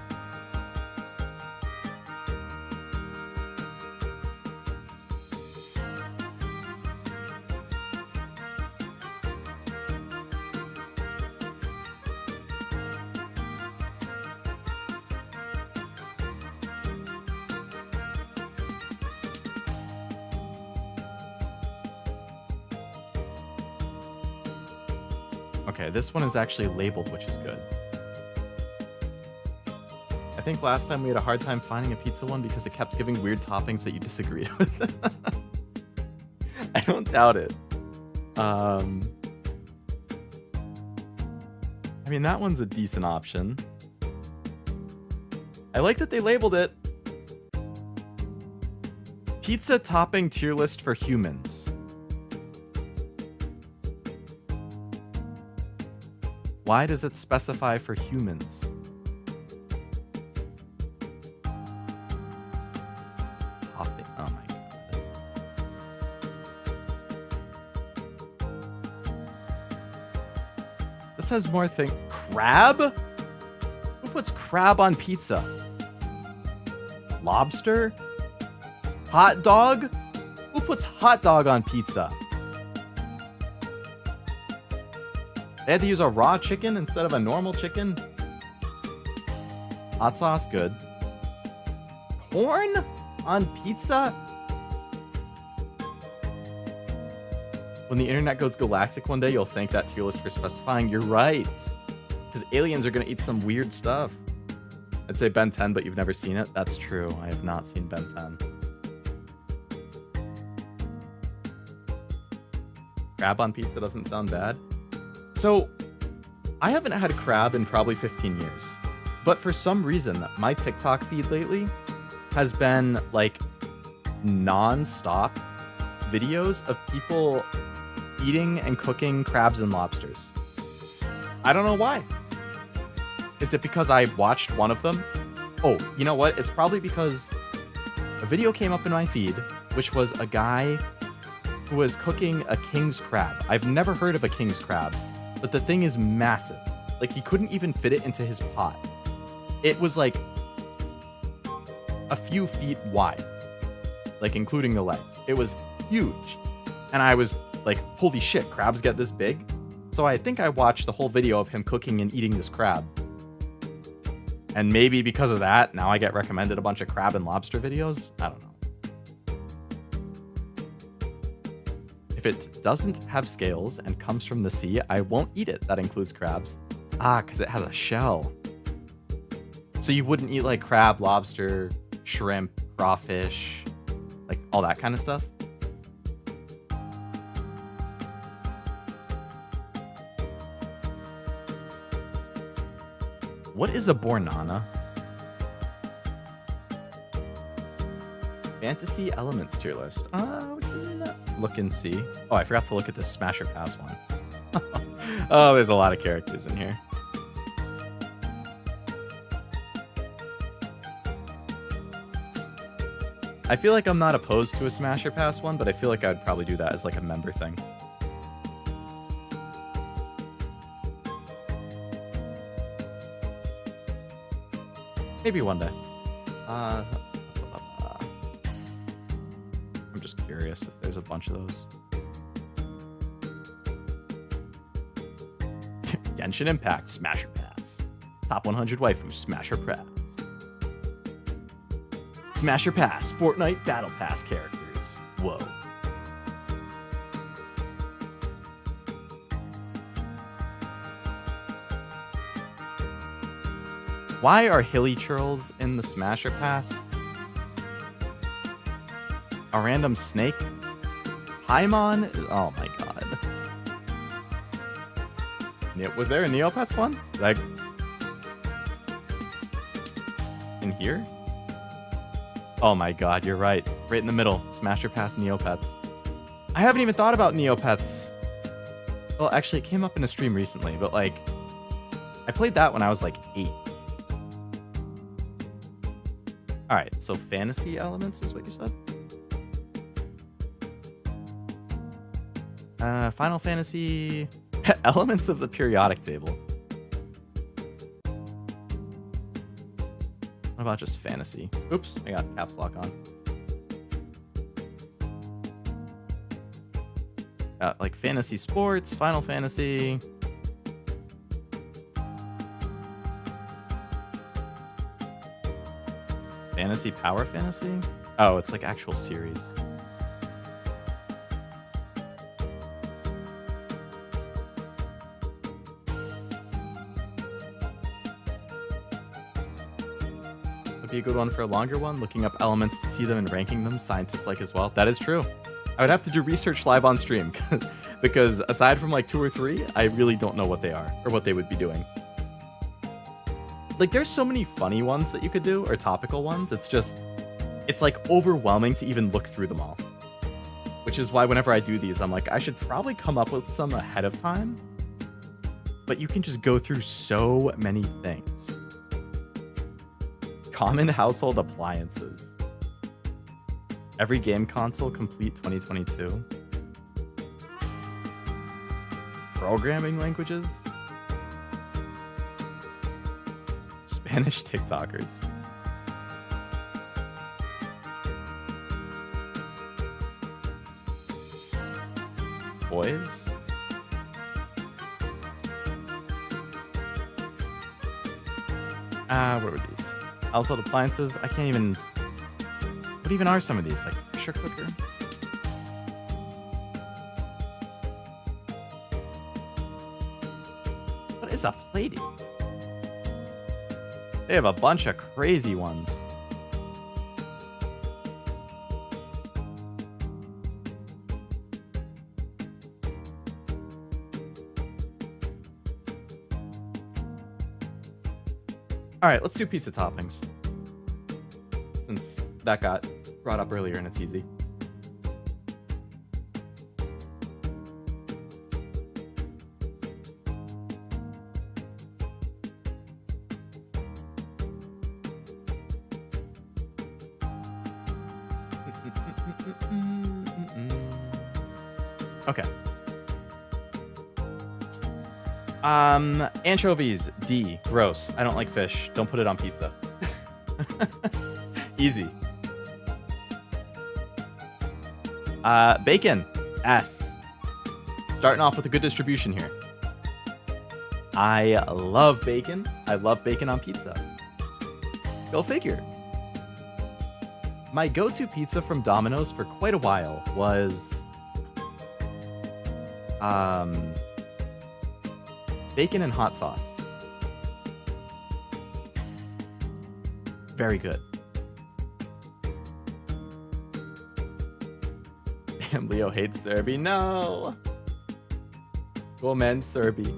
Okay, this one is actually labeled, which is good. I think last time we had a hard time finding a pizza one because it kept giving weird toppings that you disagreed with. I don't doubt it. I mean, that one's a decent option. I like that they labeled it. Pizza topping tier list for humans. Why does it specify for humans? Topping. Oh my god. This has more thing. Crab? Who puts crab on pizza? Lobster? Hot dog? Who puts hot dog on pizza? They had to use a raw chicken instead of a normal chicken. Hot sauce, good. Corn on pizza? When the internet goes galactic one day, you'll thank that tier list for specifying. You're right. Because aliens are going to eat some weird stuff. I'd say Ben 10, but you've never seen it. That's true. I have not seen Ben 10. Crab on pizza doesn't sound bad. So, I haven't had crab in probably 15 years. But for some reason, my TikTok feed lately has been like non-stop videos of people eating and cooking crabs and lobsters. I don't know why. Is it because I watched one of them? Oh, you know what? It's probably because a video came up in my feed, which was a guy who was cooking a king's crab. I've never heard of a king's crab, but the thing is massive. Like, he couldn't even fit it into his pot. It was like a few feet wide, like including the legs. It was huge. And I was like, holy shit, crabs get this big? So I think I watched the whole video of him cooking and eating this crab. And maybe because of that, now I get recommended a bunch of crab and lobster videos? I don't know. If it doesn't have scales and comes from the sea, I won't eat it. That includes crabs. Ah, because it has a shell. So you wouldn't eat like crab, lobster, shrimp, crawfish, like all that kind of stuff? What is a Bornana? Fantasy Elements tier list. Look and see. Oh, I forgot to look at the Smasher Pass one. Oh, there's a lot of characters in here. I feel like I'm not opposed to a Smasher Pass one, but I feel like I would probably do that as like a member thing. Maybe one day. I'm just curious if there's a bunch of those. Genshin Impact, Smasher Pass. Top 100 waifus, Smasher Pass. Smasher Pass, Fortnite Battle Pass characters. Whoa. Why are hilly churls in the Smasher Pass? A random snake? Paimon? Oh my god. Was there a Neopets one? Like, in here? Oh my god, you're right. Right in the middle. Smasher Pass Neopets. I haven't even thought about Neopets. Well, actually, it came up in a stream recently, but like, I played that when I was like 8. Alright, so fantasy elements is what you said? Final Fantasy... Elements of the periodic table. What about just fantasy? Oops, I got caps lock on. Like fantasy sports, Final Fantasy... Fantasy Power Fantasy? Oh, it's like actual series. Would be a good one for a longer one, looking up elements to see them and ranking them, scientists like as well. That is true. I would have to do research live on stream, because aside from like 2 or 3, I really don't know what they are, or what they would be doing. like, there's so many funny ones that you could do, or topical ones. It's like overwhelming to even look through them all. Which is why whenever I do these, I'm like, I should probably come up with some ahead of time. But you can just go through so many things. Common household appliances. Every game console complete 2022. Programming languages. Spanish TikTokers. Toys? What were these? Household appliances? I can't even... What even are some of these? Like pressure cooker? What is a plating? They have a bunch of crazy ones. All right, let's do pizza toppings. Since that got brought up earlier and it's easy. Okay. Anchovies, D, gross. I don't like fish. Don't put it on pizza. Easy. Bacon, S. Starting off with a good distribution here. I love bacon. I love bacon on pizza. Go figure. My go-to pizza from Domino's for quite a while was bacon and hot sauce. Very good. Damn, Leo hates Serbi. No! Go men, Serbi.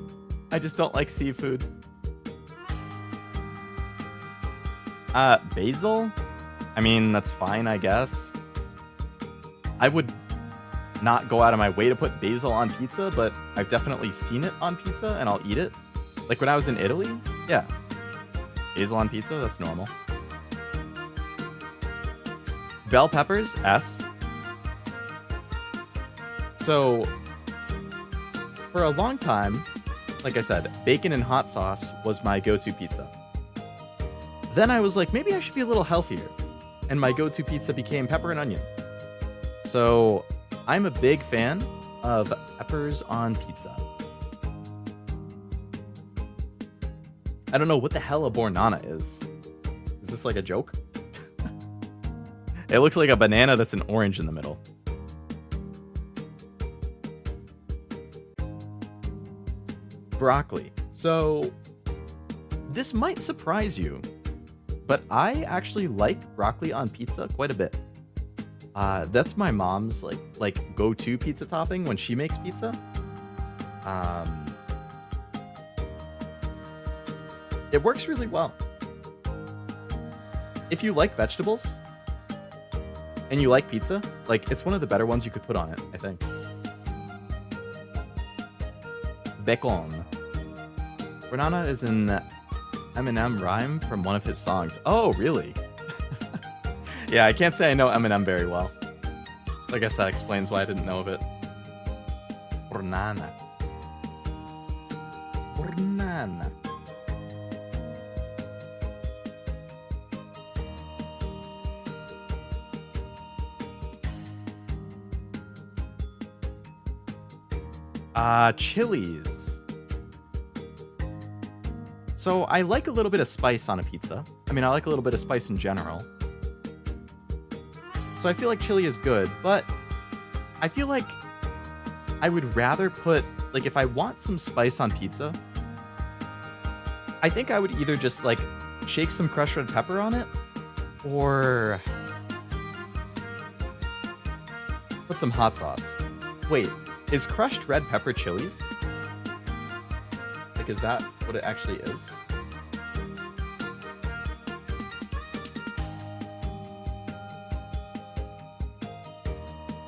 I just don't like seafood. Basil? I mean, that's fine, I guess. I would not go out of my way to put basil on pizza, but I've definitely seen it on pizza and I'll eat it. Like when I was in Italy, yeah. Basil on pizza, that's normal. Bell peppers, S. So, for a long time, like I said, bacon and hot sauce was my go-to pizza. Then I was like, maybe I should be a little healthier. And my go-to pizza became pepper and onion. So, I'm a big fan of peppers on pizza. I don't know what the hell a bornana is. Is this like a joke? It looks like a banana that's an orange in the middle. Broccoli. So, this might surprise you, but I actually like broccoli on pizza quite a bit. That's my mom's like go-to pizza topping when she makes pizza. It works really well. If you like vegetables and you like pizza, like it's one of the better ones you could put on it, I think. Bacon. Banana is an Eminem rhyme from one of his songs. Oh, really? Yeah, I can't say I know Eminem very well. I guess that explains why I didn't know of it. Banana. Banana. Chilies. So I like a little bit of spice on a pizza. I mean, I like a little bit of spice in general. So I feel like chili is good, but I feel like I would rather put, like if I want some spice on pizza, I think I would either just like shake some crushed red pepper on it or put some hot sauce. Wait, is crushed red pepper chilies? Like, is that what it actually is?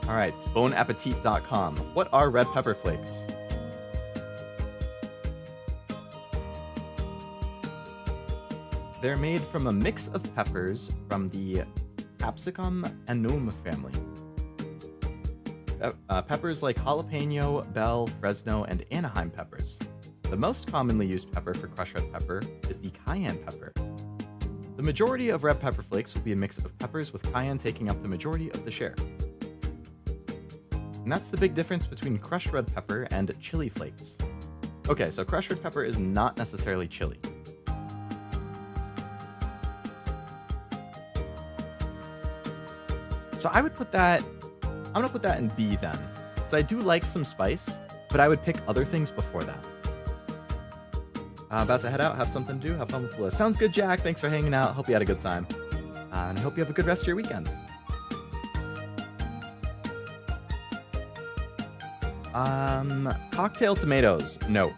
All right, boneappetit.com. What are red pepper flakes? They're made from a mix of peppers from the capsicum annum family. Peppers like jalapeno, bell, Fresno, and Anaheim peppers. The most commonly used pepper for crushed red pepper is the cayenne pepper. The majority of red pepper flakes will be a mix of peppers with cayenne taking up the majority of the share. And that's the big difference between crushed red pepper and chili flakes. Okay, so crushed red pepper is not necessarily chili. So I would put that, I'm gonna put that in B then. Because I do like some spice, but I would pick other things before that. About to head out, have something to do, have fun with the list. Sounds good, Jack. Thanks for hanging out. Hope you had a good time. And I hope you have a good rest of your weekend. Cocktail tomatoes. No.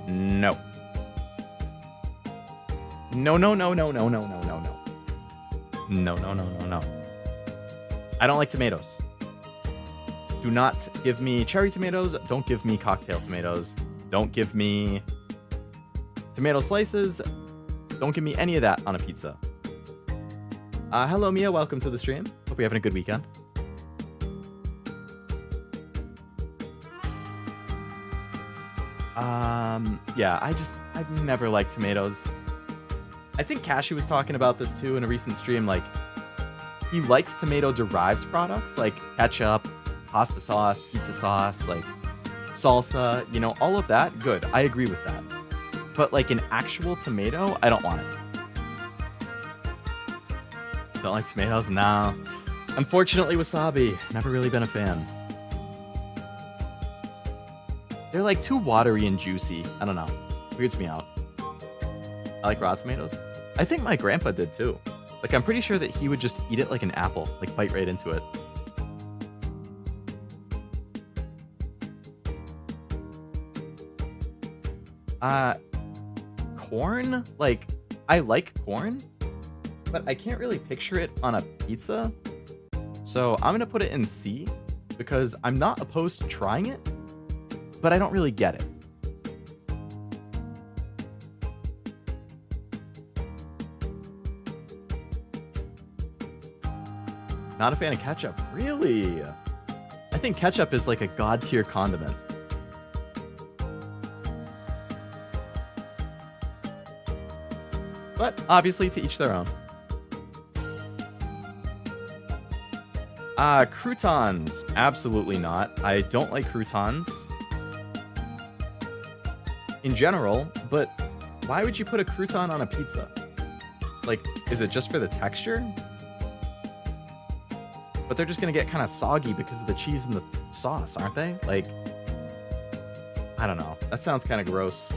No. No, no, no, no, no, no, no, no, no. No, no, no, no, no. I don't like tomatoes. Do not give me cherry tomatoes. Don't give me cocktail tomatoes. Don't give me tomato slices. Don't give me any of that on a pizza. Hello, Mia. Welcome to the stream. Hope you're having a good weekend. Yeah, I've never liked tomatoes. I think Cashy was talking about this too in a recent stream. Like, he likes tomato-derived products like ketchup, pasta sauce, pizza sauce, like salsa, you know, all of that. Good, I agree with that. But like an actual tomato, I don't want it. Don't like tomatoes? Nah. Unfortunately, wasabi. Never really been a fan. They're like too watery and juicy. I don't know. Weirds me out. I like raw tomatoes. I think my grandpa did too. Like, I'm pretty sure that he would just eat it like an apple, like bite right into it. Corn? Like, I like corn, but I can't really picture it on a pizza. So I'm gonna put it in C because I'm not opposed to trying it, but I don't really get it. Not a fan of ketchup. Really? I think ketchup is like a god tier condiment. But obviously to each their own. Croutons. Absolutely not. I don't like croutons in general, but why would you put a crouton on a pizza? Like, is it just for the texture? But they're just gonna get kind of soggy because of the cheese and the sauce, aren't they? Like, I don't know. That sounds kind of gross.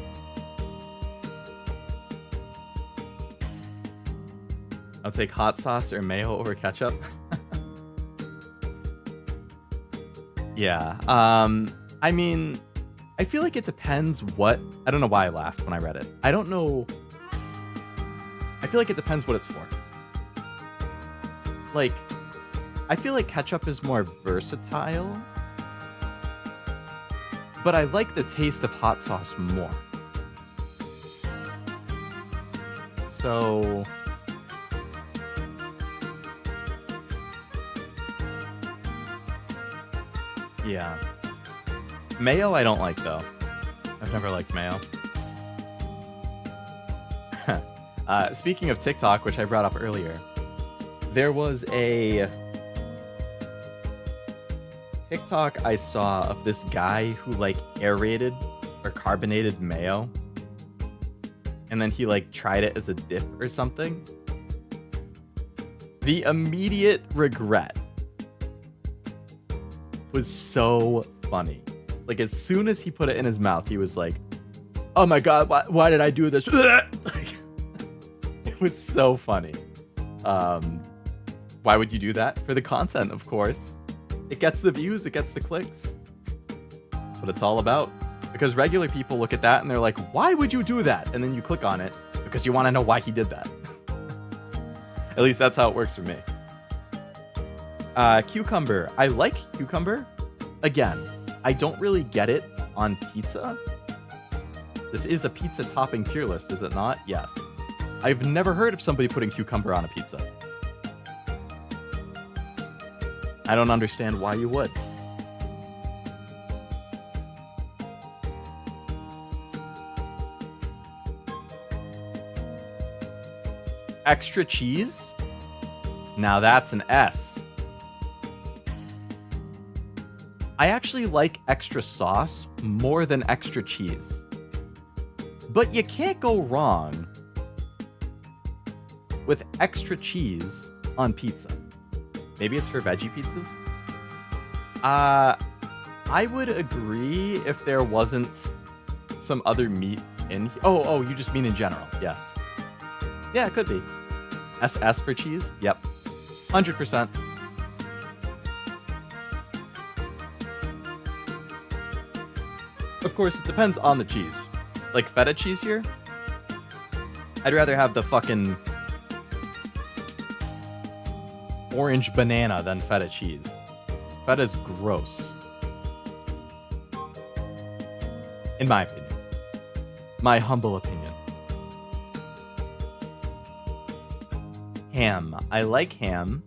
I'll take hot sauce or mayo over ketchup. Yeah. I mean, I feel like it depends what... I don't know why I laughed when I read it. I don't know... I feel like it depends what it's for. Like, I feel like ketchup is more versatile, but I like the taste of hot sauce more. So... yeah. Mayo I don't like, though. I've never liked mayo. Speaking of TikTok, which I brought up earlier, there was a TikTok I saw of this guy who, like, aerated or carbonated mayo, and then he, like, tried it as a dip or something. The immediate regret was so funny. Like, as soon as he put it in his mouth, he was like, oh my god, why did I do this? Like, it was so funny. Why would you do that? For the content, of course. It gets the views, it gets the clicks. That's what it's all about. Because regular people look at that and they're like, why would you do that? And then you click on it because you want to know why he did that. At least that's how it works for me. Cucumber. I like cucumber. Again, I don't really get it on pizza. This is a pizza topping tier list, is it not? Yes. I've never heard of somebody putting cucumber on a pizza. I don't understand why you would. Extra cheese? Now that's an S. I actually like extra sauce more than extra cheese. But you can't go wrong with extra cheese on pizza. Maybe it's for veggie pizzas? I would agree if there wasn't some other meat in here. Oh, you just mean in general. Yes. Yeah, it could be. SS for cheese? Yep. 100%. Of course, it depends on the cheese. Like feta cheese here? I'd rather have the fucking orange banana than feta cheese. Feta's gross. In my opinion. My humble opinion. Ham. I like ham.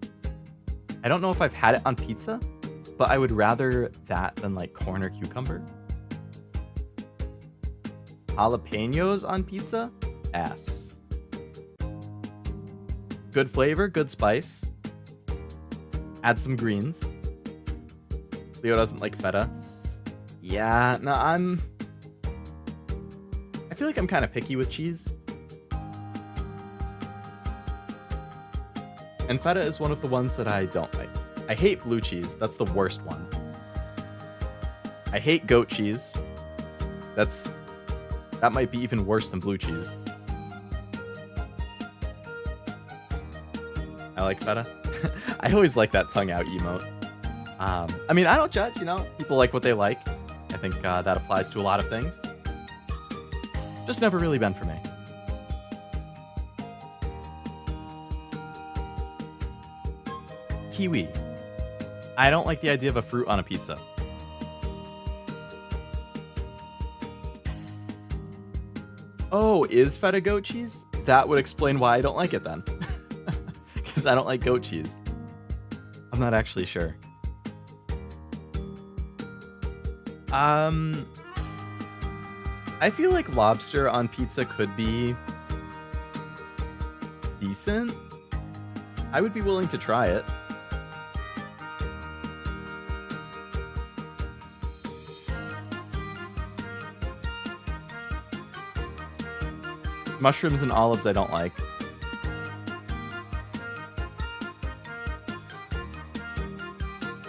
I don't know if I've had it on pizza, but I would rather that than like corn or cucumber. Jalapenos on pizza? S. Good flavor, good spice. Add some greens. Leo doesn't like feta. Yeah, no, I feel like I'm kind of picky with cheese. And feta is one of the ones that I don't like. I hate blue cheese. That's the worst one. I hate goat cheese. That might be even worse than blue cheese. I like feta. I always like that tongue out emote. I mean, I don't judge, you know? People like what they like. I think that applies to a lot of things. Just never really been for me. Kiwi. I don't like the idea of a fruit on a pizza. Oh, is feta goat cheese? That would explain why I don't like it then. Because I don't like goat cheese. I'm not actually sure. I feel like lobster on pizza could be decent. I would be willing to try it. Mushrooms and olives I don't like.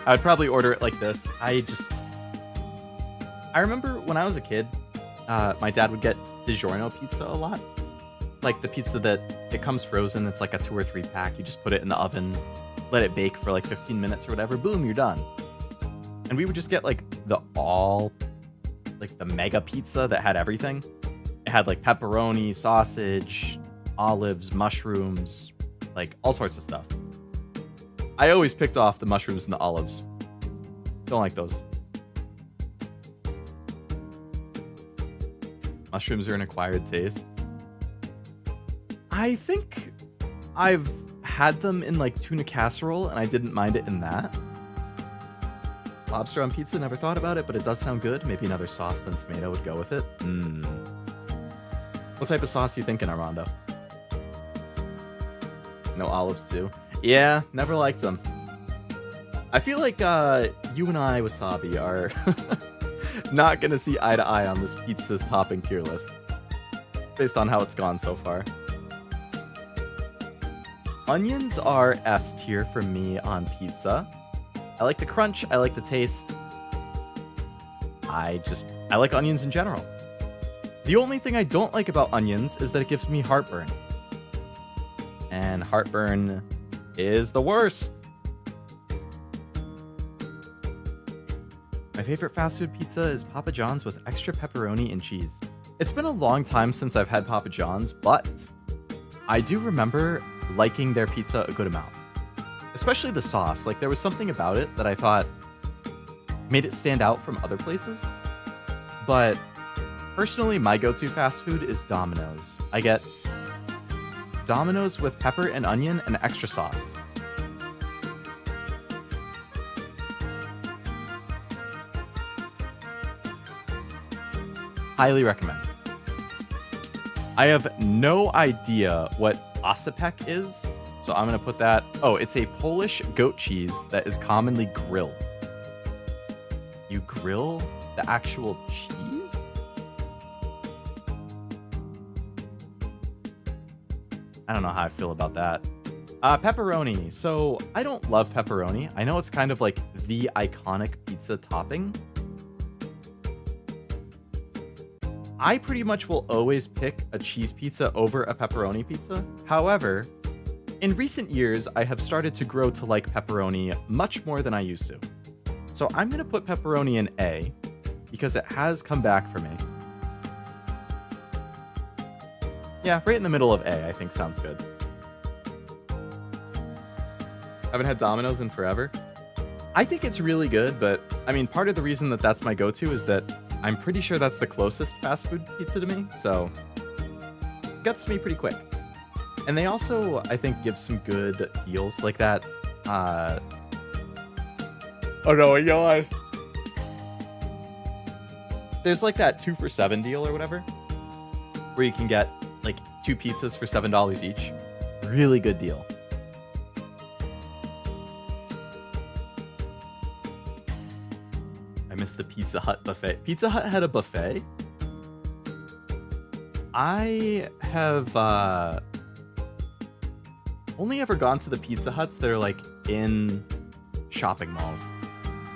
I would probably order it like this. I remember when I was a kid, my dad would get DiGiorno pizza a lot. Like the pizza that it comes frozen. It's like a 2 or 3 pack. You just put it in the oven, let it bake for like 15 minutes or whatever. Boom, you're done. And we would just get like the mega pizza that had everything. It had like pepperoni, sausage, olives, mushrooms, like all sorts of stuff. I always picked off the mushrooms and the olives. Don't like those. Mushrooms are an acquired taste. I think I've had them in like tuna casserole and I didn't mind it in that. Lobster on pizza, never thought about it, but it does sound good. Maybe another sauce than tomato would go with it. What type of sauce are you thinking, Armando? No olives too. Yeah, never liked them. I feel like you and I, Wasabi, are not gonna see eye to eye on this pizza's topping tier list. Based on how it's gone so far. Onions are S tier for me on pizza. I like the crunch, I like the taste. I like onions in general. The only thing I don't like about onions is that it gives me heartburn. And heartburn is the worst. My favorite fast food pizza is Papa John's with extra pepperoni and cheese. It's been a long time since I've had Papa John's, but I do remember liking their pizza a good amount. especially the sauce. Like, there was something about it that I thought made it stand out from other places. But personally, my go-to fast food is Domino's. I get Domino's with pepper and onion and extra sauce. Highly recommend. I have no idea what osypek is, so I'm gonna put that. Oh, it's a Polish goat cheese that is commonly grilled. You grill the actual cheese? I don't know how I feel about that. Pepperoni. So I don't love pepperoni. I know it's kind of like the iconic pizza topping. I pretty much will always pick a cheese pizza over a pepperoni pizza. However, in recent years, I have started to grow to like pepperoni much more than I used to. So I'm going to put pepperoni in A because it has come back for me. Yeah, right in the middle of A, I think sounds good. Haven't had Domino's in forever. I think it's really good, but I mean, part of the reason that that's my go-to is that I'm pretty sure that's the closest fast food pizza to me, so it gets to me pretty quick. And they also, I think, give some good deals like that. Oh no, yawn. There's like that 2 for $7 deal or whatever, where you can get like 2 pizzas for $7 each. Really good deal. I miss the Pizza Hut buffet. Pizza Hut had a buffet? I have only ever gone to the Pizza Huts that are like in shopping malls.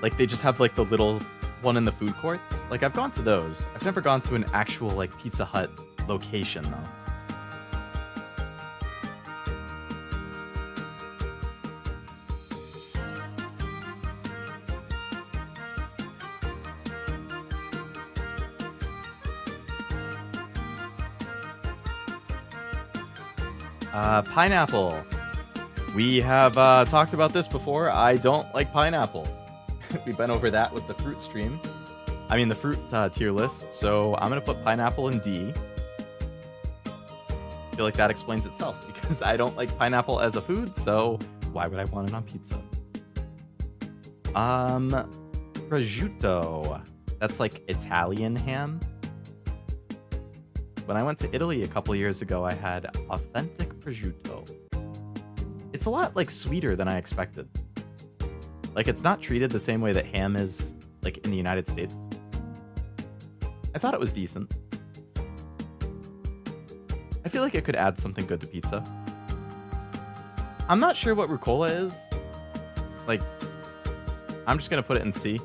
Like they just have like the little one in the food courts. Like I've gone to those. I've never gone to an actual like Pizza Hut location though. Pineapple. We have talked about this before. I don't like pineapple. We've been over that with the fruit stream. I mean, the fruit tier list. So I'm going to put pineapple in D. I feel like that explains itself because I don't like pineapple as a food. So why would I want it on pizza? Prosciutto. That's like Italian ham. When I went to Italy a couple years ago, I had authentic prosciutto. It's a lot like sweeter than I expected. Like it's not treated the same way that ham is like in the United States. I thought it was decent. I feel like it could add something good to pizza. I'm not sure what rucola is. Like, I'm just gonna put it in C.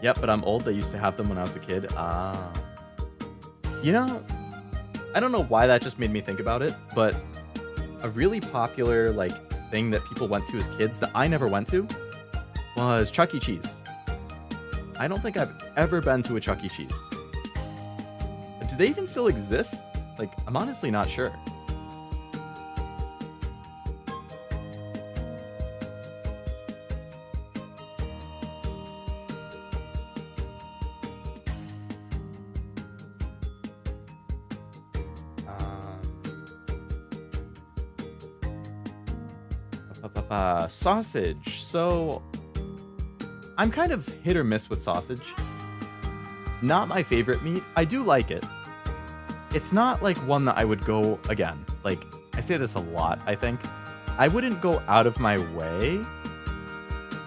Yep, but I'm old. They used to have them when I was a kid. You know, I don't know why that just made me think about it, but a really popular like thing that people went to as kids that I never went to was Chuck E. Cheese. I don't think I've ever been to a Chuck E. Cheese. Do they even still exist? Like, I'm honestly not sure. Sausage. So I'm kind of hit or miss with sausage. Not my favorite meat. I do like it. It's not like one that I would go again. Like, I say this a lot, I think. I wouldn't go out of my way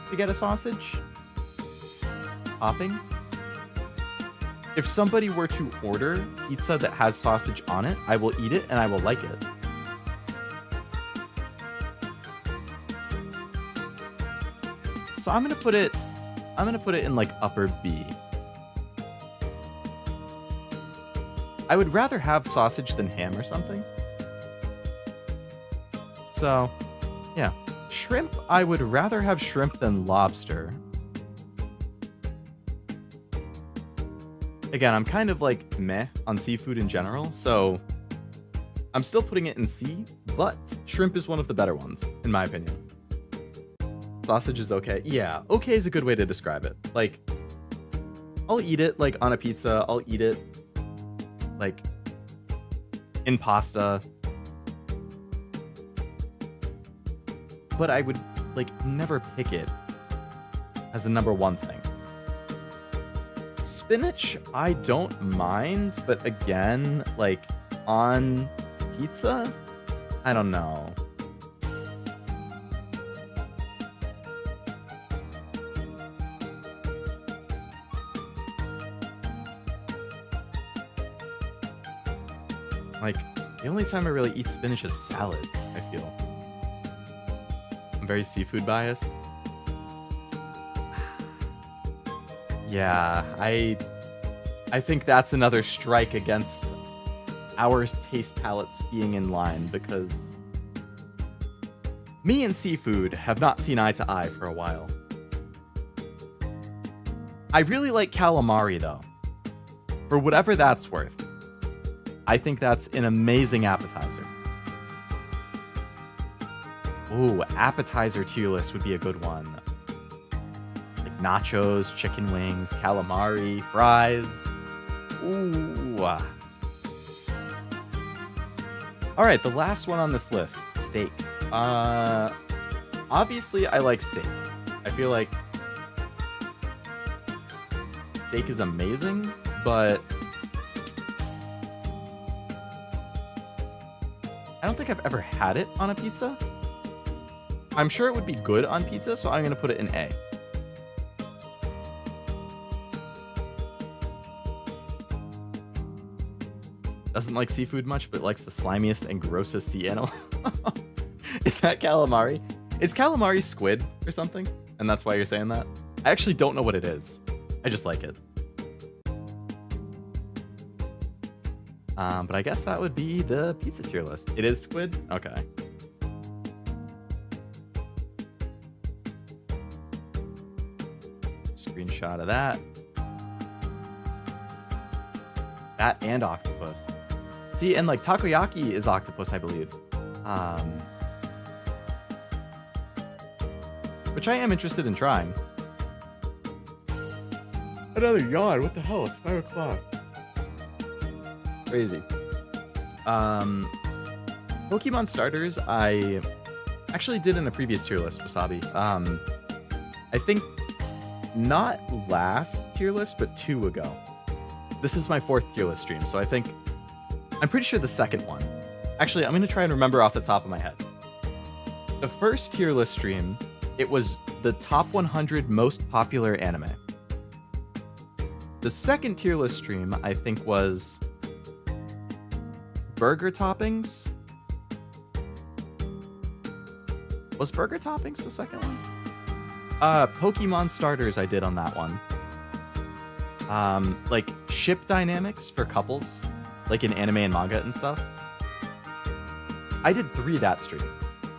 to get a sausage topping. If somebody were to order pizza that has sausage on it, I will eat it and I will like it. So I'm gonna put it in like upper B. I would rather have sausage than ham or something. So, yeah. Shrimp, I would rather have shrimp than lobster. Again, I'm kind of like meh on seafood in general, so I'm still putting it in C, but shrimp is one of the better ones, in my opinion. Sausage is okay. Yeah, okay is a good way to describe it. Like, I'll eat it, like, on a pizza. I'll eat it, like, in pasta. But I would, like, never pick it as a number one thing. Spinach, I don't mind, but again, like, on pizza? I don't know. Like, the only time I really eat spinach is salad, I feel. I'm very seafood biased. Yeah, I think that's another strike against our taste palettes being in line, because me and seafood have not seen eye to eye for a while. I really like calamari, though. For whatever that's worth. I think that's an amazing appetizer. Ooh, appetizer tier list would be a good one. Like nachos, chicken wings, calamari, fries. Ooh. All right, the last one on this list, steak. Obviously, I like steak. I feel like steak is amazing, but I don't think I've ever had it on a pizza. I'm sure it would be good on pizza, so I'm going to put it in A. Doesn't like seafood much, but likes the slimiest and grossest sea animal. Is that calamari? Is calamari squid or something? And that's why you're saying that? I actually don't know what it is. I just like it. But I guess that would be the pizza tier list. It is squid? Okay. Screenshot of that. That and octopus. See, and like takoyaki is octopus, I believe. Which I am interested in trying. Another yawn. What the hell? It's 5 o'clock. Crazy. Pokemon starters, I actually did in a previous tier list, Wasabi. I think not last tier list, but 2 ago. This is my 4th tier list stream, so I'm pretty sure the second one. Actually, I'm going to try and remember off the top of my head. The first tier list stream, it was the top 100 most popular anime. The second tier list stream, I think, was burger toppings. Was burger toppings the second one? Pokemon starters I did on that one. Like ship dynamics for couples, like in anime and manga and stuff. I did 3 that stream.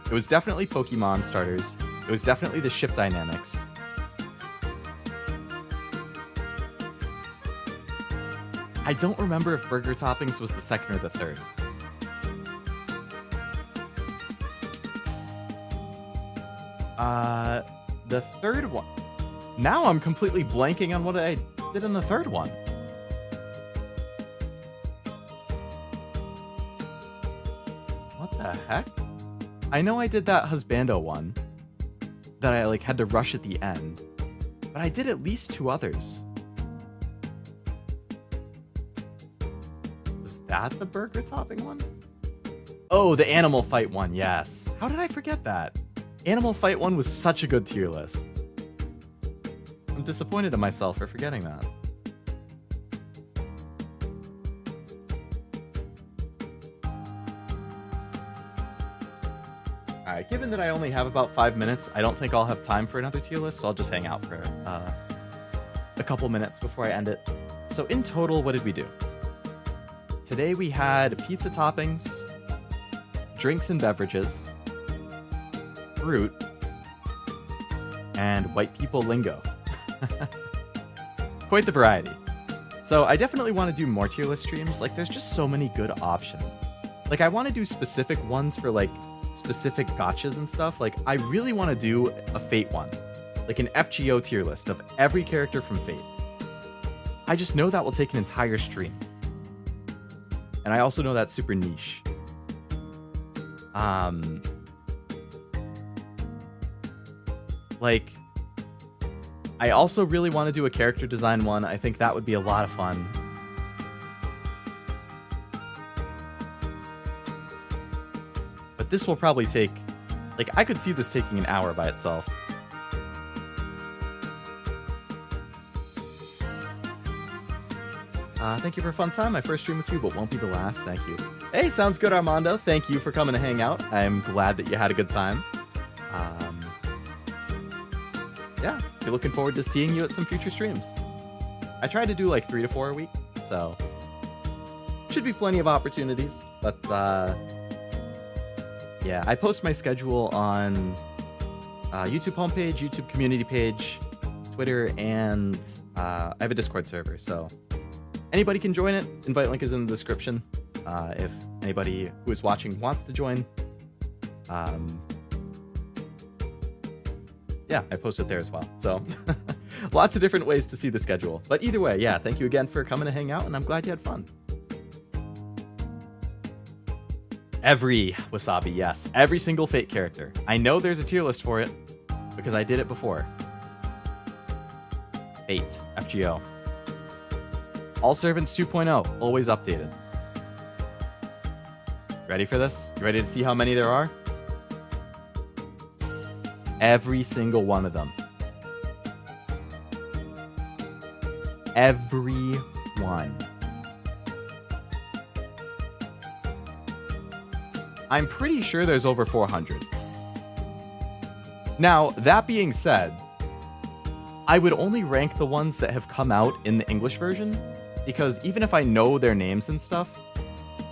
It was definitely Pokemon starters. It was definitely the ship dynamics. I don't remember if burger toppings was the second or the third. The third one. Now I'm completely blanking on what I did in the third one. What the heck? I know I did that husbando one that I like had to rush at the end, but I did at least 2 others. Was that the burger topping one? Oh, the animal fight one, yes. How did I forget that? Animal fight one was such a good tier list. I'm disappointed in myself for forgetting that. Alright, given that I only have about 5 minutes, I don't think I'll have time for another tier list, so I'll just hang out for a couple minutes before I end it. So in total, what did we do? Today we had pizza toppings, drinks and beverages, fruit, and white people lingo. Quite the variety. So I definitely want to do more tier list streams. Like, there's just so many good options. Like, I want to do specific ones for, like, specific gachas and stuff. Like, I really want to do a Fate one. Like, an FGO tier list of every character from Fate. I just know that will take an entire stream. And I also know that's super niche. Like, I also really want to do a character design one. I think that would be a lot of fun. But this will probably take, like, I could see this taking an hour by itself. Thank you for a fun time. My first stream with you, but won't be the last. Thank you. Hey, sounds good, Armando. Thank you for coming to hang out. I'm glad that you had a good time. Yeah, be looking forward to seeing you at some future streams. I try to do like 3 to 4 a week, so should be plenty of opportunities. But yeah, I post my schedule on YouTube homepage, YouTube community page, Twitter, and I have a Discord server, so anybody can join it. Invite link is in the description. If anybody who is watching wants to join. Yeah, I post it there as well. So lots of different ways to see the schedule. But either way, yeah, thank you again for coming to hang out, and I'm glad you had fun. Every Wasabi, yes. Every single Fate character. I know there's a tier list for it, because I did it before. Fate, FGO. All Servants 2.0, always updated. Ready for this? You ready to see how many there are? Every single one of them. Every one. I'm pretty sure there's over 400. Now, that being said, I would only rank the ones that have come out in the English version, because even if I know their names and stuff,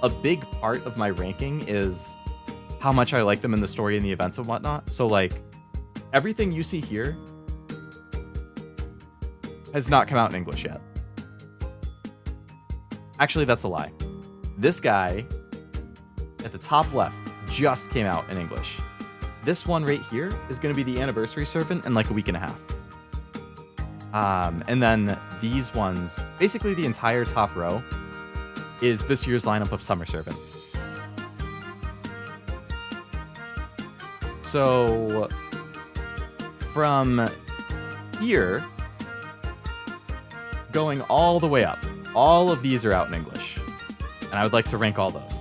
a big part of my ranking is how much I like them in the story and the events and whatnot. So, like, everything you see here has not come out in English yet. Actually, that's a lie. This guy at the top left just came out in English. This one right here is going to be the anniversary servant in like a week and a half. And then these ones, basically the entire top row, is this year's lineup of summer servants. So from here, going all the way up, all of these are out in English. And I would like to rank all those.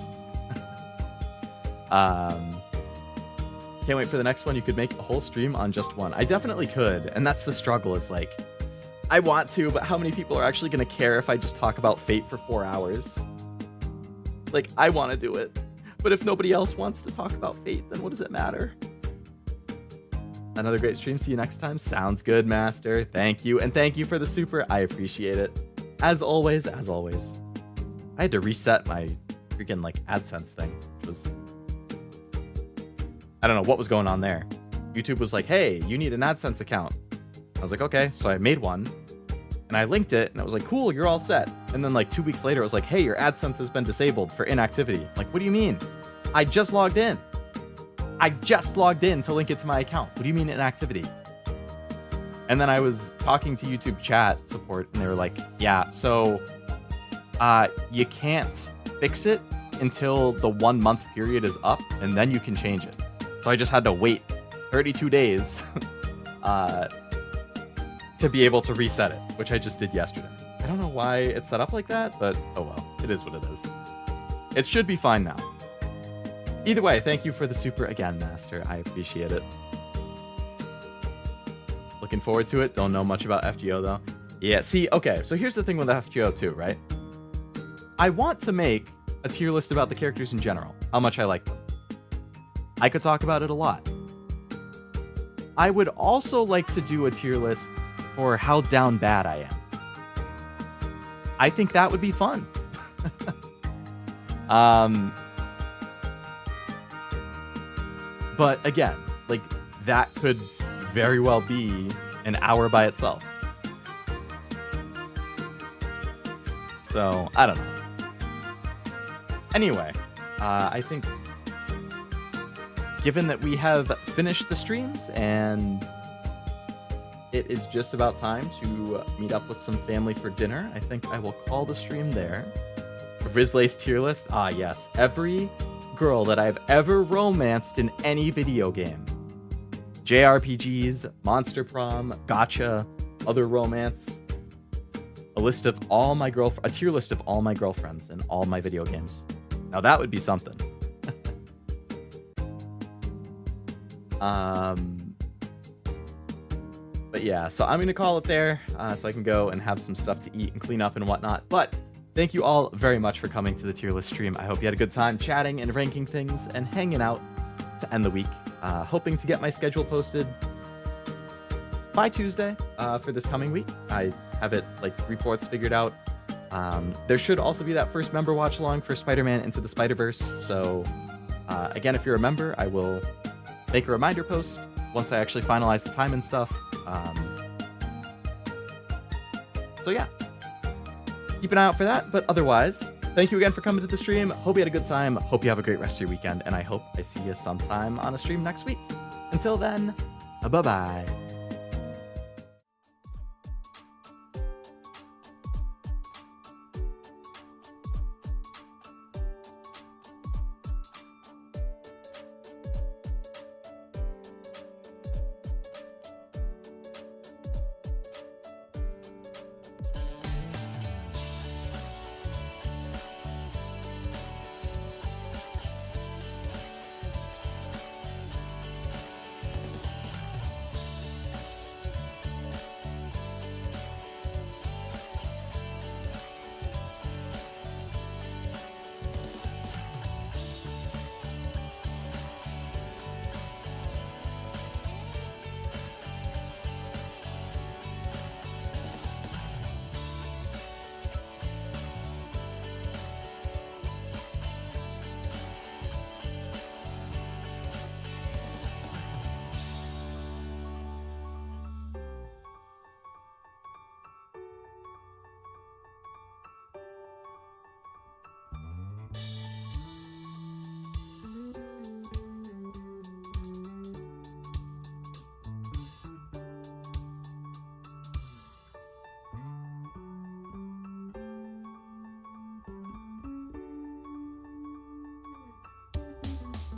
Can't wait for the next one. You could make a whole stream on just one. I definitely could. And that's the struggle, is like, I want to, but how many people are actually going to care if I just talk about Fate for 4 hours? Like, I want to do it. But if nobody else wants to talk about Fate, then what does it matter? Another great stream. See you next time. Sounds good, Master. Thank you. And thank you for the super. I appreciate it. As always, as always. I had to reset my freaking, like, AdSense thing, which was... I don't know what was going on there. YouTube was like, hey, you need an AdSense account. I was like, okay. So I made one. And I linked it, and I was like, cool, you're all set. And then, like, 2 weeks later, it was like, hey, your AdSense has been disabled for inactivity. Like, what do you mean? I just logged in. I just logged in to link it to my account. What do you mean inactivity? And then I was talking to YouTube chat support, and they were like, yeah, so you can't fix it until the 1 month period is up, and then you can change it. So I just had to wait 32 days to be able to reset it, which I just did yesterday. I don't know why it's set up like that, but oh well, it is what it is. It should be fine now. Either way, thank you for the super again, Master. I appreciate it. Looking forward to it. Don't know much about FGO though. Yeah, see, okay, so here's the thing with FGO too, right? I want to make a tier list about the characters in general, how much I like them. I could talk about it a lot. I would also like to do a tier list for how down bad I am. I think that would be fun. But again, like, that could very well be an hour by itself. So, I don't know. Anyway, I think given that we have finished the streams and it is just about time to meet up with some family for dinner, I think I will call the stream there. Rizlay's tier list? Ah, yes. Every girl that I've ever romanced in any video game. JRPGs, Monster Prom, Gacha, other romance. A list of all my a tier list of all my girlfriends in all my video games. Now that would be something. But yeah, so I'm gonna call it there, so I can go and have some stuff to eat and clean up and whatnot. But thank you all very much for coming to the tier list stream. I hope you had a good time chatting and ranking things and hanging out to end the week. Hoping to get my schedule posted by Tuesday for this coming week. I have it like 3/4 figured out. There should also be that first member watch along for Spider-Man Into the Spider-Verse. So again, if you're a member, I will make a reminder post once I actually finalize the time and stuff. So yeah, keep an eye out for that. But otherwise, thank you again for coming to the stream. Hope you had a good time. Hope you have a great rest of your weekend. And I hope I see you sometime on a stream next week. Until then, bye-bye.